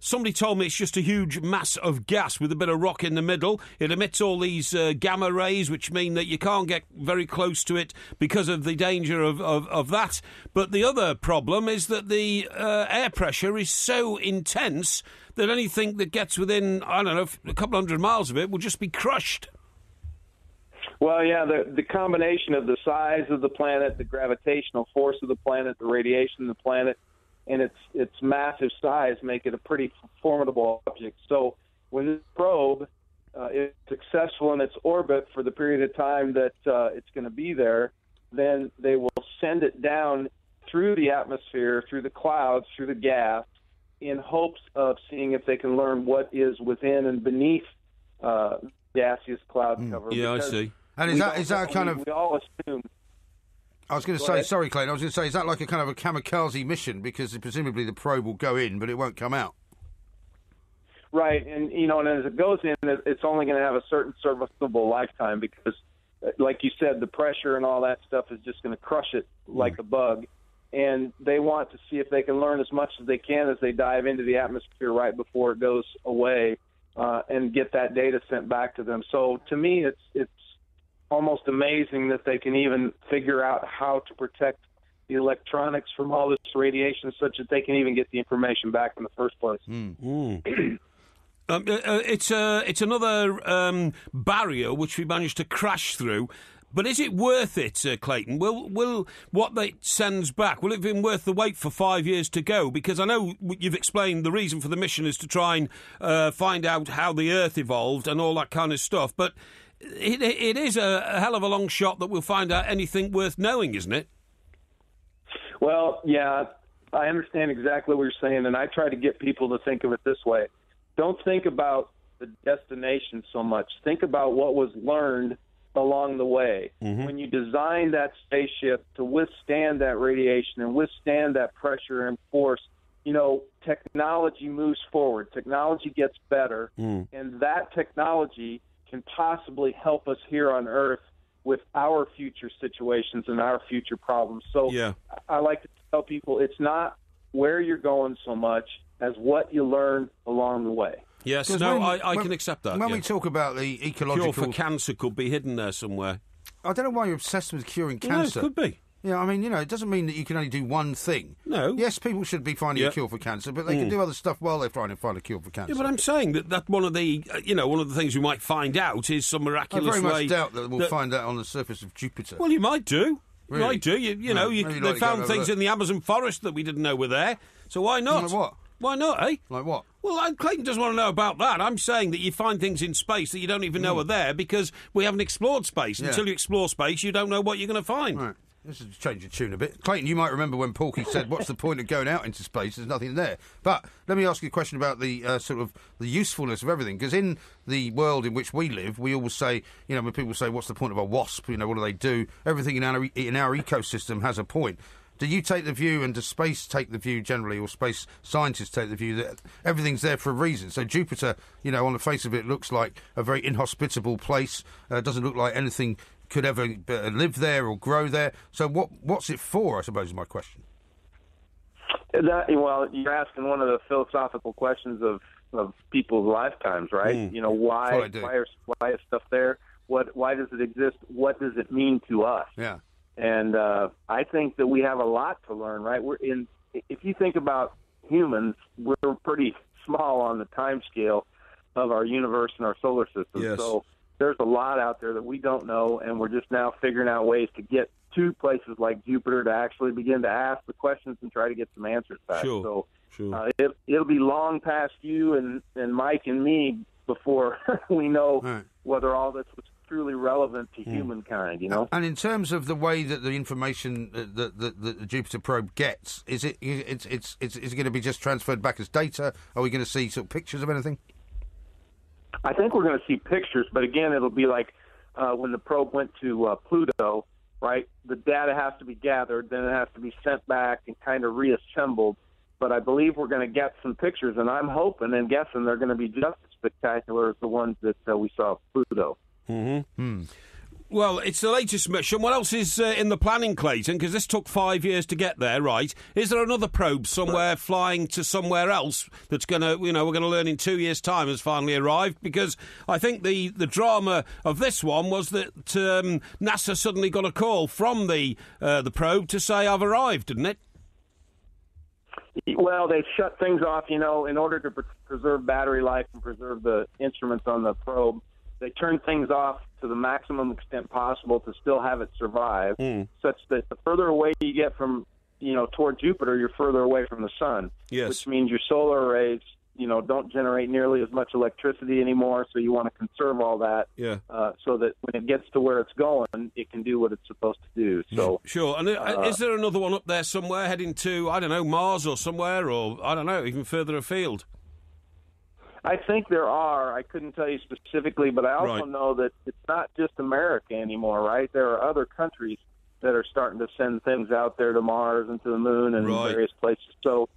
Somebody told me it's just a huge mass of gas with a bit of rock in the middle. It emits all these gamma rays, which mean that you can't get very close to it because of the danger of that. But the other problem is that the air pressure is so intense that anything that gets within, I don't know, a couple hundred miles of it will just be crushed. Well, yeah, the combination of the size of the planet, the gravitational force of the planet, the radiation of the planet, and its massive size make it a pretty formidable object. So when this probe is successful in its orbit for the period of time that it's going to be there, then they will send it down through the atmosphere, through the clouds, through the gas, in hopes of seeing if they can learn what is within and beneath gaseous cloud cover. Yeah, I see. And is that kind of... We all assume... I was going to say, sorry, Clayton, I was going to say, is that like a kind of a kamikaze mission? Because presumably the probe will go in, but it won't come out. Right, and as it goes in, it's only going to have a certain serviceable lifetime because, like you said, the pressure and all that stuff is just going to crush it like a bug. And they want to see if they can learn as much as they can as they dive into the atmosphere right before it goes away and get that data sent back to them. So to me, it's almost amazing that they can even figure out how to protect the electronics from all this radiation such that they can even get the information back in the first place. It's another barrier which we managed to crash through. But is it worth it, Clayton? Will what they sends back, will it have been worth the wait for 5 years to go? Because I know you've explained the reason for the mission is to try and find out how the Earth evolved and all that kind of stuff. But it is a hell of a long shot that we'll find out anything worth knowing, isn't it? Well, yeah, I understand exactly what you're saying, and I try to get people to think of it this way. Don't think about the destination so much. Think about what was learned along the way. When you design that spaceship to withstand that radiation and withstand that pressure and force, technology moves forward. Technology gets better, and that technology can possibly help us here on Earth with our future situations and our future problems. So I like to tell people it's not where you're going so much as what you learn along the way. Yes, I can accept that. When we talk about the ecological... Cure for cancer could be hidden there somewhere. I don't know why you're obsessed with curing cancer. No, it could be. Yeah, I mean, it doesn't mean that you can only do one thing. No. Yes, people should be finding a cure for cancer, but they can do other stuff while they're trying to find a cure for cancer. Yeah, but I'm saying that one of the things we might find out is some miraculous way... I very much doubt that we'll find that on the surface of Jupiter. Well, you might do. Really? You might do. They found things in the Amazon forest that we didn't know were there, so why not? Like what? Why not, eh? Like what? Well, Clayton doesn't want to know about that. I'm saying that you find things in space that you don't even know are there because we haven't explored space. Yeah. Until you explore space, you don't know what you're going to find. Right. This is change the tune a bit. Clayton, you might remember when Porky said, what's the point of going out into space? There's nothing there. But let me ask you a question about the sort of the usefulness of everything. Because in the world in which we live, we always say, when people say, what's the point of a wasp? What do they do? Everything in our ecosystem has a point. Do you take the view, and does space take the view generally, or space scientists take the view that everything's there for a reason? So Jupiter, on the face of it, looks like a very inhospitable place. Doesn't look like anything could ever live there or grow there. So what's it for, I suppose, is my question. Well, you're asking one of the philosophical questions of of people's lifetimes, right? You know, why is stuff there? Why does it exist? What does it mean to us? Yeah. And I think that we have a lot to learn, right? If you think about humans, we're pretty small on the time scale of our universe and our solar system. Yes. So there's a lot out there that we don't know, and we're just now figuring out ways to get to places like Jupiter to actually begin to ask the questions and try to get some answers back. Sure. So it'll be long past you and Mike and me before we know whether all this was truly relevant to humankind, you know. And in terms of the way that the information that the Jupiter probe gets, is it going to be just transferred back as data? Are we going to see sort of pictures of anything? I think we're going to see pictures, but again, it'll be like when the probe went to Pluto, right? The data has to be gathered, then it has to be sent back and kind of reassembled. But I believe we're going to get some pictures, and I'm hoping and guessing they're going to be just as spectacular as the ones that we saw at Pluto. Mm-hmm. Well, it's the latest mission. What else is in the planning, Clayton? Because this took 5 years to get there, right? Is there another probe somewhere flying to somewhere else that's going to, we're going to learn in 2 years' time has finally arrived? Because I think the drama of this one was that NASA suddenly got a call from the probe to say, I've arrived, didn't it? Well, they've shut things off, in order to preserve battery life and preserve the instruments on the probe. They turn things off to the maximum extent possible to still have it survive, such that the further away you get from, toward Jupiter, you're further away from the sun. Yes. Which means your solar arrays, don't generate nearly as much electricity anymore, so you want to conserve all that so that when it gets to where it's going, it can do what it's supposed to do. So Sure. And is there another one up there somewhere heading to, I don't know, Mars or somewhere, or, I don't know, even further afield? I think there are. I couldn't tell you specifically, but I also know that it's not just America anymore, right? There are other countries that are starting to send things out there to Mars and to the moon and various places. So,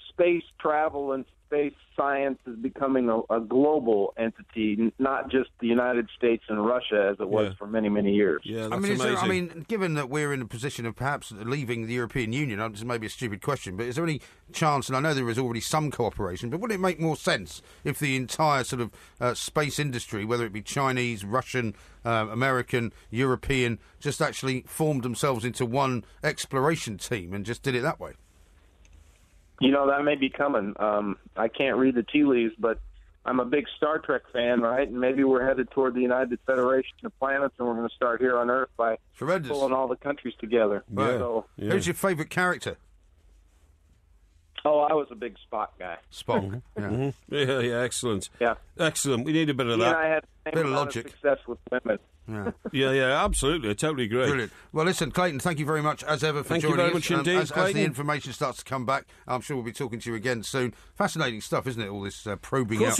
space travel and space science is becoming a global entity, not just the United States and Russia as it was for many, many years. Yeah, that's amazing. Given that we're in a position of perhaps leaving the European Union, this may be a stupid question, but is there any chance, and I know there is already some cooperation, but would it make more sense if the entire sort of space industry, whether it be Chinese, Russian, American, European, just actually formed themselves into one exploration team and just did it that way? That may be coming. I can't read the tea leaves, but I'm a big Star Trek fan, right? And maybe we're headed toward the United Federation of Planets, and we're going to start here on Earth by pulling all the countries together. Yeah. So, who's your favourite character? Oh, I was a big Spock guy. Spock. Yeah, excellent. Yeah. Excellent. We need a bit of that. And I had a bit of logic. Success with women. Yeah, absolutely. I totally agree. Brilliant. Well, listen, Clayton, thank you very much, as ever, for joining us. Thank you very much indeed, as the information starts to come back, I'm sure we'll be talking to you again soon. Fascinating stuff, isn't it, all this probing out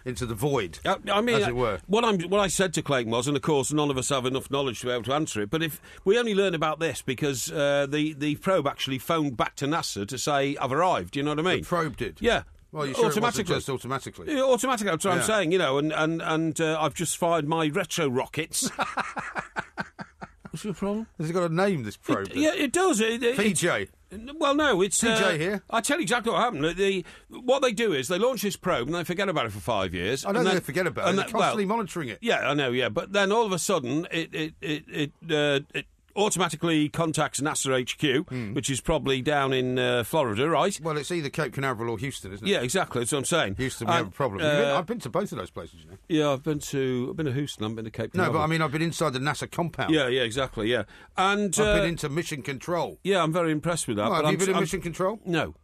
into the void, I mean, as it were. What I said to Clayton was, and of course none of us have enough knowledge to be able to answer it, but if we only learn about this because the probe actually phoned back to NASA to say, I've arrived, do you know what I mean? The probe did? Yeah. Well, you sure automatically. It wasn't just automatically? Yeah, automatically, that's what I'm saying, and I've just fired my retro rockets. What's your problem? Has it got a name, this probe? It does. PJ. Well, no, it's... PJ here. I'll tell you exactly what happened. What they do is they launch this probe and they forget about it for 5 years. I know they forget about it. They're constantly monitoring it. Yeah, I know, yeah. But then all of a sudden, it automatically contacts NASA HQ, which is probably down in Florida, right? Well, it's either Cape Canaveral or Houston, isn't it? Yeah, exactly. That's what I'm saying. Houston, we have a problem. I've been to both of those places, you know. Yeah, I've been to Houston. I've been to Cape Canaveral. No, but I mean, I've been inside the NASA compound. Yeah, exactly. Yeah, and I've been into Mission Control. Yeah, I'm very impressed with that. Well, have you been in Mission Control? No.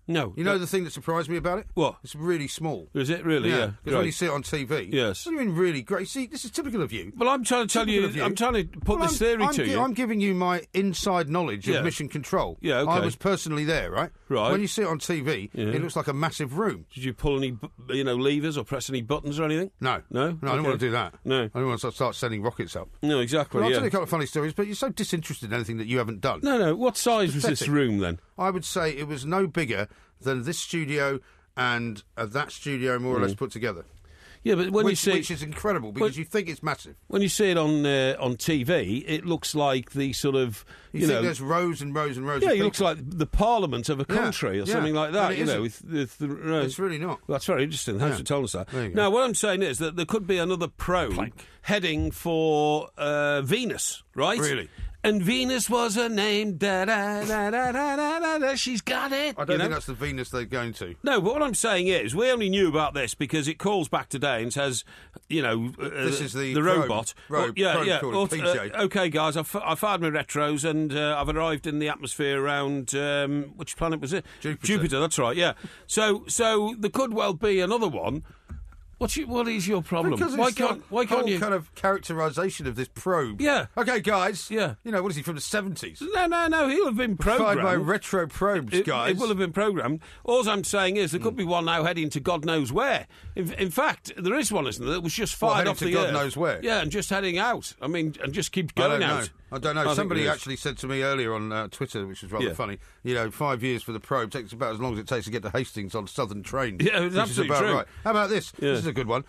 You know the thing that surprised me about it? What? It's really small. Is it really? Yeah. Because when you see it on TV, yes. What do you mean really great? See, this is typical of you. Well, I'm trying to tell you. I'm trying to put this theory to you. I'm giving you my inside knowledge of Mission Control. Yeah, okay. I was personally there, right? Right. When you see it on TV, it looks like a massive room. Did you pull any, levers or press any buttons or anything? No. No? I don't want to do that. No. I don't want to start sending rockets up. No, exactly. Well, I'll tell you a couple of funny stories, but you're so disinterested in anything that you haven't done. No. What size was this room then? I would say it was no bigger than this studio and that studio more or less put together. Yeah, but when which, you see which is incredible because you think it's massive. When you see it on TV, it looks like the sort of you think there's rows and rows and rows. Yeah, of it looks like the Parliament of a country or something like that. With the it's really not. That's very interesting. Thanks for telling us that. Now, what I'm saying is that there could be another probe heading for Venus, right? Really. And Venus was her name. Da, da, da, da, da, da, da. She's got it. I don't think that's the Venus they're going to. No, but what I'm saying is, we only knew about this because it calls back today and says, this is the robot. PJ. Okay, guys, I've fired my retros and I've arrived in the atmosphere around which planet was it? Jupiter. That's right. Yeah. So there could well be another one. What is your problem? Because why can't you kind of characterisation of this probe? Yeah. Okay, guys. Yeah. What is he from the 70s? No. He'll have been programmed. Fired by retro probes, guys. It will have been programmed. All I'm saying is there could be one now heading to God knows where. In fact, there is one, isn't there? That was just fired off the God Earth. knows where. Yeah, and just heading out. I mean, and just keeps going out. I don't know. Somebody actually said to me earlier on Twitter, which was rather funny, 5 years for the probe takes about as long as it takes to get to Hastings on Southern trains. Yeah, it's absolutely about true. Right. How about this? Yeah. This is a good one.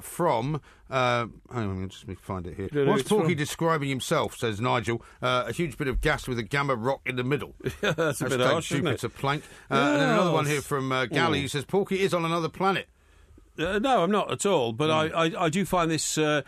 From, hang on, just let me find it here. No, What's Porky describing himself, says Nigel, a huge bit of gas with a gamma rock in the middle. Yeah, that's a bit harsh, isn't it? Jupiter plank. And then another one here from Gally, who says, Porky is on another planet. No, I'm not at all. But I do find this. I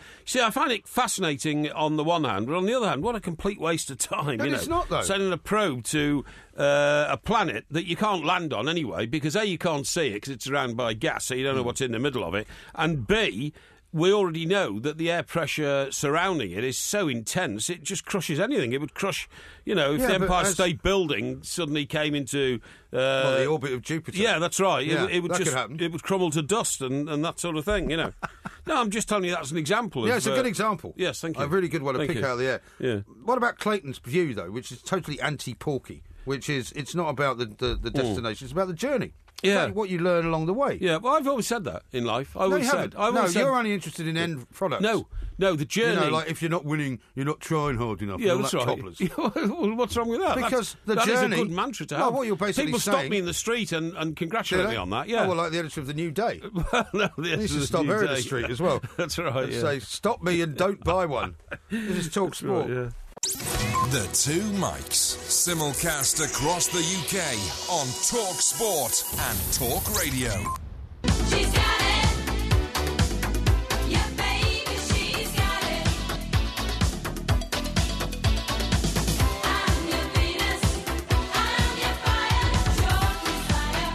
find it fascinating on the one hand, but on the other hand, what a complete waste of time. No, it's not, though. Sending a probe to a planet that you can't land on anyway, because A, you can't see it because it's surrounded by gas, so you don't know what's in the middle of it, and B, we already know that the air pressure surrounding it is so intense, it just crushes anything. It would crush, if the Empire State Building suddenly came into... the orbit of Jupiter. Yeah, that's right. Yeah, it would that just could happen. It would crumble to dust and that sort of thing, No, I'm just telling you that's an example. Yeah, it's a good example. Yes, thank you. A really good one to pick out of the air. Yeah. What about Clayton's view, though, which is totally anti-Porky, which is it's not about the destination, it's about the journey. Yeah. What you learn along the way. Yeah, well, I've always said that in life. No, you're only interested in end products. No, the journey... like if you're not winning, you're not trying hard enough. Yeah, that's right. Well, what's wrong with that? Because that journey... is a good mantra to have. Well, what you're basically People saying... stop me in the street and congratulate me on that, yeah. Oh, well, like the editor of The New Day. No, the editor He used to of stop The New her in the Day. street as well. That's right, yeah. Say, stop me and don't buy one. This is Talk Sport. Right, yeah. The Two Mics, simulcast across the UK on Talk Sport and Talk Radio. She's got it. Yeah, baby, she's got it. I'm your Venus. I'm your fire. Your desire.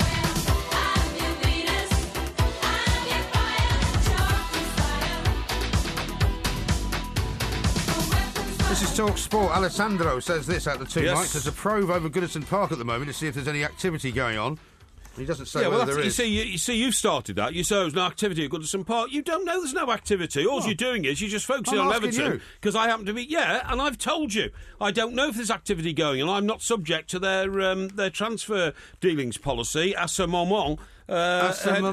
Well, I'm your Venus. I'm your fire. Your desire. This is Talk Sport. Alessandro says this at the Two Yes. Mics. There's a probe over Goodison Park at the moment to see if there's any activity going on. He doesn't say whether there is. You see, you've started that. You say there's no activity at Goodison Park. You don't know there's no activity. All you're doing is you're just focusing I'm on asking Everton you. because I happen to be... Yeah, and I've told you. I don't know if there's activity going on. I'm not subject to their transfer dealings policy à ce moment. Ahead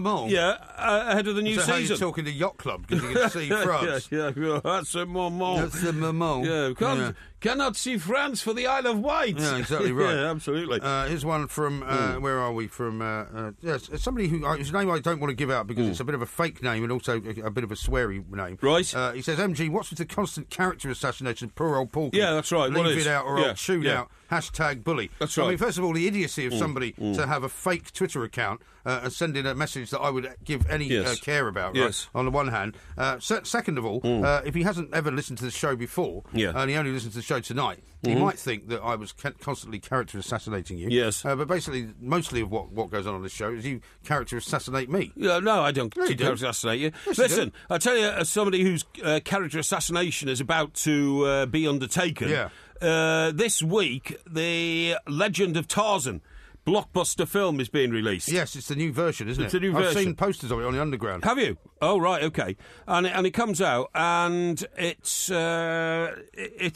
of the new So how season. you're talking to Yacht Club because you can see France. Yeah, that's a moment. That's the moment. Yeah, cannot see France for the Isle of Wight. Yeah, exactly right. Yeah, absolutely. Here's one from, where are we? From, yes, somebody whose name I don't want to give out because it's a bit of a fake name and also a bit of a sweary name. Right. He says, MG, what's with the constant character assassination of poor old Porky? Yeah, that's right. What Leave is? it out or Yeah, I'll shoot yeah. out. Hashtag bully. That's I right. mean, first of all, the idiocy of somebody to have a fake Twitter account and send in a message that I would give any care about, Yes. right, on the one hand. Second of all, if he hasn't ever listened to the show before and he only listens to the show tonight, he might think that I was constantly character assassinating you. Yes. But basically, mostly of what goes on this show is you character assassinate me. Yeah, no, I don't you character do. assassinate you. Yes, you Listen, I tell you, as somebody whose character assassination is about to be undertaken, this week, the Legend of Tarzan blockbuster film is being released. Yes, it's the new version, isn't it? It's a new I've version. seen posters of it on the Underground. Have you? Oh, right, okay. And it comes out, and it's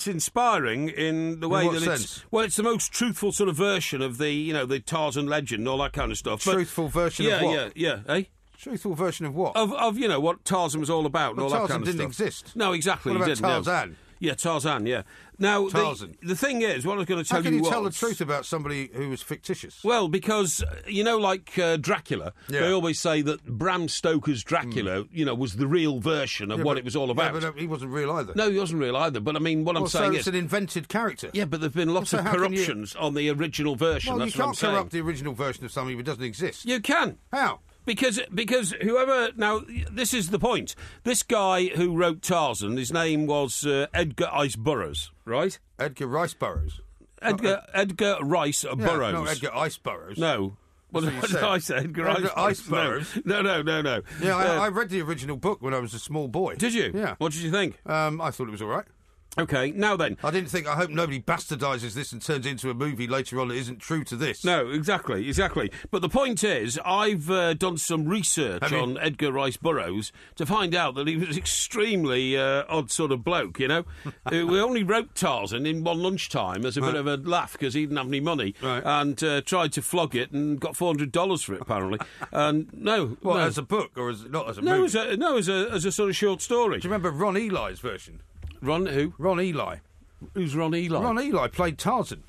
inspiring in the way what that sense? it's the most truthful sort of version of the Tarzan legend and all that kind of stuff. But- Truthful version of what? Yeah, eh? Truthful version of what? Of what Tarzan was all about and all that Tarzan kind of didn't stuff. exist. No, exactly. What he about didn't, no. Tarzan? Yeah, Tarzan, yeah. Now, Tarzan. The thing is, what I was going to tell you How can you was... tell the truth about somebody who was fictitious? Well, because, like Dracula, they always say that Bram Stoker's Dracula, was the real version of what it was all about. Yeah, but he wasn't real either. No, he wasn't real either. But, I mean, what I'm saying is... it's an invented character. Yeah, but there have been lots of corruptions on the original version. Well, that's you what I'm can't saying. corrupt the original version of something if it doesn't exist. You can. How? Because whoever... Now, this is the point. This guy who wrote Tarzan, his name was Edgar Rice Burroughs, right? Edgar Rice Burroughs? Edgar Rice Burroughs. No, Edgar Ice Burroughs. No. What did I say? Edgar Ice Burroughs? No. Yeah, I read the original book when I was a small boy. Did you? Yeah. What did you think? I thought it was all right. OK, now then. I hope nobody bastardises this and turns it into a movie later on that isn't true to this. No, exactly. But the point is, I've done some research on Edgar Rice Burroughs to find out that he was extremely odd sort of bloke, who only wrote Tarzan in one lunchtime as a bit of a laugh because he didn't have any money and tried to flog it and got $400 for it, apparently. As a book or not as a movie? As a sort of short story. Do you remember Ron Eli's version? Ron who? Ron Eli. Who's Ron Eli? Ron Eli played Tarzan.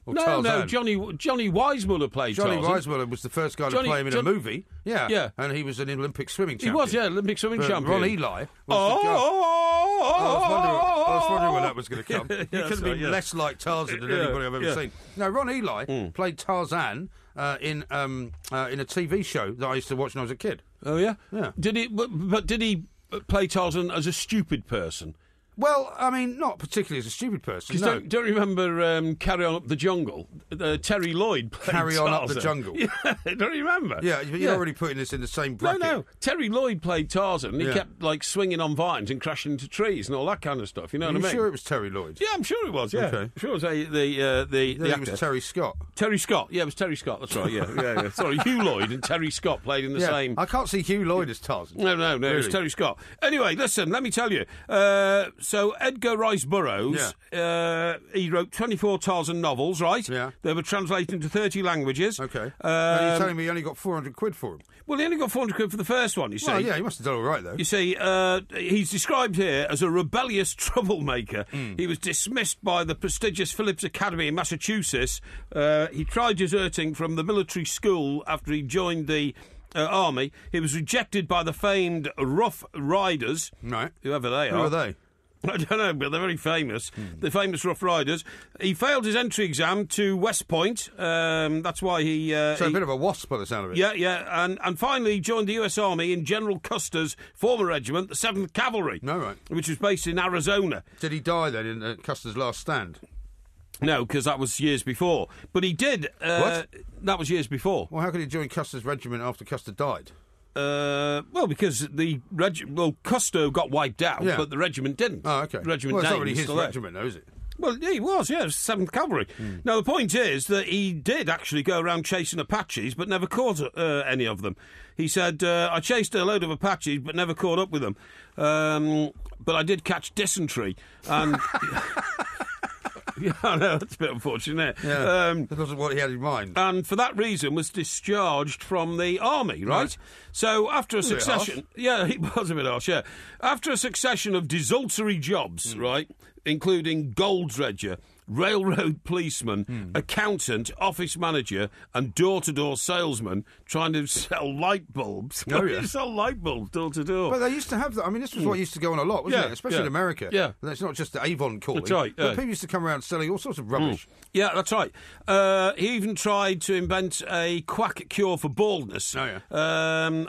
No, Johnny Weissmuller played Tarzan. Johnny Weissmuller was the first guy to play him in a movie. Yeah. And he was an Olympic swimming champion. He was, Olympic swimming champion. Ron Eli was the guy... I was wondering when that was going to come. He could have been less like Tarzan than anybody I've ever seen. No, Ron Eli played Tarzan in a TV show that I used to watch when I was a kid. Oh, yeah? Yeah. Did he play Tarzan as a stupid person? Well, I mean, not particularly as a stupid person. No. Don't you remember Carry On Up the Jungle? Terry Lloyd played Carry Tarzan. On Up the Jungle. Yeah, don't you remember? Yeah, but you're already putting this in the same bracket. No. Terry Lloyd played Tarzan. He kept swinging on vines and crashing into trees and all that kind of stuff. You know what I mean? Sure, it was Terry Lloyd. Yeah, I'm sure it was. Yeah, okay. I'm sure it was the actor. It was Terry Scott. Terry Scott. Yeah, it was Terry Scott. That's right. Yeah. Sorry, Hugh Lloyd and Terry Scott played in the same. I can't see Hugh Lloyd as Tarzan. No. Really? It was Terry Scott. Anyway, listen. Let me tell you. So Edgar Rice Burroughs, he wrote 24 Tarzan novels, right? Yeah. They were translated into 30 languages. Okay. And you're telling me you only got 400 quid for them? Well, he only got 400 quid for the first one, you see. Well, yeah, he must have done all right, though. You see, he's described here as a rebellious troublemaker. He was dismissed by the prestigious Phillips Academy in Massachusetts. He tried deserting from the military school after he joined the army. He was rejected by the famed Rough Riders. Right. Whoever they are. Who are they? I don't know, but they're very famous. The famous Rough Riders. He failed his entry exam to West Point. That's why he... So a bit of a wasp by the sound of it. Yeah. And finally joined the US Army in General Custer's former regiment, the 7th Cavalry. No, right. Which was based in Arizona. Did he die then in Custer's last stand? No, because that was years before. But he did... What? That was years before. Well, how could he join Custer's regiment after Custer died? Well, because Custer got wiped out, but the regiment didn't. Oh, okay. The regiment well, it's name not really is his still there. regiment, though, is it? Well, yeah, he was, yeah, 7th Cavalry. Now, the point is that he did actually go around chasing Apaches, but never caught any of them. He said, I chased a load of Apaches, but never caught up with them. But I did catch dysentery, and... Yeah, I know, that's a bit unfortunate. Yeah, that wasn't what he had in mind. And for that reason was discharged from the army, right? So after a succession... Yeah, he was a bit harsh, yeah. After a succession of desultory jobs, right, including gold dredger, railroad policeman, accountant, office manager, and door-to-door salesman trying to sell light bulbs. Oh, yeah. Sell light bulbs door-to-door. But they used to have that. I mean, this was what used to go on a lot, wasn't it? Especially in America. Yeah. And it's not just the Avon calling. That's right. But people used to come around selling all sorts of rubbish. Yeah, that's right. He even tried to invent a quack cure for baldness. Oh, yeah. And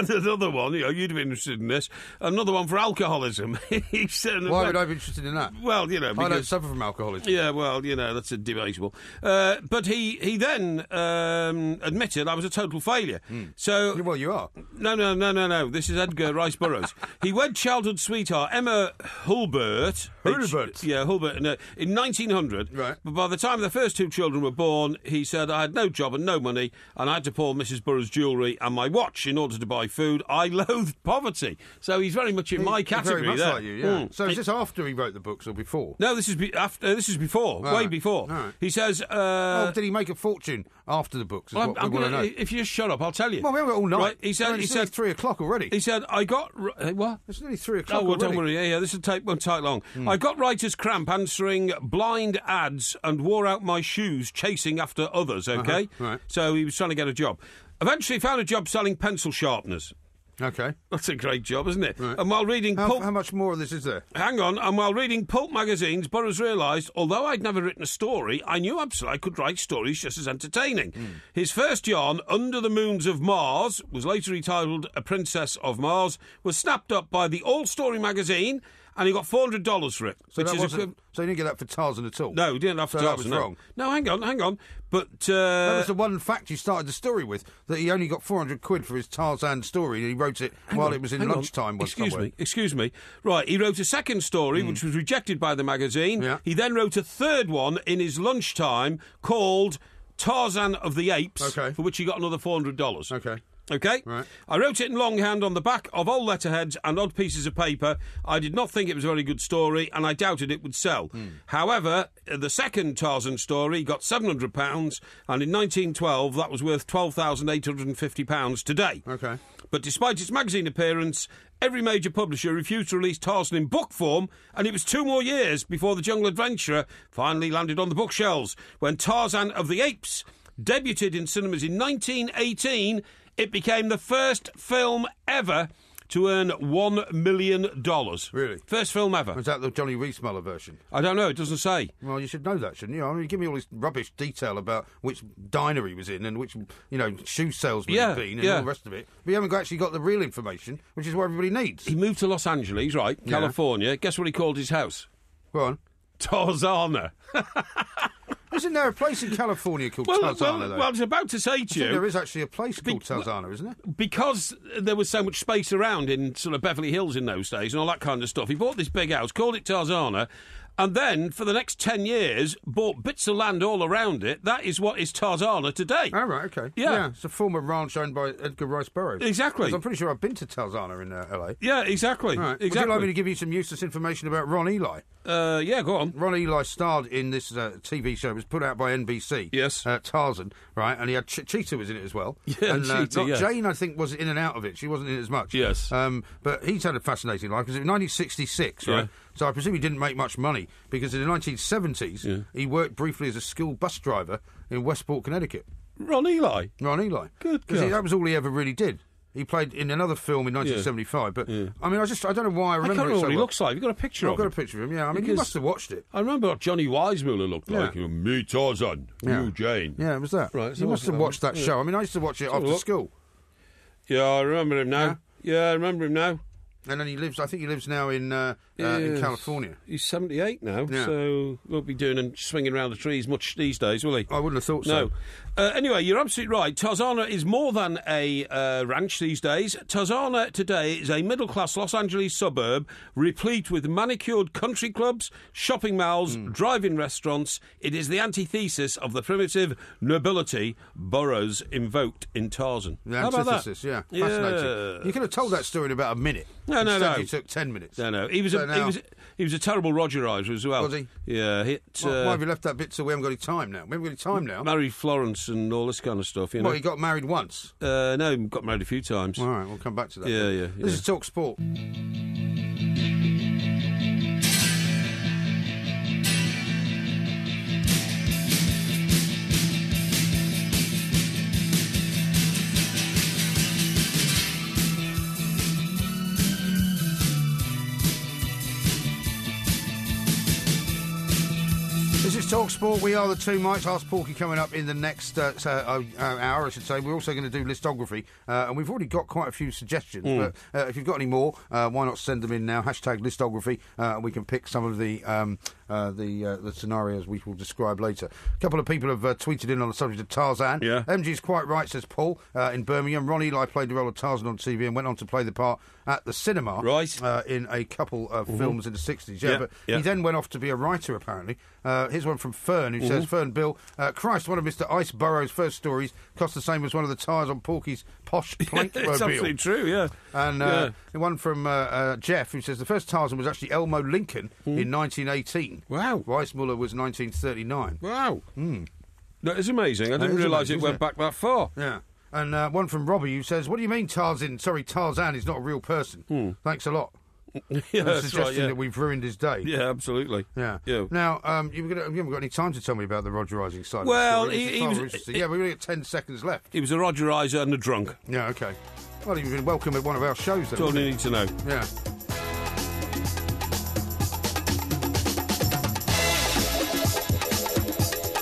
another one, you'd be interested in this, another one for alcoholism. Why would I be interested in that? Well, because... I don't suffer from alcoholism. Yeah, well, that's a debatable. But he then admitted I was a total failure. So, well, you are. No. This is Edgar Rice Burroughs. He wed childhood sweetheart Emma Hulbert. Hulbert? Hulbert. In 1900. Right. But by the time the first two children were born, he said, I had no job and no money, and I had to pawn Mrs. Burroughs' jewellery and my watch in order to buy food. I loathed poverty. So he's very much in my category very much there. like you, yeah. So is this after he wrote the books or before? No, this is before. before, way before. Right. He says... did he make a fortune after the books? What we want to know. If you just shut up, I'll tell you. Well, we haven't got all night. Right, he said... It's 3 o'clock already. He said, I got... what? It's nearly 3 o'clock already. already. Don't worry. Yeah, this won't take long. I got writer's cramp answering blind ads and wore out my shoes chasing after others, OK? Right. So he was trying to get a job. Eventually found a job selling pencil sharpeners. OK. That's a great job, isn't it? Right. And while reading how much more of this is there? Hang on. And while reading pulp magazines, Burroughs realised, although I'd never written a story, I knew absolutely I could write stories just as entertaining. His first yarn, Under the Moons of Mars, was later entitled A Princess of Mars, was snapped up by the All Story magazine, and he got $400 for it. So you didn't get that for Tarzan at all? No, he didn't have for Tarzan. That was wrong. No, hang on. But that was the one fact you started the story with, that he only got £400 for his Tarzan story, and he wrote it while it was in lunchtime. Excuse me. Right, he wrote a second story, which was rejected by the magazine. Yeah. He then wrote a third one in his lunchtime called Tarzan of the Apes, for which he got another $400. OK? Right. I wrote it in longhand on the back of old letterheads and odd pieces of paper. I did not think it was a very good story, and I doubted it would sell. However, the second Tarzan story got £700, and in 1912 that was worth £12,850 today. OK. But despite its magazine appearance, every major publisher refused to release Tarzan in book form, and it was 2 more years before The Jungle Adventurer finally landed on the bookshelves. When Tarzan of the Apes debuted in cinemas in 1918, it became the first film ever to earn $1 million. Really? First film ever. Was that the Johnny Reesmuller version? I don't know, it doesn't say. Well, you should know that, shouldn't you? I mean, give me all this rubbish detail about which diner he was in and which, shoe salesman he'd been and all the rest of it. But you haven't actually got the real information, which is what everybody needs. He moved to Los Angeles, right, California. Guess what he called his house? Go on. Tarzana. Isn't there a place in California called Tarzana, though? Well, I was about to say to you... there is actually a place called Tarzana, isn't there? Because there was so much space around in sort of Beverly Hills in those days and all that kind of stuff, he bought this big house, called it Tarzana, and then, for the next 10 years, bought bits of land all around it. That is what is Tarzana today. Oh, right, OK. Yeah. It's a former ranch owned by Edgar Rice Burroughs. Exactly. 'Cause I'm pretty sure I've been to Tarzana in LA. Yeah, exactly. Right. Exactly. Would you like me to give you some useless information about Ron Eli? Yeah, go on. Ron Eli starred in this TV show. It was put out by NBC. Yes. Tarzan, right? And he had Cheetah was in it as well. Yeah, and Cheetah, Jane, I think, was in and out of it. She wasn't in it as much. Yes. But he's had a fascinating life because it was 1966, right? So I presume he didn't make much money because in the 1970s he worked briefly as a school bus driver in Westport, Connecticut. Ron Eli? Ron Eli. Good God. That was all he ever really did. He played in another film in 1975, but I mean, I don't know why I remember it so well. I can't remember what he looks like. You've got a picture of him. I've got a picture of him, yeah. I mean, you must have watched it. I remember what Johnny Weissmuller looked like. Me, Tarzan. You, Jane. Yeah, it was that. Right, you must have watched that show. I mean, I used to watch it after school. Yeah, I remember him now. Yeah, I remember him now. And then I think he lives now in California. He's 78 now, so won't be doing and swinging around the trees much these days, will he? I wouldn't have thought so. No. Anyway, you're absolutely right. Tarzana is more than a ranch these days. Tarzana today is a middle-class Los Angeles suburb replete with manicured country clubs, shopping malls, drive-in restaurants. It is the antithesis of the primitive nobility Burroughs invoked in Tarzan. The How about antithesis, that? Yeah. Fascinating. You could have told that story in about a minute. No. It took 10 minutes. No. He was a terrible Rogerizer as well. Was he? Yeah. Why have you left that bit so we haven't got any time now? We haven't got any time now. Married Florence and all this kind of stuff, you know. Well, he got married once? No, he got married a few times. All right, we'll come back to that. Yeah. This is Talk Sport. This is Talk Sport. We are the two Mikes. Ask Porky coming up in the next hour, I should say. We're also going to do listography, and we've already got quite a few suggestions. But if you've got any more, why not send them in now? Hashtag listography, and we can pick some of the scenarios we will describe later. A couple of people have tweeted in on the subject of Tarzan. Yeah. MG's quite right, says Paul, in Birmingham. Ron Eli played the role of Tarzan on TV and went on to play the part at the cinema. Right. In a couple of films in the 60s. But he then went off to be a writer, apparently. Here's one from Fern, who says, Fern Bill, Christ, one of Mr. Iceburrow's first stories cost the same as one of the tyres on Porky's posh plank It's absolutely true, yeah. And one from Jeff, who says, the first Tarzan was actually Elmo Lincoln in 1918. Wow. Weissmuller was 1939. Wow. That is amazing. I didn't realise it went back that far. Yeah. And one from Robbie, who says, what do you mean Tarzan is not a real person? Thanks a lot. Yeah, that's suggesting right, that we've ruined his day. Yeah, absolutely. Yeah. Now, you haven't got any time to tell me about the Roger Rising side. Well, of the story. We've only got 10 seconds left. He was a Rogerizer and a drunk. Yeah, okay. Well, you've been welcome at one of our shows. That's all you need to know. Yeah.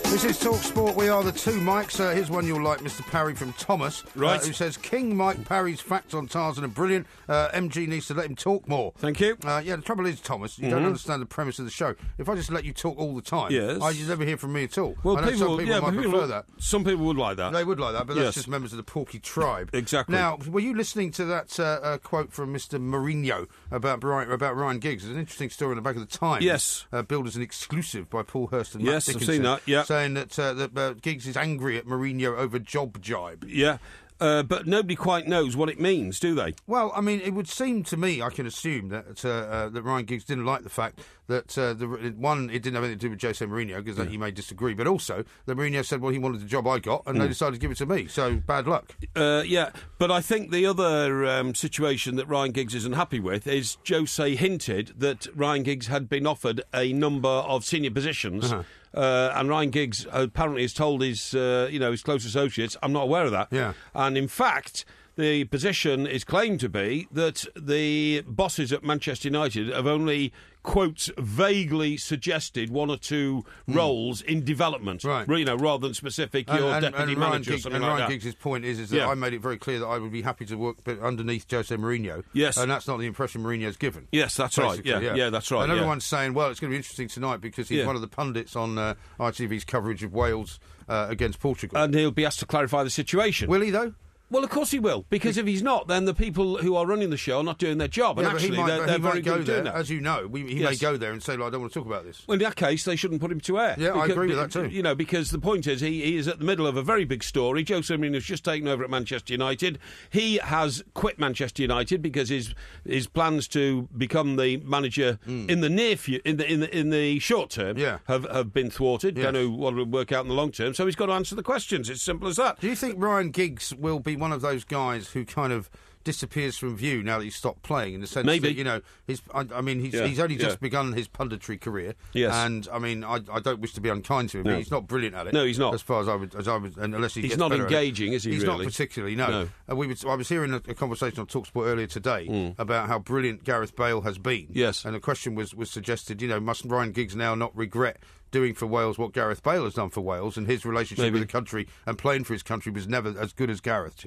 This is Talk Sport. We are the two Mikes. Here's one you'll like, Mr. Parry from Thomas, right? Who says King Mike Parry's facts on Tarzan are brilliant. MG needs to let him talk more. Thank you. The trouble is, Thomas, you don't understand the premise of the show. If I just let you talk all the time, you never hear from me at all. Well, I know some people might prefer that. Some people would like that. They would like that, but that's just members of the Porky tribe. Exactly. Now, were you listening to that quote from Mr. Mourinho about Ryan Giggs? There's an interesting story in the back of the Times. Yes. Billed as an exclusive by Paul Hurst and Matt Dickinson. I've seen that. Yeah. Saying that Giggs is angry at Mourinho over job jibe. Yeah. But nobody quite knows what it means, do they? Well, I mean, it would seem to me, I can assume that that Ryan Giggs didn't like the fact that, it didn't have anything to do with Jose Mourinho, because he may disagree, but also that Mourinho said, well, he wanted the job I got, and they decided to give it to me, so bad luck. Yeah, but I think the other situation that Ryan Giggs isn't happy with is Jose hinted that Ryan Giggs had been offered a number of senior positions, and Ryan Giggs apparently has told his close associates, I'm not aware of that. Yeah. And in fact, the position is claimed to be that the bosses at Manchester United have only, quotes, vaguely suggested one or two roles in development, right? Rather than specific deputy manager or something like that. Ryan Giggs' point is that I made it very clear that I would be happy to work underneath Jose Mourinho. Yes. And that's not the impression Mourinho's given. Yes, that's right. Yeah, that's right. And everyone's saying, well, it's going to be interesting tonight because he's one of the pundits on ITV's coverage of Wales against Portugal. And he'll be asked to clarify the situation. Will he, though? Well, of course he will, because if he's not, then the people who are running the show are not doing their job. And actually, they're very good at doing that. As you know, he may go there and say, I don't want to talk about this. Well, in that case, they shouldn't put him to air. Yeah, I agree with that too. Because the point is, he is at the middle of a very big story. Jose Mourinho's just taken over at Manchester United. He has quit Manchester United because his plans to become the manager in the near future, in the short term, have been thwarted. Don't know what will work out in the long term. So he's got to answer the questions. It's simple as that. Do you think Ryan Giggs will be one of those guys who kind of disappears from view now that he's stopped playing, in the sense that, he's only just begun his punditry career. Yes. And I mean, I don't wish to be unkind to him, but he's not brilliant at it. No, he's not. As far as I would, unless he's not engaging, is he? He's really? not particularly. No. I was hearing a conversation on TalkSport earlier today about how brilliant Gareth Bale has been. Yes. And the question was suggested, must Ryan Giggs now not regret doing for Wales what Gareth Bale has done for Wales, and his relationship with the country and playing for his country was never as good as Gareth's,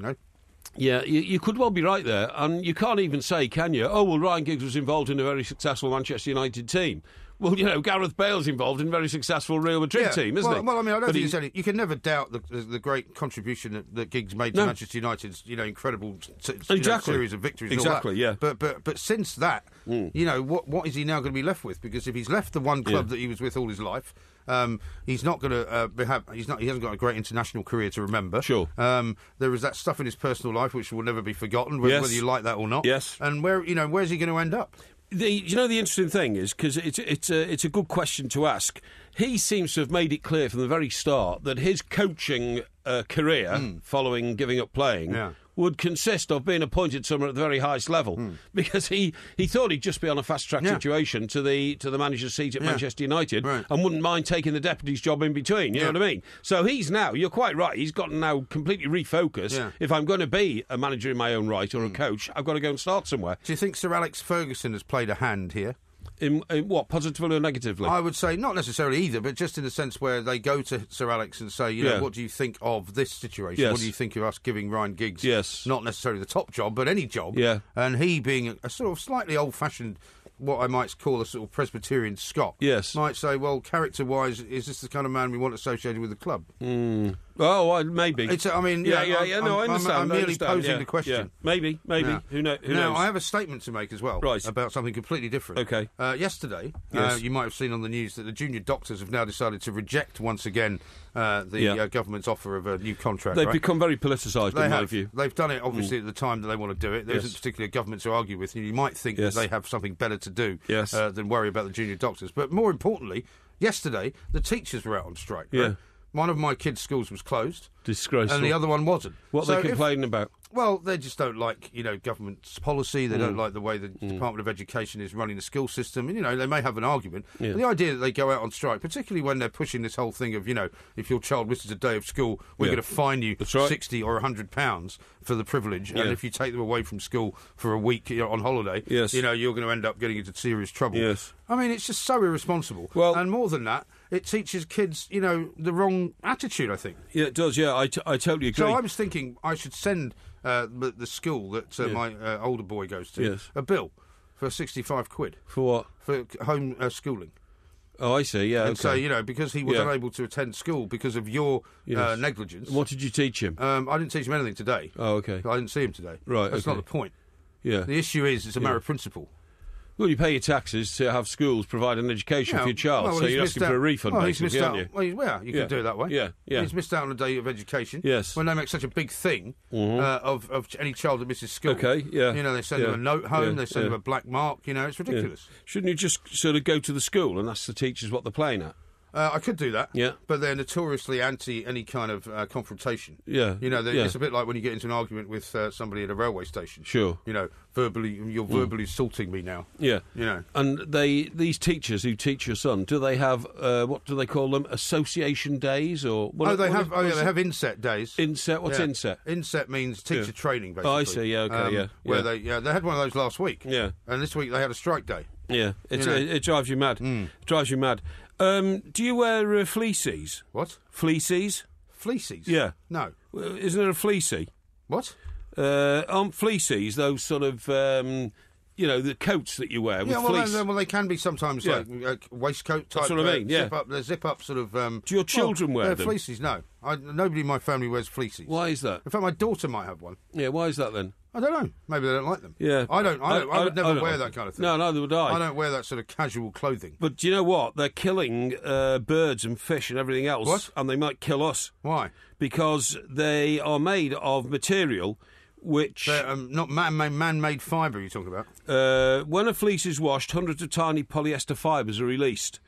Yeah, you could well be right there, and you can't even say, can you? Oh, well, Ryan Giggs was involved in a very successful Manchester United team. Well, Gareth Bale's involved in a very successful Real Madrid team, isn't he? Well, I mean, I don't think you can never doubt the great contribution that Giggs made to Manchester United's, incredible series of victories. Exactly, and all that. But since that, what is he now going to be left with? Because if he's left the one club that he was with all his life, he's not going to he hasn't got a great international career to remember. Sure. There is that stuff in his personal life which will never be forgotten, whether you like that or not. Yes. And where's he going to end up? The interesting thing is, because it's a good question to ask. He seems to have made it clear from the very start that his coaching career, following giving up playing, would consist of being appointed somewhere at the very highest level, because he thought he'd just be on a fast track situation to the manager's seat at Manchester United, and wouldn't mind taking the deputy's job in between. You know what I mean? So he's now, you're quite right, he's got to now completely refocus. Yeah. If I'm going to be a manager in my own right or a coach, I've got to go and start somewhere. Do you think Sir Alex Ferguson has played a hand here? In what, positively or negatively? I would say not necessarily either, but just in the sense where they go to Sir Alex and say, what do you think of this situation? Yes. What do you think of us giving Ryan Giggs, not necessarily the top job, but any job? Yeah. And he being a sort of slightly old-fashioned, what I might call a sort of Presbyterian Scot, yes, might say, well, character-wise, is this the kind of man we want associated with the club? Oh, maybe. I mean, No, I understand. I'm merely posing the question. Yeah. Maybe. Now, Who knows? Now, I have a statement to make as well about something completely different. Okay. Yesterday, you might have seen on the news that the junior doctors have now decided to reject once again the government's offer of a new contract. They've become very politicised, in my view. They've done it, obviously, at the time that they want to do it. There isn't particularly a government to argue with. You might think that they have something better to do than worry about the junior doctors. But more importantly, yesterday, the teachers were out on strike. Right? Yeah. One of my kids' schools was closed. Disgraceful. And the other one wasn't. What are they complaining about? Well, they just don't like, government's policy. They don't like the way the Department of Education is running the school system. And, they may have an argument. Yeah. But the idea that they go out on strike, particularly when they're pushing this whole thing of, if your child misses a day of school, we're going to fine you £60 or £100 for the privilege. And if you take them away from school for a week on holiday, you're going to end up getting into serious trouble. Yes. I mean, it's just so irresponsible. Well, and more than that, it teaches kids, the wrong attitude, I think. Yeah, it does, yeah. I totally agree. So I was thinking I should send the school that my older boy goes to a bill for £65. For what? For home schooling. Oh, I see, yeah, and so, because he was unable to attend school because of your negligence. What did you teach him? I didn't teach him anything today. Oh, okay. I didn't see him today. Right, That's not the point. Yeah. The issue is it's a matter of principle. Well, you pay your taxes to have schools provide an education for your child, so you're asking for a refund, basically, aren't you? Well, you can do it that way. Yeah. He's missed out on a day of education. Yes. When they make such a big thing of any child that misses school. Okay, yeah. They send them a note home, they send them a black mark, it's ridiculous. Yeah. Shouldn't you just sort of go to the school and ask the teachers what they're playing at? I could do that, yeah, but they're notoriously anti any kind of confrontation. Yeah, it's a bit like when you get into an argument with somebody at a railway station. Sure, you're verbally assaulting me now. Yeah, and these teachers who teach your son, do they have what do they call them? Association days or what? They have inset days. Inset, what's inset? Inset means teacher training, basically. Oh, I see. Yeah, okay, where they had one of those last week. Yeah, and this week they had a strike day. Yeah, it drives you mad. It drives you mad. Do you wear fleecies? What? Fleecies? Fleecies? Yeah. No. Isn't there a fleecy? What? Aren't fleecies those sort of, the coats that you wear with fleece? Well, they can be sometimes like waistcoat type. That's what I mean, zip-up sort of... Do your children wear them? Fleecies, no. Nobody in my family wears fleecies. Why is that? In fact, my daughter might have one. Yeah, why is that then? I don't know. Maybe they don't like them. Yeah. I would never wear that kind of thing. No, neither would I. I don't wear that sort of casual clothing. But do you know what? They're killing birds and fish and everything else. What? And they might kill us. Why? Because they are made of material which... not man-made fibre you're talking about? When a fleece is washed, hundreds of tiny polyester fibres are released.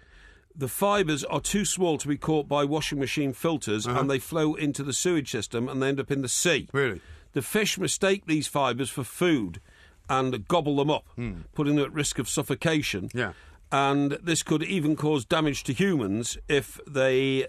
The fibres are too small to be caught by washing machine filters, and they flow into the sewage system and they end up in the sea. Really? The fish mistake these fibres for food and gobble them up, putting them at risk of suffocation. Yeah. And this could even cause damage to humans if the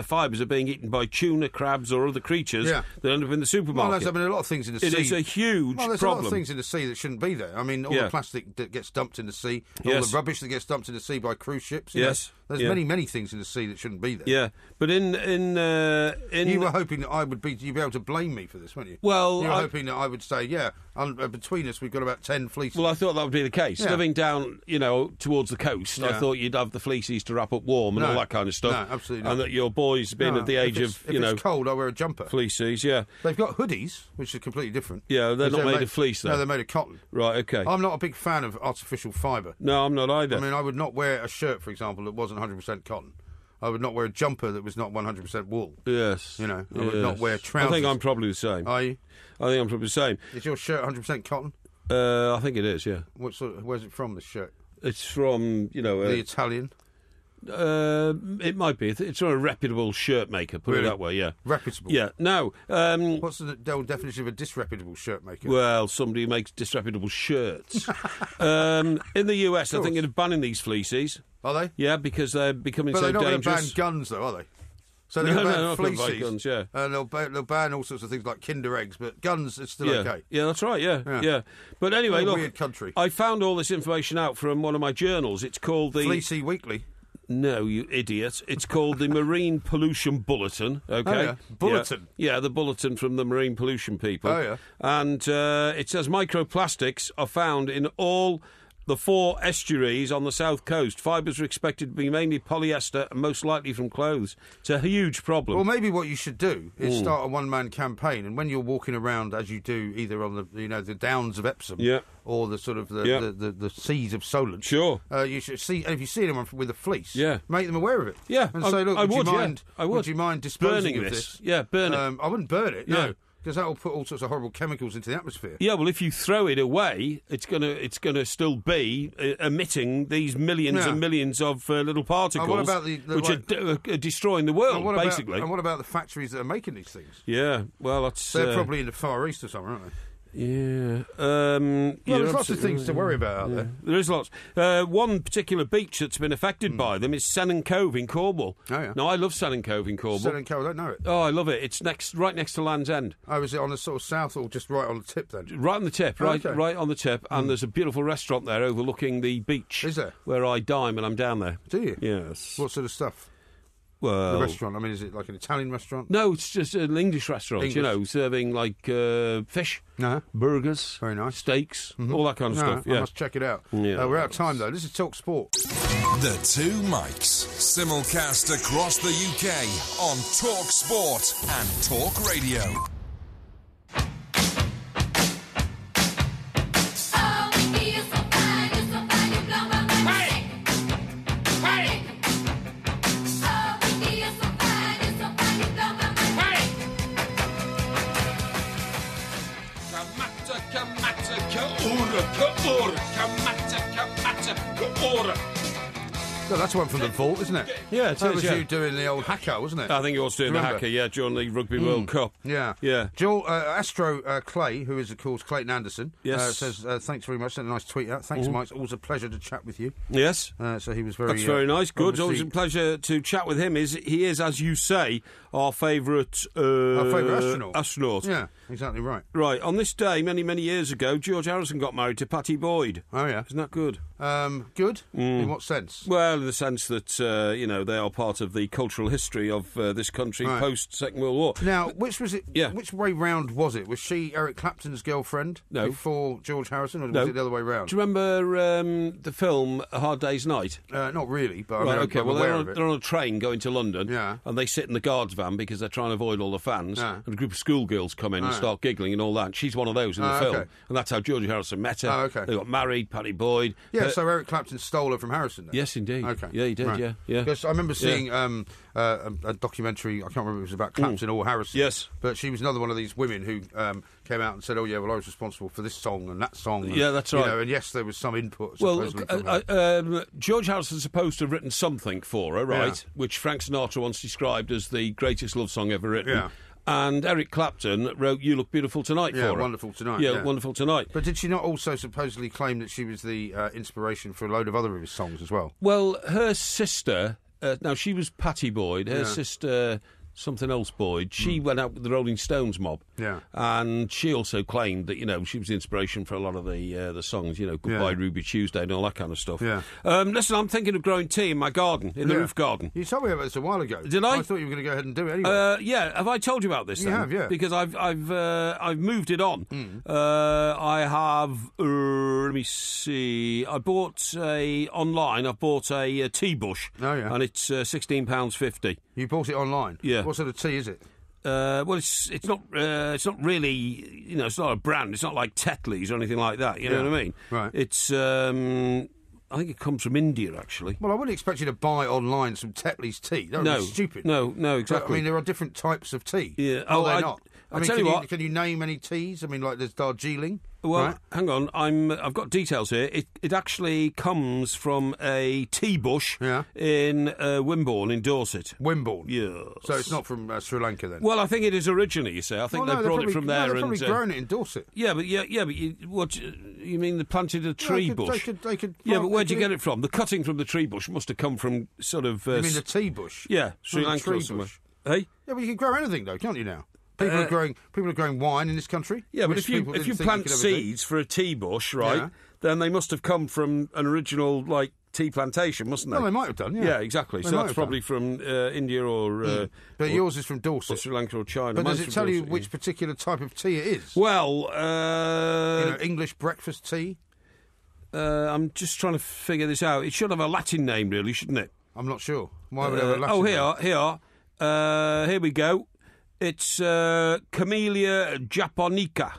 fibres are being eaten by tuna, crabs or other creatures that end up in the supermarket. Well, there's a lot of things in the sea. It is a huge problem. There's a lot of things in the sea that shouldn't be there. I mean, all the plastic that gets dumped in the sea, all the rubbish that gets dumped in the sea by cruise ships. There's many things in the sea that shouldn't be there. Yeah, but in you were hoping that you'd be able to blame me for this, weren't you? Well, you were hoping that I would say, between us we've got about 10 fleeces. Well, I thought that would be the case. Yeah. Living down, towards the coast, I thought you'd have the fleeces to wrap up warm and all that kind of stuff. No, absolutely not. And that your boys, being at the age of, if it's cold, I wear a jumper. Fleeces, yeah. They've got hoodies, which are completely different. Yeah, they're not made of fleece, though. No, they're made of cotton. Right, okay. I'm not a big fan of artificial fibre. No, I'm not either. I mean, I would not wear a shirt, for example, that wasn't 100% cotton. I would not wear a jumper that was not 100% wool. Yes. I would not wear trousers. I think I'm probably the same. Are you? I think I'm probably the same. Is your shirt 100% cotton? I think it is, yeah. Where's it from, this shirt? It's from, the Italian? It might be. It's from a reputable shirt maker, put it that way, yeah. Reputable? Yeah. Now, what's the definition of a disreputable shirt maker? Well, somebody who makes disreputable shirts. In the US, they're thinking of banning these fleeces. Are they? Yeah, because they're becoming so dangerous. But they're not going to ban guns, though, are they? So they're going to ban fleeces, guns, yeah. And they'll ban all sorts of things like Kinder eggs, but guns are still okay. Yeah, that's right, yeah. But anyway, look, weird country. I found all this information out from one of my journals. It's called the... Fleecy Weekly. No, you idiot. It's called the Marine Pollution Bulletin, okay? Oh, yeah. Bulletin? Yeah, the bulletin from the marine pollution people. Oh, yeah. And it says microplastics are found in all the 4 estuaries on the south coast. Fibres are expected to be mainly polyester and most likely from clothes. It's a huge problem. Well, maybe what you should do is start a one-man campaign, and when you're walking around, as you do, either on the downs of Epsom, or the sort of the seas of Solent, you should see if you see them with a fleece, make them aware of it, and say, look, would you mind disposing burning of this? Yeah, burn it. I wouldn't burn it, no. Because that will put all sorts of horrible chemicals into the atmosphere. Yeah, well, if you throw it away, it's gonna still be emitting these millions and millions of little particles, what about which are destroying the world, basically. And what about the factories that are making these things? Yeah, well, they're probably in the Far East or somewhere, aren't they? Yeah. There's lots of things to worry about out there. There is lots. One particular beach that's been affected by them is Sennen Cove in Cornwall. Oh, yeah. No, I love Sennen Cove in Cornwall. Sennen Cove, I don't know it. Oh, I love it. It's right next to Land's End. Oh, is it on the sort of south or just right on the tip then? Right on the tip, right on the tip. And there's a beautiful restaurant there overlooking the beach. Is there? Where I dine when I'm down there. Do you? Yes. What sort of stuff? Well, the restaurant, I mean, is it like an Italian restaurant? No, it's just an English restaurant, serving like fish, burgers, very nice, steaks, all that kind of stuff. I must check it out. Yeah, we're out of time, though. This is Talk Sport. The Two Mics, simulcast across the UK on Talk Sport and Talk Radio. No, that's one from the vault, isn't it? Yeah, it that is, was you doing the old haka, wasn't it? I think you was doing the haka, during the Rugby World Cup. Yeah. Joel, Astro Clay, who is, of course, Clayton Anderson, says, thanks very much. Sent a nice tweet out. Thanks, Mike. It's always a pleasure to chat with you. Yes. So he was very... That's very nice. Good. Always a pleasure to chat with him. He is, as you say, our favourite... astronaut. Yeah, exactly right. Right. On this day, many, many years ago, George Harrison got married to Patty Boyd. Oh, yeah. Isn't that good? Good? In what sense? Well, in the sense that, they are part of the cultural history of this country post-Second World War. Now, which was it? Yeah. Which way round was it? Was she Eric Clapton's girlfriend before George Harrison, or was it the other way round? Do you remember the film A Hard Day's Night? Not really, but I'm they're aware of it. They're on a train going to London, and they sit in the guards van because they're trying to avoid all the fans, and a group of schoolgirls come in and start giggling and all that. And she's one of those in the film, and that's how George Harrison met her. They got married, Patty Boyd. Yeah, so Eric Clapton stole her from Harrison then? Yes, indeed. Okay. Yeah, he did, yeah. Because I remember seeing a documentary, I can't remember if it was about Clapton or Harrison. Yes. But she was another one of these women who came out and said, I was responsible for this song and that song. And, yeah, that's right. And yes, there was some input. Well, George Harrison's supposed to have written something for her, right? Yeah. Which Frank Sinatra once described as the greatest love song ever written. Yeah. And Eric Clapton wrote You Look Beautiful Tonight for her. Wonderful Tonight. Yeah, Wonderful Tonight. But did she not also supposedly claim that she was the inspiration for a load of other of his songs as well? Well, her sister... now, she was Patty Boyd. Her sister... something else Boyd, she went out with the Rolling Stones mob. Yeah. And she also claimed that, she was the inspiration for a lot of the songs, Goodbye Ruby Tuesday and all that kind of stuff. Yeah. Listen, I'm thinking of growing tea in my garden, in the roof garden. You told me about this a while ago. Did I? I thought you were going to go ahead and do it anyway. Yeah. Have I told you about this then? You have, yeah. Because I've moved it on. I have, let me see, I've bought a tea bush. Oh, yeah. And it's £16.50. You bought it online? Yeah. What sort of tea is it? Well, it's not really, it's not a brand. It's not like Tetley's or anything like that. You know what I mean? Right. It's, I think it comes from India, actually. Well, I wouldn't expect you to buy online some Tetley's tea. That would be stupid. No, exactly. But, I mean, there are different types of tea. Yeah. They're not. I tell you what. Can you name any teas? I mean, like there's Darjeeling. Well, hang on. I've got details here. It actually comes from a tea bush in Wimborne in Dorset. Wimborne? Yes. So it's not from Sri Lanka then? Well, I think it is originally, you say. I think they brought it from there. They've probably grown it in Dorset. Yeah, but what you mean they planted a tree bush? They could but where'd you get it from? The cutting from the tree bush must have come from sort of... you mean the tea bush? Yeah, Sri Lanka or somewhere. Hey? Yeah, but you can grow anything though, can't you now? People are growing wine in this country. Yeah, but if you plant seeds for a tea bush, right, then they must have come from an original tea plantation, mustn't they? Well, they might have done. Yeah, yeah, exactly. So that's probably from India or. But yours is from Dorset, or Sri Lanka or China. But does it tell you which particular type of tea it is? Well, English breakfast tea. I'm just trying to figure this out. It should have a Latin name, really, shouldn't it? I'm not sure. Why would it have a Latin name? Here we go. It's Camellia japonica.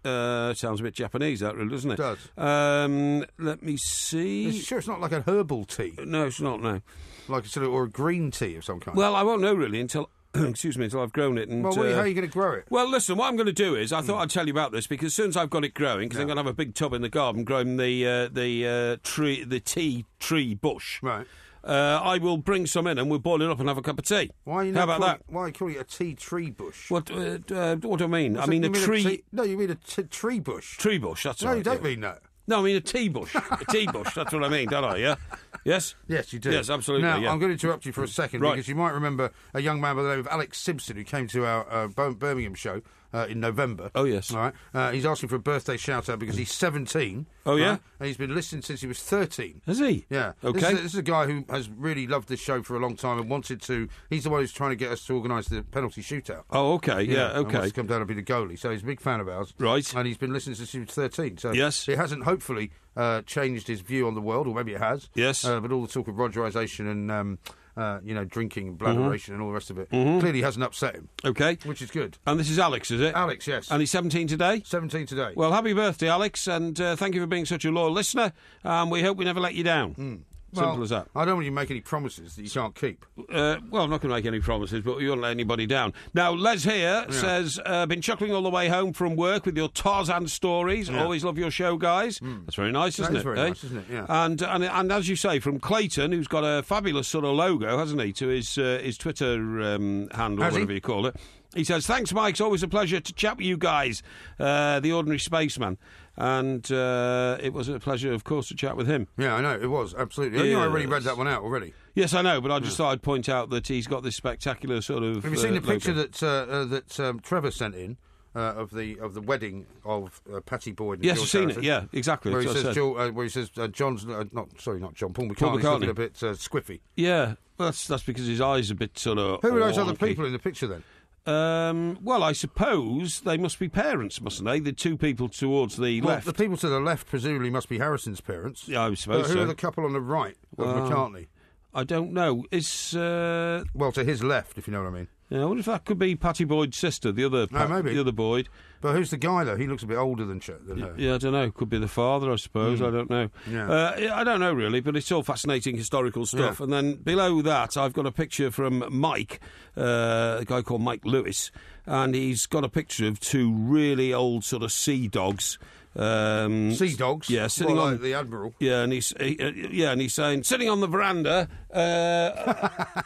Sounds a bit Japanese, that really, doesn't it? It does. Let me see. Sure, it's not like a herbal tea. No, it's not. No, like or a green tea of some kind. Well, I won't know really until. Excuse me, until I've grown it. And, well, how are you going to grow it? Well, listen, what I'm going to do is, I thought I'd tell you about this because as soon as I've got it growing, because I'm going to have a big tub in the garden growing the tea tree bush. Right. I will bring some in and we'll boil it up and have a cup of tea. Why are you How about that? Why are you calling it a tea tree bush? What do I mean? I mean a tree... No, you mean a tree bush. Tree bush, that's right. No, you don't mean that. No, I mean a tea bush. A tea bush, that's what I mean, don't I, yeah? Yes? Yes, you do. Yes, absolutely, Now, yeah. I'm going to interrupt you for a second because you might remember a young man by the name of Alex Simpson who came to our Birmingham show in November. Oh, yes. All right. He's asking for a birthday shout-out because he's 17. Oh, yeah? Right? And he's been listening since he was 13. Has he? Yeah. Okay. This is a guy who has really loved this show for a long time and wanted to... He's the one who's trying to get us to organise the penalty shootout. Oh, okay, yeah, And okay. wants to come down and be the goalie. So he's a big fan of ours. Right. And he's been listening since he was 13. So yes. it hasn't, hopefully, changed his view on the world, or maybe it has. Yes. But all the talk of Rogerisation and... drinking and bladderation and all the rest of it clearly hasn't upset him. Okay. Which is good. And this is Alex, is it? Alex, yes. And he's 17 today? 17 today. Well, happy birthday, Alex, and thank you for being such a loyal listener. We hope we never let you down. Simple as that. I don't want you to make any promises that you can't keep. Well, I'm not going to make any promises, but we won't let anybody down. Now, Les here says, been chuckling all the way home from work with your Tarzan stories. Yeah. Always love your show, guys. That's very nice, isn't That it? is very nice, isn't it? Yeah. And as you say, from Clayton, who's got a fabulous sort of logo, hasn't he, to his Twitter handle, whatever you call it. He says, thanks, Mike. It's always a pleasure to chat with you guys, the ordinary spaceman. And it was a pleasure, of course, to chat with him. Yeah, I know, it was, absolutely. I already read that one out already. Yes, I know, but I just thought I'd point out that he's got this spectacular sort of... Have you seen the picture logo. that Trevor sent in? Of the wedding of Patty Boyd and yes, George I've seen Harrison, it, yeah, exactly. Where he says, John's... not John, Paul McCartney's looking a bit squiffy. Yeah, well, that's because his eyes are a bit sort of... Who are those other people in the picture, then? Well, I suppose they must be parents, mustn't they? The two people towards the left. The people to the left presumably must be Harrison's parents. Yeah, I suppose who are the couple on the right of McCartney? I don't know. Well, to his left, if you know what I mean. Yeah, I wonder if that could be Patty Boyd's sister, the other Boyd. But who's the guy, though? He looks a bit older than her. Yeah, I don't know. Could be the father, I suppose. I don't know. Yeah. I don't know, really, but it's all fascinating historical stuff. Yeah. And then below that, I've got a picture from Mike, a guy called Mike Lewis, and he's got a picture of two really old sort of sea dogs. Sea dogs? Yeah, sitting on the Admiral. Yeah, and he's saying sitting on the veranda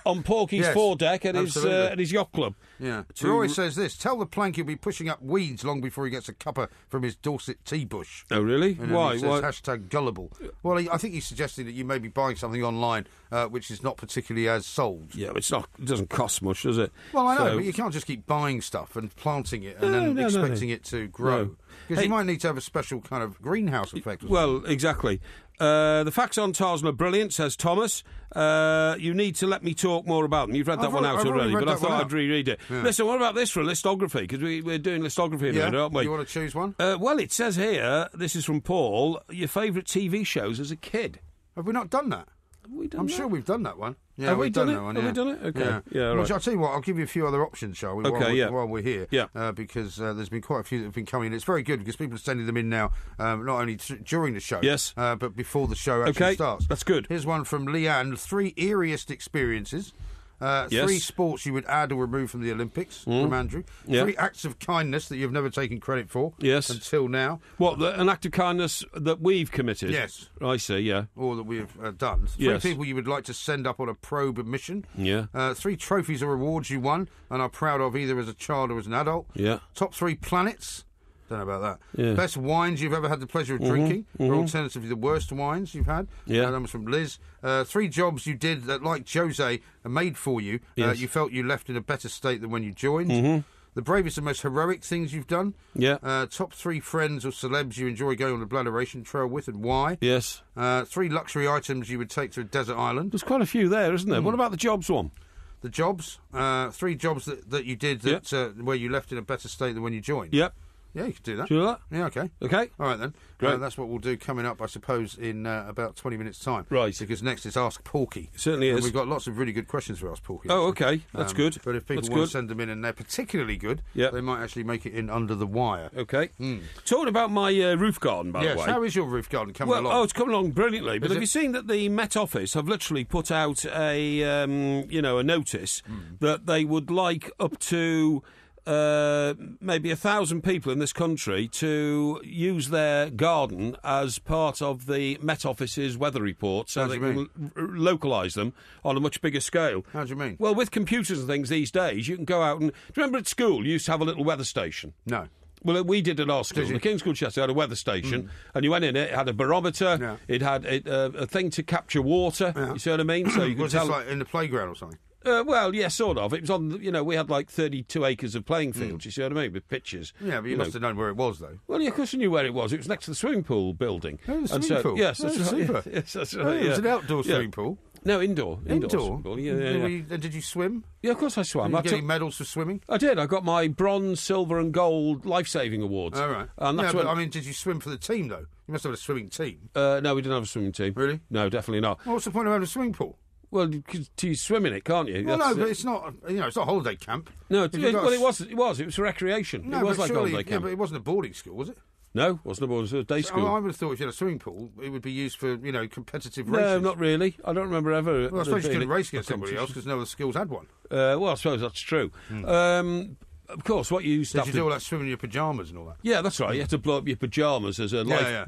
on Porky's foredeck at his yacht club. Yeah. Roy says this: tell the plank he'll be pushing up weeds long before he gets a cuppa from his Dorset tea bush. Oh, really? And Why? He says, hashtag gullible. Well, I think he's suggesting that you may be buying something online which is not particularly as sold. Yeah, it's not. It doesn't cost much, does it? Well, I know, but you can't just keep buying stuff and planting it and then expecting it to grow. Because you might need to have a special kind of greenhouse effect. Well, exactly. The facts on Tarzan are brilliant, says Thomas. You need to let me talk more about them. You've read that one out already, but I thought I'd reread it. Yeah. Listen, what about this for a listography? Because we're doing listography now, aren't we? You want to choose one? Well, it says here, this is from Paul, your favourite TV shows as a kid. Have we not done that? Have we done I'm that? sure we've done that one. Yeah, Have we we've done that it? one. Have we done it? Okay. Yeah, right. Well, I'll tell you what, I'll give you a few other options, shall we? While we're here. Yeah. Because there's been quite a few that have been coming in. It's very good because people are sending them in now, not only during the show, yes, but before the show actually starts. That's good. Here's one from Leanne: 3 eeriest experiences. 3 sports you would add or remove from the Olympics, from Andrew. 3 acts of kindness that you've never taken credit for until now. What, an act of kindness that we've committed? Yes. I see, yeah. Or that we've done. 3 people you would like to send up on a probe mission. Yeah. 3 trophies or awards you won and are proud of either as a child or as an adult. Yeah. Top 3 planets. Don't know about that. Yeah. Best wines you've ever had the pleasure of drinking, or alternatively the worst wines you've had. Yeah. That was from Liz. 3 jobs you did that, like Jose, are made for you. You felt you left in a better state than when you joined. The bravest and most heroic things you've done. Yeah. Top 3 friends or celebs you enjoy going on the bladderation trail with and why. Yes. 3 luxury items you would take to a desert island. There's quite a few there, isn't there? What about the jobs one? The jobs? 3 jobs that you did that where you left in a better state than when you joined. Yep. Yeah, you could do that. Do that? Yeah, okay. Okay. All right, then. Great. That's what we'll do coming up, I suppose, in about 20 minutes' time. Right. Because next is Ask Porky. Certainly is. And we've got lots of really good questions for Ask Porky. Oh, actually. okay. That's good. But if people want to send them in and they're particularly good, they might actually make it in under the wire. Okay. Talking about my roof garden, by the way. Yes, how is your roof garden coming along? Oh, it's coming along brilliantly. But have you seen that the Met Office have literally put out a notice that they would like up to maybe 1,000 people in this country to use their garden as part of the Met Office's weather report, so they can localise them on a much bigger scale. How do you mean? Well, with computers and things these days, you can go out and... Do you remember at school you used to have a little weather station? No. Well, we did at our school. The King's School Chester had a weather station, and you went in it had a barometer, it had a thing to capture water, you see what I mean? So you could was tell... this like in the playground or something? Well, yeah, sort of. It was on, we had like 32 acres of playing fields, you see what I mean, with pitches. Yeah, but you must have known where it was, though. Well, yeah, of course you knew where it was. It was next to the swimming pool building. Oh, the swimming pool? Yes, that's right. Super. Yes, that's right. It was an outdoor swimming pool? No, indoor. Indoor? Swimming pool. Yeah. Did you swim? Yeah, of course I swam. Did you get any medals for swimming? I did. I got my bronze, silver and gold life-saving awards. All right. And that's but did you swim for the team, though? You must have had a swimming team. No, we didn't have a swimming team. Really? No, definitely not. Well, what's the point of having a swimming pool? Well, you swim in it, can't you? Well, no, but it's not. It's not a holiday camp. No, it was. It was for recreation. No, it was like a holiday yeah, camp. but it wasn't a boarding school, was it? No, wasn't a boarding school. It was a day school. I would have thought if you had a swimming pool, it would be used for competitive races. No, not really. I don't remember ever. Well, I suppose you couldn't race against somebody else because no other schools had one. Well, I suppose that's true. Of course, what you used to Did you do all that swimming in your pyjamas and all that? Yeah, that's right. You had to blow up your pyjamas as a life.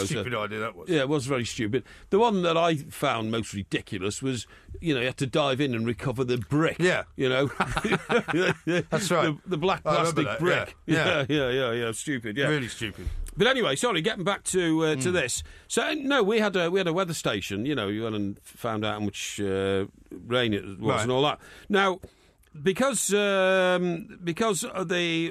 Stupid idea that was. Yeah, it was very stupid. The one that I found most ridiculous was, you had to dive in and recover the brick. Yeah, that's right. The black plastic brick. Yeah, stupid. Yeah, really stupid. But anyway, sorry, getting back to this. So no, we had a weather station. You went and found out how much rain it was and all that. Now, because the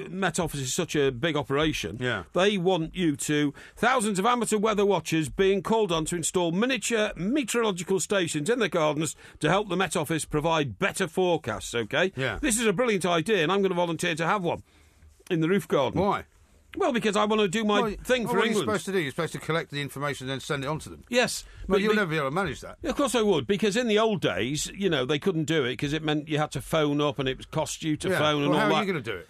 Met Office is such a big operation, they want you to... Thousands of amateur weather watchers being called on to install miniature meteorological stations in their gardens to help the Met Office provide better forecasts, OK? Yeah. This is a brilliant idea, and I'm going to volunteer to have one in the roof garden. Why? Well, because I want to do my thing for England. What are you supposed to do? You're supposed to collect the information and then send it on to them. Yes. But you'll never be able to manage that. Of course I would, because in the old days, they couldn't do it because it meant you had to phone up and it would cost you to phone and all that. How are you going to do it?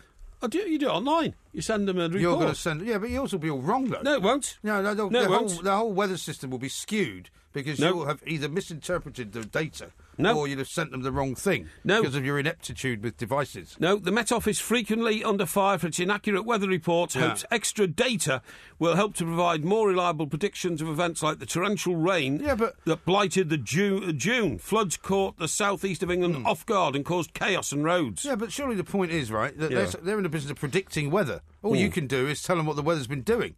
You do it online. You send them a report. You're going to send... Yeah, but yours will be all wrong, though. No, it won't. The whole weather system will be skewed because you'll have either misinterpreted the data or you'd have sent them the wrong thing because of your ineptitude with devices. No, the Met Office, frequently under fire for its inaccurate weather reports, hopes extra data will help to provide more reliable predictions of events like the torrential rain that blighted the June. Floods caught the southeast of England off guard and caused chaos on roads. Yeah, but surely the point is, right, that they're in the business of predicting weather. All you can do is tell them what the weather's been doing.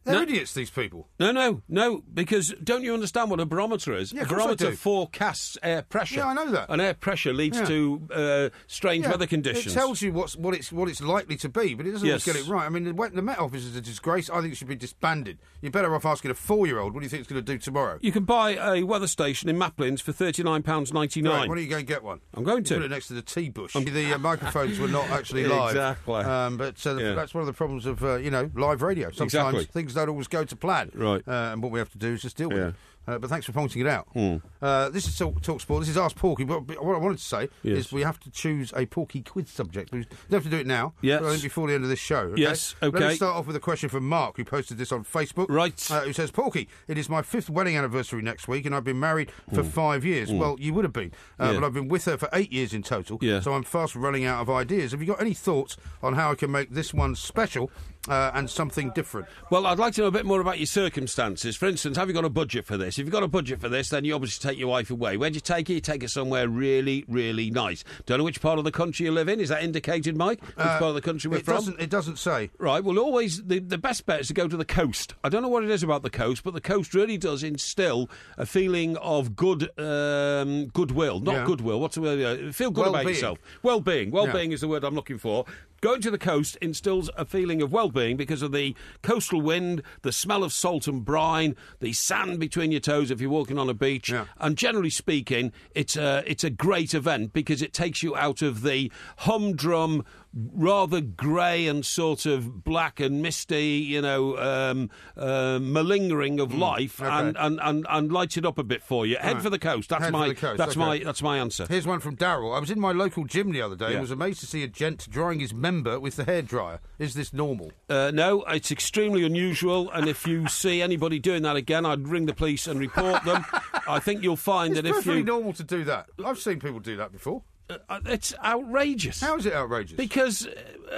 They're idiots, these people. No, because don't you understand what a barometer is? Yeah, a barometer forecasts air pressure. Yeah, I know that. And air pressure leads to strange weather conditions. It tells you what it's likely to be, but it doesn't always get it right. I mean, the Met Office is a disgrace. I think it should be disbanded. You're better off asking a 4-year-old, what do you think it's going to do tomorrow? You can buy a weather station in Maplins for £39.99. Right, why don't you go and get one? I'm going to. Put it next to the tea bush. The microphones were not actually live. Exactly. But that's one of the problems of, live radio. Sometimes things don't always go to plan. Right. And what we have to do is just deal with it. But thanks for pointing it out. This is Talk Sport. This is Ask Porky. But what I wanted to say is we have to choose a Porky quiz subject. We don't have to do it now. Yes. But I think before the end of this show. Okay? Yes, OK. Let me start off with a question from Mark, who posted this on Facebook. Right. Who says, Porky, it is my 5th wedding anniversary next week, and I've been married for 5 years. Well, you would have been. But I've been with her for 8 years in total. So I'm fast running out of ideas. Have you got any thoughts on how I can make this one special and something different? Well, I'd like to know a bit more about your circumstances. For instance, have you got a budget for this? If you've got a budget for this, then you obviously take your wife away. Where'd you take her? You take her somewhere really, really nice. Don't know which part of the country you live in. Is that indicated, Mike? Which part of the country we're from? It doesn't say. Right, well, always, the best bet is to go to the coast. I don't know what it is about the coast, but the coast really does instill a feeling of goodwill. Not goodwill, what's the word? Feel good about yourself. Well-being. Well-being is the word I'm looking for. Going to the coast instills a feeling of well-being because of the coastal wind, the smell of salt and brine, the sand between your toes if you're walking on a beach. And generally speaking, it's a great event because it takes you out of the humdrum rather grey and sort of black and misty, malingering of life, and lights it up a bit for you. Head for the coast. That's my answer. Here's one from Darryl. I was in my local gym the other day and was amazed to see a gent drying his member with the hairdryer. Is this normal? No, it's extremely unusual, and if you see anybody doing that again, I'd ring the police and report them. I think you'll find that if you... It's perfectly normal to do that. I've seen people do that before. It's outrageous. How is it outrageous? Because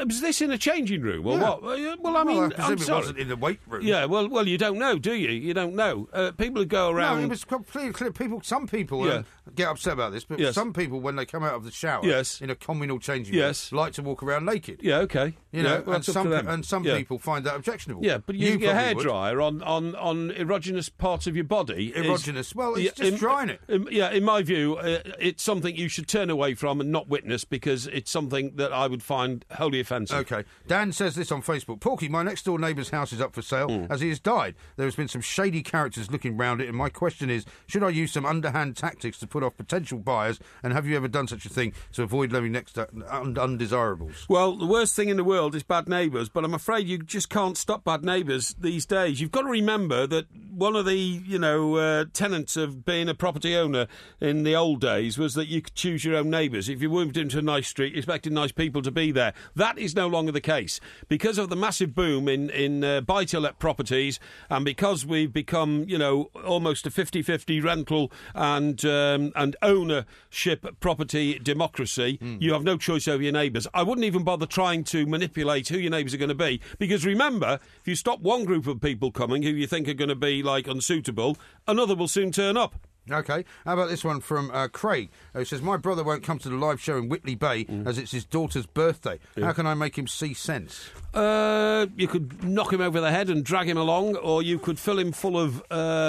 was this in a changing room or what? Well, I mean, I presume it wasn't in the weight room. Yeah, well, you don't know, do you? You don't know. People who go around. No, it was completely clear. Some people get upset about this, but some people, when they come out of the shower in a communal changing room, like to walk around naked. Yeah, okay. And some people find that objectionable. Yeah, but using a hairdryer on erogenous parts of your body. Erogenous. Well, it's just drying it. In my view, it's something you should turn away from and not witness, because it's something that I would find wholly offensive. Okay. Dan says this on Facebook. Porky, my next door neighbour's house is up for sale as he has died. There has been some shady characters looking round it, and my question is, should I use some underhand tactics to put off potential buyers, and have you ever done such a thing to avoid living next to undesirables? Well, the worst thing in the world is bad neighbours, but I'm afraid you just can't stop bad neighbours these days. You've got to remember that one of the tenets of being a property owner in the old days was that you could choose your own neighbours. If you moved into a nice street, you expected nice people to be there. That is no longer the case. Because of the massive boom in buy-to-let properties, and because we've become, almost a 50-50 rental and ownership property democracy, you have no choice over your neighbours. I wouldn't even bother trying to manipulate who your neighbours are going to be, because remember, if you stop one group of people coming who you think are going to be, unsuitable, another will soon turn up. OK. How about this one from Craig, who says, my brother won't come to the live show in Whitley Bay as it's his daughter's birthday. How can I make him see sense? You could knock him over the head and drag him along, or you could fill him full of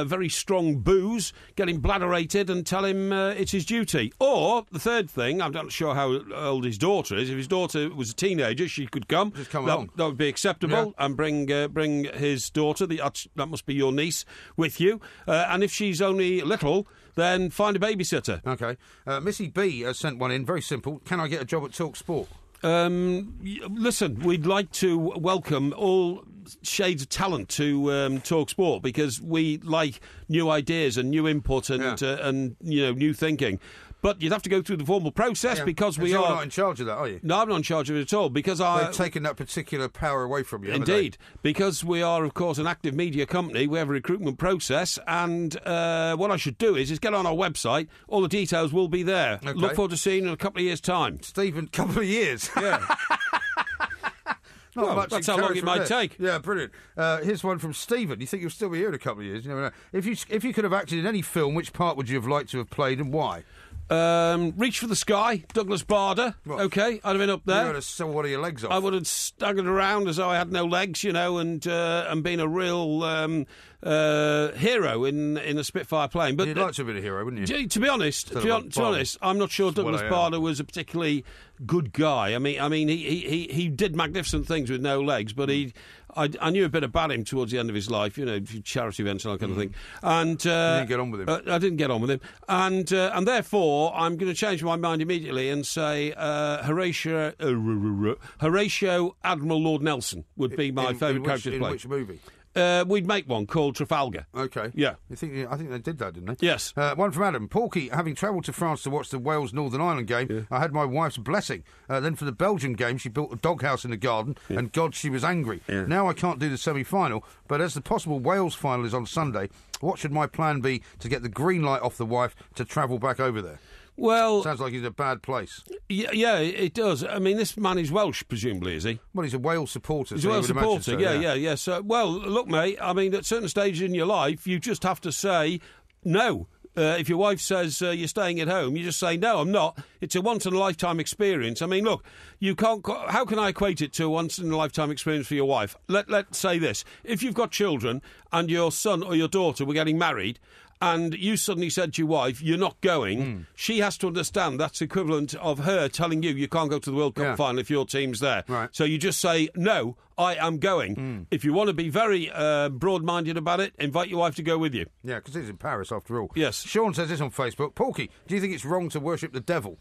very strong booze, get him bladderated and tell him it's his duty. Or, the third thing, I'm not sure how old his daughter is. If his daughter was a teenager, she could come. Just come along. That would be acceptable, and bring his daughter, that must be your niece, with you. And if she's only little, then find a babysitter. OK. Missy B has sent one in, very simple. Can I get a job at Talk Sport? Listen, we'd like to welcome all shades of talent to Talk Sport, because we like new ideas and new input and new thinking. But you'd have to go through the formal process because we are... You're not in charge of that, are you? No, I'm not in charge of it at all, because They've taken that particular power away from you, Indeed. Because we are, of course, an active media company. We have a recruitment process, and what I should do is get on our website. All the details will be there. Okay. Look forward to seeing you in a couple of years' time. Stephen, couple of years? Yeah. That's how long it might take. Yeah, brilliant. Here's one from Stephen. You think you'll still be here in a couple of years? You never know. If you could have acted in any film, which part would you have liked to have played, and why? Reach for the Sky, Douglas Bader. What? OK, I'd have been up there. You would have saw one of your legs off. I would have staggered around as though I had no legs, and been a real hero in a Spitfire plane. But you'd like to have been a hero, wouldn't you? To be honest, I'm not sure Douglas Bader was a particularly good guy. I mean, he did magnificent things with no legs, but I knew a bit about him towards the end of his life, charity events and that kind of thing. And you didn't get on with him. I didn't get on with him, and therefore I'm going to change my mind immediately and say Horatio Admiral Lord Nelson would be my favourite character to play. In which movie? We'd make one called Trafalgar. OK. Yeah. I think they did that, didn't they? Yes. One from Adam. Porky, having travelled to France to watch the Wales-Northern Ireland game, I had my wife's blessing. Then for the Belgian game, she built a doghouse in the garden, and God, she was angry. Now I can't do the semi-final, but as the possible Wales final is on Sunday, what should my plan be to get the green light off the wife to travel back over there? Well... Sounds like he's in a bad place. Yeah, it does. I mean, this man is Welsh, presumably, is he? Well, he's a Wales supporter. He's a Wales supporter, yeah. So, well, look, mate, I mean, at certain stages in your life, you just have to say no. If your wife says you're staying at home, you just say, no, I'm not. It's a once-in-a-lifetime experience. I mean, look, you can't... How can I equate it to a once-in-a-lifetime experience for your wife? Let's say this. If you've got children and your son or your daughter were getting married, and you suddenly said to your wife, you're not going, she has to understand that's equivalent of her telling you can't go to the World Cup final if your team's there. Right. So you just say, no, I am going. If you want to be very broad-minded about it, invite your wife to go with you. Yeah, because he's in Paris, after all. Yes. Sean says this on Facebook. Porky, do you think it's wrong to worship the devil?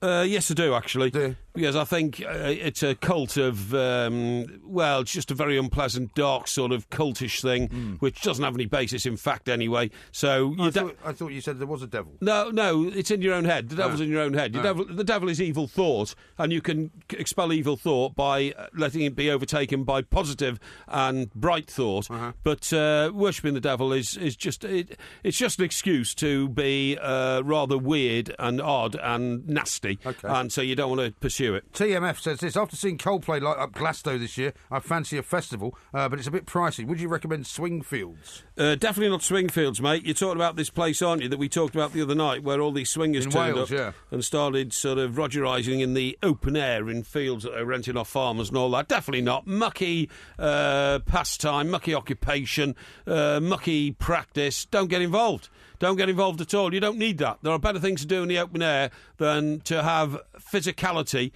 Yes, I do, actually. Because I think it's a cult of, it's just a very unpleasant, dark sort of cultish thing, which doesn't have any basis in fact anyway. So I thought you said there was a devil. No, it's in your own head. The devil's in your own head. The devil is evil thought, and you can expel evil thought by letting it be overtaken by positive and bright thought. But worshipping the devil is just it's just an excuse to be rather weird and odd and nasty, and so you don't want to pursue it. TMF says this: after seeing Coldplay light up Glasgow this year, I fancy a festival, but it's a bit pricey. Would you recommend Swingfields? Definitely not Swingfields, mate. You're talking about this place, aren't you, that we talked about the other night, where all these swingers turned up and started sort of Rogerising in the open air in fields that they're renting off farmers and all that. Definitely not. Mucky pastime, mucky occupation, mucky practice. Don't get involved. Don't get involved at all. You don't need that. There are better things to do in the open air than to have physicality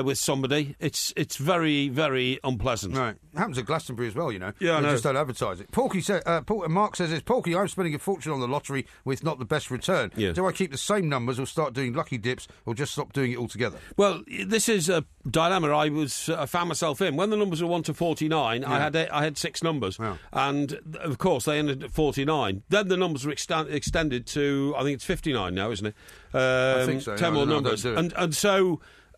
with somebody. It's very, very unpleasant. Right. It happens at Glastonbury as well, you know. Yeah, I know. They just don't advertise it. Porky said, Mark says this: Porky, I'm spending a fortune on the lottery with not the best return. Yeah. Do I keep the same numbers or start doing lucky dips or just stop doing it altogether? Well, this is a dilemma I found myself in. When the numbers were 1 to 49, I had 6 numbers. Yeah. And, of course, they ended at 49. Then the numbers were extended to, I think it's 59 now, isn't it? I think so. 10 more numbers.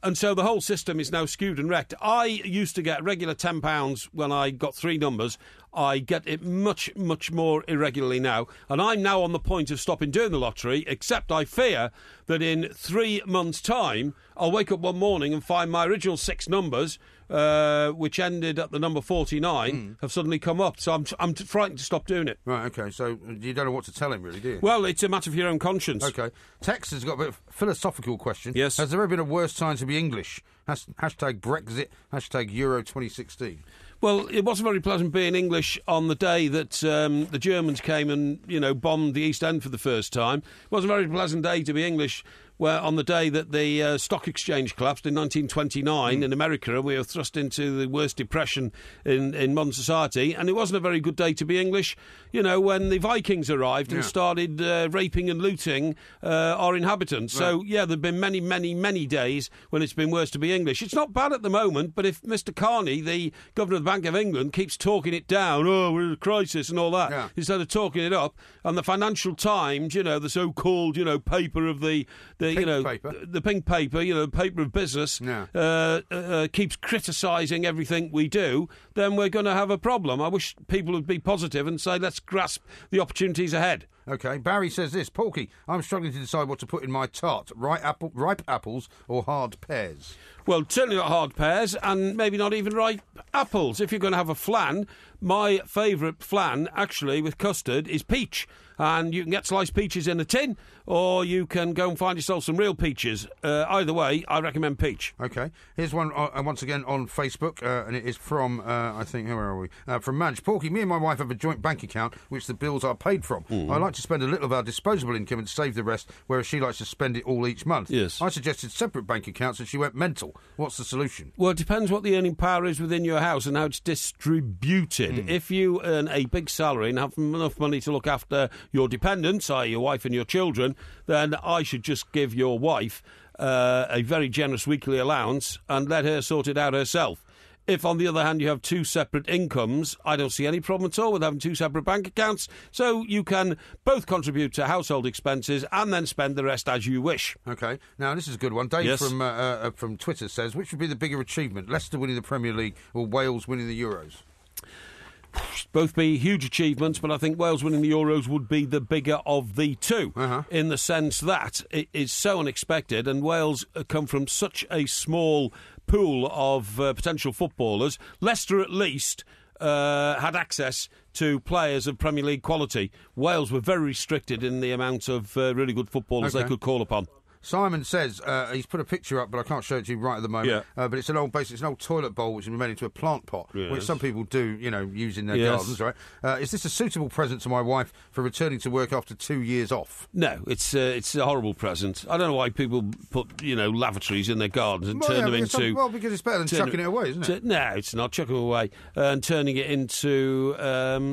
And so the whole system is now skewed and wrecked. I used to get regular £10 when I got 3 numbers. I get it much, much more irregularly now. And I'm now on the point of stopping doing the lottery, except I fear that in 3 months' time, I'll wake up one morning and find my original 6 numbers, which ended at the number 49, have suddenly come up. So I'm frightened to stop doing it. Right, OK. So you don't know what to tell him, really, do you? Well, it's a matter of your own conscience. OK. Tex has got a bit of a philosophical question. Yes. Has there ever been a worse time to be English? Hashtag Brexit, hashtag Euro 2016. Well, it wasn't very pleasant being English on the day that the Germans came and, bombed the East End for the first time. It wasn't a very pleasant day to be English on the day that the stock exchange collapsed in 1929 in America, and we were thrust into the worst depression in modern society. And it wasn't a very good day to be English, when the Vikings arrived and started raping and looting our inhabitants. Right. So, there have been many, many, many days when it's been worse to be English. It's not bad at the moment, but if Mr. Carney, the Governor of the Bank of England, keeps talking it down, we're in a crisis and all that, instead of talking it up, and the Financial Times, the so-called, paper of the pink paper, the paper of business, keeps criticising everything we do, then we're going to have a problem. I wish people would be positive and say, let's grasp the opportunities ahead. OK, Barry says this: Porky, I'm struggling to decide what to put in my tart, ripe apples or hard pears. Well, certainly not hard pears, and maybe not even ripe apples. If you're going to have a flan, my favourite flan, actually, with custard, is peach. And you can get sliced peaches in a tin, or you can go and find yourself some real peaches. Either way, I recommend peach. OK. Here's one, once again, on Facebook, and it is from, I think, where are we? From Madge. Porky, me and my wife have a joint bank account, which the bills are paid from. I like to spend a little of our disposable income and save the rest, whereas she likes to spend it all each month. Yes. I suggested separate bank accounts, and she went mental. What's the solution? Well, it depends what the earning power is within your house and how it's distributed. If you earn a big salary and have enough money to look after your dependents, i.e. your wife and your children, then I should just give your wife a very generous weekly allowance and let her sort it out herself. If, on the other hand, you have 2 separate incomes, I don't see any problem at all with having 2 separate bank accounts, so you can both contribute to household expenses and then spend the rest as you wish. OK. Now, this is a good one. Dave Yes. from Twitter says, which would be the bigger achievement, Leicester winning the Premier League or Wales winning the Euros? Both be huge achievements, but I think Wales winning the Euros would be the bigger of the two, in the sense that it is so unexpected, and Wales come from such a small pool of potential footballers. Leicester, at least, had access to players of Premier League quality. Wales were very restricted in the amount of really good footballers they could call upon. Simon says he's put a picture up, but I can't show it to you right at the moment. But it's an old toilet bowl which has been made into a plant pot, which some people do, use in their gardens, right? Is this a suitable present to my wife for returning to work after 2 years off? No, it's a horrible present. I don't know why people put lavatories in their gardens and turn them into. Well, because it's better than chucking it away, isn't it? No, it's not chucking it away and turning it into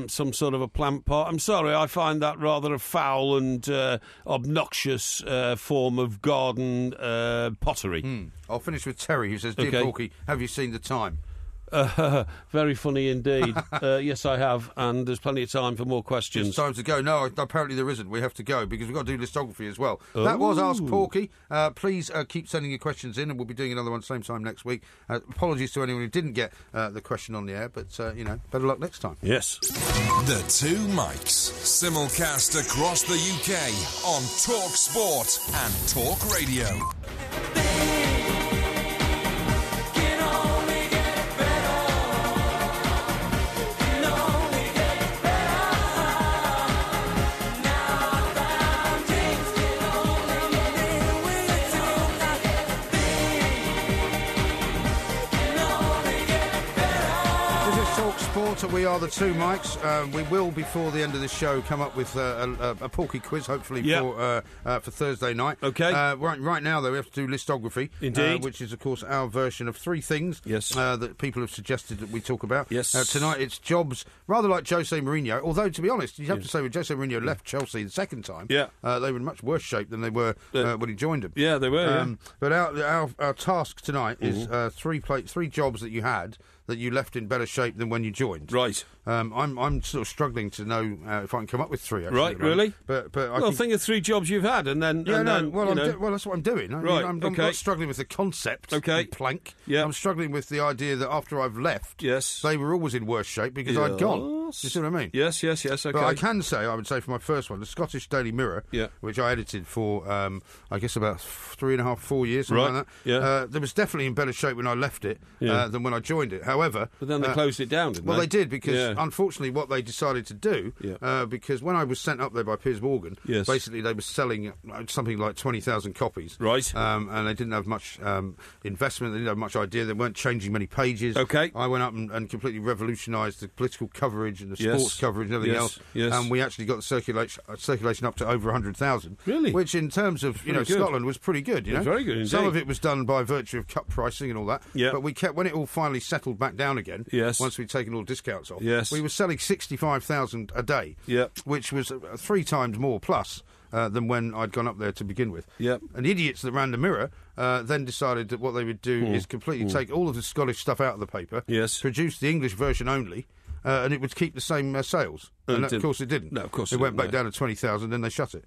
some sort of a plant pot. I'm sorry, I find that rather a foul and obnoxious form of of garden pottery. I'll finish with Terry, who says, Dear Porky, have you seen the time? Very funny indeed. Yes, I have, and there's plenty of time for more questions. It's time to go. No, apparently there isn't. We have to go because we've got to do listography as well. That was Ask Porky. Please keep sending your questions in, and we'll be doing another one same time next week. Apologies to anyone who didn't get the question on the air, but, better luck next time. Yes. The Two Mics, simulcast across the UK on Talk Sport and Talk Radio. We are the Two Mics. We will, before the end of the show, come up with a Porky quiz, hopefully, for Thursday night. Okay. Right now, though, we have to do listography. Indeed. Which is, of course, our version of three things that people have suggested that we talk about. Yes. Tonight, it's jobs, rather like Jose Mourinho, although, to be honest, you have to say, when Jose Mourinho left Chelsea the second time, they were in much worse shape than they were when he joined them. Yeah, they were, But our task tonight is three jobs that you had that you left in better shape than when you joined. Right. I'm sort of struggling to know if I can come up with three. Actually, right, really? But I think of three jobs you've had, and then well, that's what I'm doing. I'm not struggling with the concept. Okay. Plank. Yeah. I'm struggling with the idea that after I've left, they were always in worse shape because I'd gone. You see what I mean? Yes. Okay. But I would say for my first one, the Scottish Daily Mirror, which I edited for I guess about 3.5, 4 years, something like that. Yeah. There was definitely in better shape when I left it than when I joined it. However, but then they closed it down, didn't they? Well, they did because unfortunately, what they decided to do, because when I was sent up there by Piers Morgan, basically they were selling something like 20,000 copies, right? And they didn't have much investment. They didn't have much idea. They weren't changing many pages. Okay, I went up and completely revolutionised the political coverage and the sports coverage and everything else. Yes. And we actually got the circulation up to over 100,000. Really? Which, in terms of Scotland, was pretty good. Very good indeed. Some of it was done by virtue of cut pricing and all that. Yeah. But we kept when it all finally settled back down again. Yes. Once we'd taken all discounts off. Yes. We were selling 65,000 a day. Yeah. Which was 3 times more plus than when I'd gone up there to begin with. Yep. And the idiots that ran the Mirror then decided that what they would do is completely take all of the Scottish stuff out of the paper, produce the English version only, and it would keep the same sales. And of course it didn't. No, of course it went back down to 20,000, then they shut it.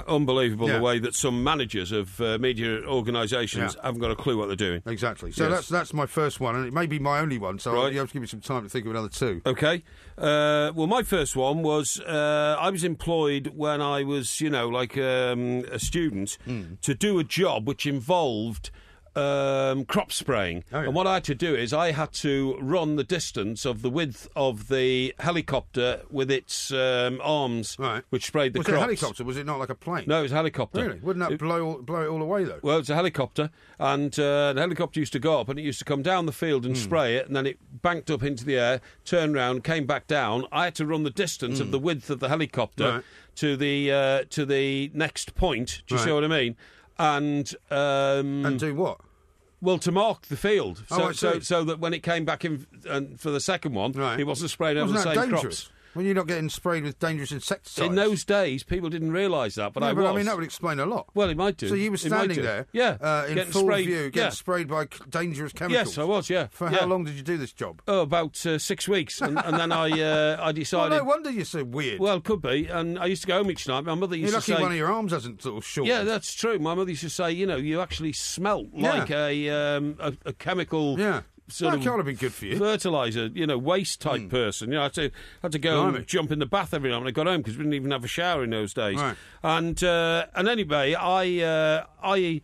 Unbelievable the way that some managers of media organisations haven't got a clue what they're doing. Exactly. So that's my first one, and it may be my only one, so you have to give me some time to think of another two. Okay. Well, my first one was I was employed when I was, a student to do a job which involved crop spraying. And what I had to do is I had to run the distance of the width of the helicopter with its arms, which sprayed the crops. Was it a helicopter? Was it not like a plane? No, it was a helicopter. Really? Wouldn't that blow it all away, though? Well, it's a helicopter, and the helicopter used to go up, and it used to come down the field and spray it, and then it banked up into the air, turned round, came back down. I had to run the distance of the width of the helicopter to the next point. Do you see what I mean? And do what? Well, to mark the field, so that when it came back in for the second one, it wasn't sprayed over the same crops. Well, you're not getting sprayed with dangerous insecticides. In those days, people didn't realise that, but I was. I mean, that would explain a lot. Well, it might do. So you were standing there, in full view, getting sprayed by dangerous chemicals. Yes, I was. Yeah. For how long did you do this job? Oh, about 6 weeks, and then I decided. Well, no wonder you're so weird. Well, could be. And I used to go home each night. My mother used to say, "You're lucky one of your arms hasn't sort of shortened." Yeah, that's true. My mother used to say, you actually smelt like a chemical. Yeah. That can't have been good for you. Fertiliser, waste type person. I had to go and jump in the bath every night when I got home because we didn't even have a shower in those days. Right. And anyway, I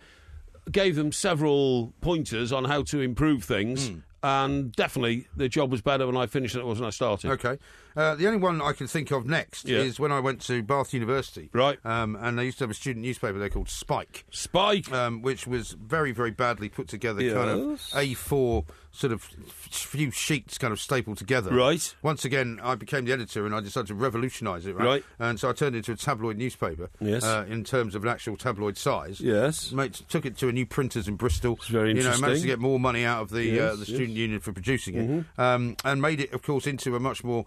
gave them several pointers on how to improve things. And definitely the job was better when I finished than it was when I started. Okay. The only one I can think of next is when I went to Bath University. Right. And they used to have a student newspaper there called Spike. Spike? Which was very, very badly put together, kind of A4 sort of few sheets kind of stapled together. Right. Once again, I became the editor and I decided to revolutionise it, right? And so I turned it into a tabloid newspaper. Yes. In terms of an actual tabloid size. Yes. Took it to a new printers in Bristol. It's very interesting. Managed to get more money out of the student union for producing it. And made it, of course, into a much more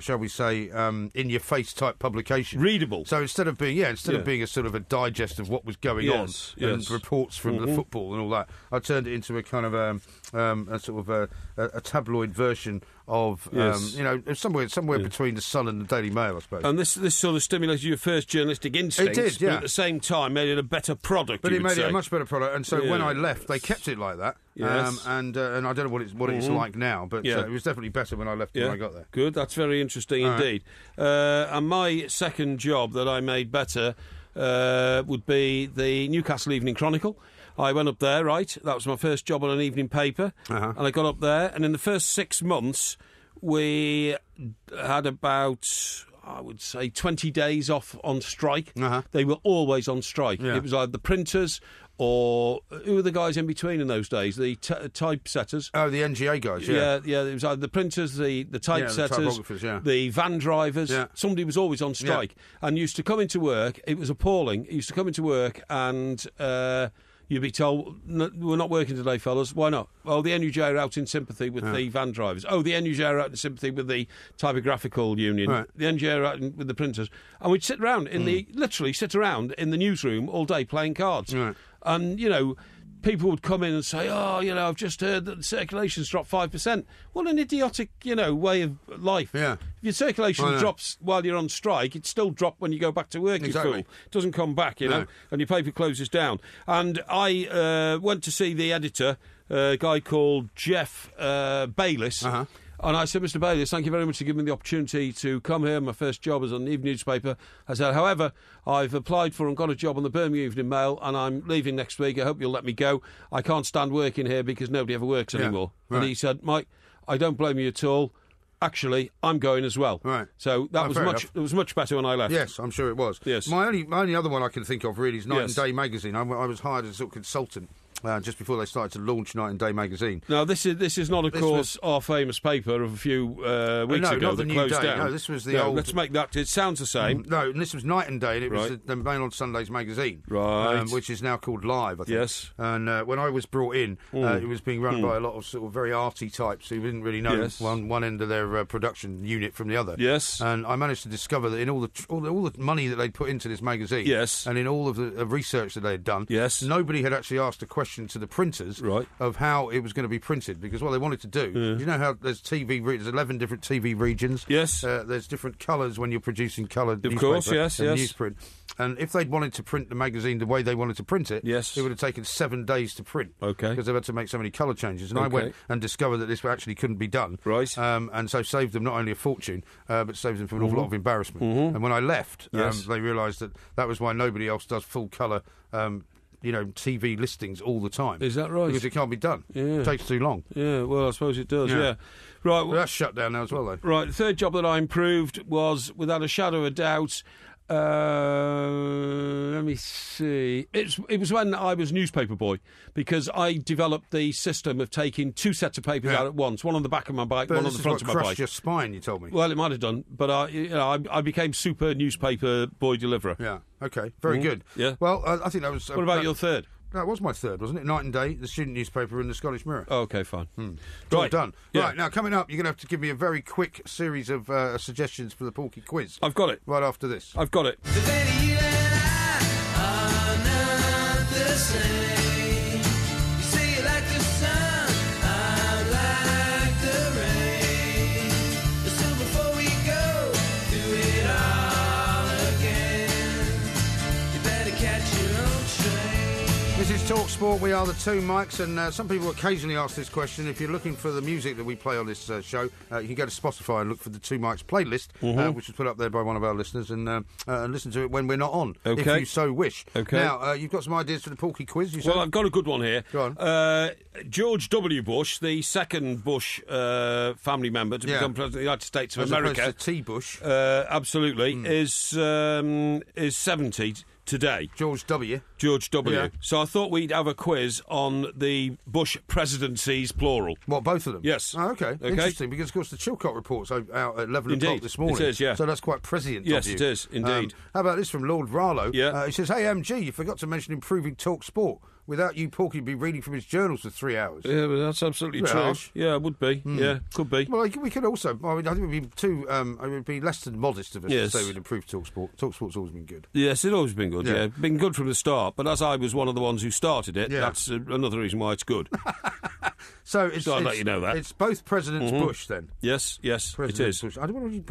shall we say, in-your-face type publication. Readable. So instead of being of being a sort of a digest of what was going on and reports from the football and all that, I turned it into a kind of a sort of a tabloid version of somewhere between the Sun and the Daily Mail, I suppose. And this sort of stimulated your first journalistic instincts. It did, yeah. But at the same time, made it a better product. But it made it a much better product. And so when I left, they kept it like that. Yes. And I don't know what it's like now, but it was definitely better when I left than when I got there. Good. That's very interesting indeed. And my second job that I made better would be the Newcastle Evening Chronicle. I went up there, right? That was my first job on an evening paper. And I got up there, and in the first 6 months, we had about, I would say, 20 days off on strike. They were always on strike. It was either the printers or who were the guys in between in those days? The typesetters. Oh, the NGA guys, yeah. It was either the printers, the typesetters, the van drivers. Somebody was always on strike and used to come into work. It was appalling. He used to come into work and you'd be told, we're not working today, fellas. Why not? Well, the NUJ are out in sympathy with the van drivers. Oh, the NUJ are out in sympathy with the typographical union. Right. The NUJ are out with the printers. And we'd sit around literally sit around in the newsroom all day playing cards. Right. And, people would come in and say, I've just heard that the circulation's dropped 5%. What an idiotic, way of life. Yeah. If your circulation drops while you're on strike, it's still dropped when you go back to work, you fool. It doesn't come back, know, and your paper closes down. And I went to see the editor, a guy called Jeff Bayliss, and I said, Mr. Bayliss, thank you very much for giving me the opportunity to come here. My first job was on the evening newspaper. I said, however, I've applied for and got a job on the Birmingham Evening Mail, and I'm leaving next week. I hope you'll let me go. I can't stand working here because nobody ever works anymore. Right. And he said, Mike, I don't blame you at all. Actually, I'm going as well. Right. So that was much better when I left. Yes, I'm sure it was. Yes. My only other one I can think of really is Night and Day magazine. I was hired as a sort of consultant. Just before they started to launch Night and Day magazine. Now, this is not, of course, our famous paper of a few weeks ago not the that New closed Day. down. No, this was the old... Let's make that... It sounds the same. No, and this was Night and Day, and it was the Mail on Sundays magazine. Right. Which is now called Live, I think. Yes. And when I was brought in, it was being run by a lot of sort of very arty types who didn't really know one end of their production unit from the other. Yes. And I managed to discover that in all the money that they'd put into this magazine, and in all of the research that they had done, nobody had actually asked a question to the printers of how it was going to be printed, because what they wanted to do, you know how there's there's 11 different TV regions. Yes. There's different colours when you're producing coloured newspaper. Of course, newsprint. And if they'd wanted to print the magazine the way they wanted to print it, it would have taken 7 days to print. Okay. Because they've had to make so many colour changes. And I went and discovered that this actually couldn't be done. Right. And so saved them not only a fortune, but saved them from an awful lot of embarrassment. And when I left, they realised that was why nobody else does full colour TV listings all the time. Is that right? Because it can't be done. Yeah. It takes too long. Yeah, well, I suppose it does, yeah. Right. Well, that's shut down now as well, though. Right, the third job that I improved was, without a shadow of a doubt, let me see. It was when I was newspaper boy, because I developed the system of taking 2 sets of papers out at once, one on the back of my bike, one on the front of my bike. Crushed your spine, you told me. Well, it might have done, but I became super newspaper boy deliverer. Yeah. Okay. Very good. Yeah. Well, I think that was. What about your third? That was my third, wasn't it? Night and Day, the student newspaper, and the Scottish Mirror. Oh, okay, fine. Right, done. Yeah. Right, now, coming up, you're going to have to give me a very quick series of suggestions for the Porky quiz. I've got it. Right after this. I've got it. Today you and I are not the same. You say you like the sun, I like the rain. So before we go do it all again, you better catch your own train. This is Talk Sport. We are the two Mikes, and some people occasionally ask this question. If you're looking for the music that we play on this show, you can go to Spotify and look for the Two Mikes playlist, which was put up there by one of our listeners, and listen to it when we're not on, if you so wish. Okay. Now, you've got some ideas for the Porky quiz, you said? Well, I've got a good one here. Go on. George W. Bush, the second Bush family member to become President of the United States of America. As opposed to T. Bush. Absolutely. Is 70 today. George W. Yeah. So I thought we'd have a quiz on the Bush presidencies, plural. What, both of them? Yes. Oh, okay. Interesting, because, of course, the Chilcot report's out at 11 o'clock this morning. It is, yeah. So that's quite prescient of you. Yes, it is, indeed. How about this from Lord Rallo? Yeah. He says, hey, MG, you forgot to mention improving Talk Sport. without you, Porky would be reading from his journals for 3 hours. Yeah, but that's absolutely true. Harsh. Yeah, it would be. Yeah, could be. Well, we could also. I think it would be too. It would be less than modest of us to say we'd improve TalkSport. TalkSport's always been good. Yes, it's always been good. Yeah, been good from the start. But as I was one of the ones who started it, that's another reason why it's good. So I'll let you know that it's both Presidents Bush then. Yes, President it is. Bush. I don't know.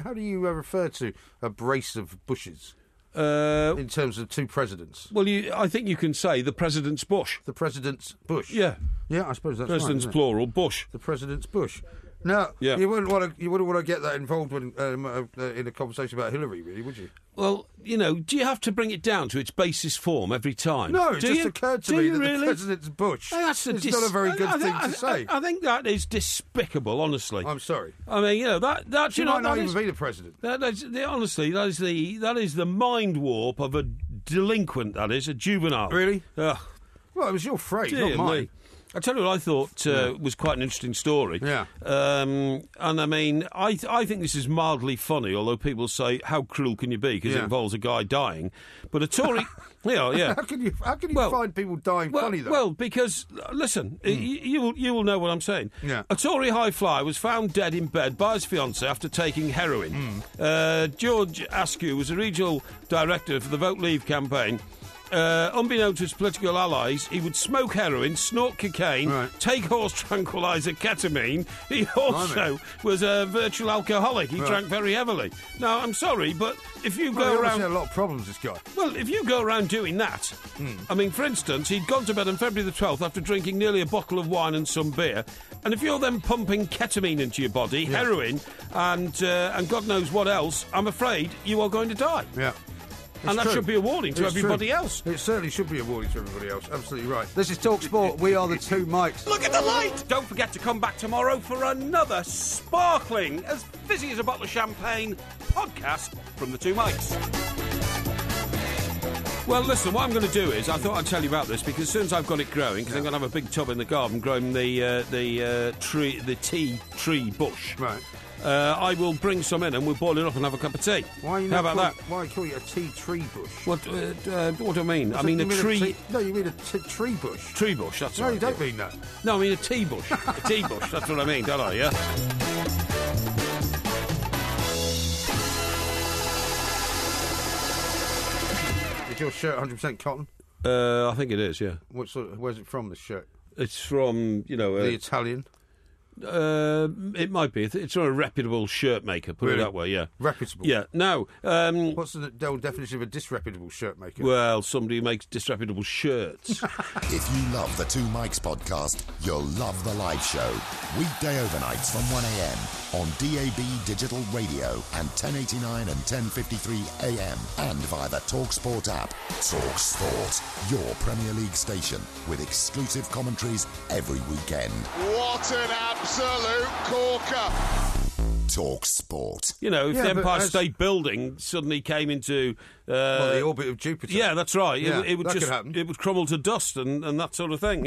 How do you refer to a brace of bushes? In terms of two presidents. Well, I think you can say the President's Bush. The President's Bush. Yeah, I suppose that's President's right, plural Bush. The President's Bush. Now, you wouldn't want to get that involved in a conversation about Hillary, really, would you? Well, do you have to bring it down to its basis form every time? No, it just occurred to me that the President's Bush is not a very good thing to say. I think that is despicable, honestly. I'm sorry. I mean, that you might not even be the president. Honestly, that is the mind warp of a delinquent. That is a juvenile. Really? Well, it was your phrase, not mine. I tell you what I thought was quite an interesting story. Yeah. And I mean, I think this is mildly funny, although people say, how cruel can you be? Because it involves a guy dying. But a Tory... yeah. How can you find people dying funny, though? Well, because, listen, you will know what I'm saying. Yeah. A Tory high flyer was found dead in bed by his fiancée after taking heroin. George Askew was a regional director for the Vote Leave campaign. Unbeknown to his political allies, he would smoke heroin, snort cocaine, take horse tranquilizer ketamine. He also was a virtual alcoholic. He drank very heavily. Now, I'm sorry, but if you go around... He had a lot of problems, this guy. Well, if you go around doing that... I mean, for instance, he'd gone to bed on February the 12th after drinking nearly a bottle of wine and some beer, and if you're then pumping ketamine into your body, heroin, and God knows what else, I'm afraid you are going to die. Yeah. And that should be a warning to everybody else. It certainly should be a warning to everybody else. Absolutely right. This is TalkSport. We are the two mics. Look at the light! Don't forget to come back tomorrow for another sparkling, as fizzy as a bottle of champagne podcast from the two mics. Well, listen, what I'm going to do is, I thought I'd tell you about this, because as soon as I've got it growing, because I'm going to have a big tub in the garden growing the tea tree bush. Right. I will bring some in and we'll boil it up and have a cup of tea. How about that? Why call it a tea tree bush? What do I mean? I mean a tree... No, you mean a tree bush. Tree bush, that's right. No, you don't mean that. No, I mean a tea bush. A tea bush, that's what I mean, don't I, yeah? Is your shirt 100% cotton? I think it is, yeah. Where's it from, this shirt? It's from, the Italian? It might be. It's from a reputable shirt maker, put it that way, yeah. Reputable? Yeah. Now, what's the definition of a disreputable shirt maker? Well, somebody who makes disreputable shirts. If you love the Two Mics podcast, you'll love the live show. Weekday overnights from 1am on DAB Digital Radio and 1089 and 1053 AM and via the TalkSport app. TalkSport, your Premier League station with exclusive commentaries every weekend. What an absolute corker! TalkSport. If the Empire State Building suddenly came into... the orbit of Jupiter. Yeah, that's right. Yeah, it would that just could happen. It would crumble to dust and that sort of thing,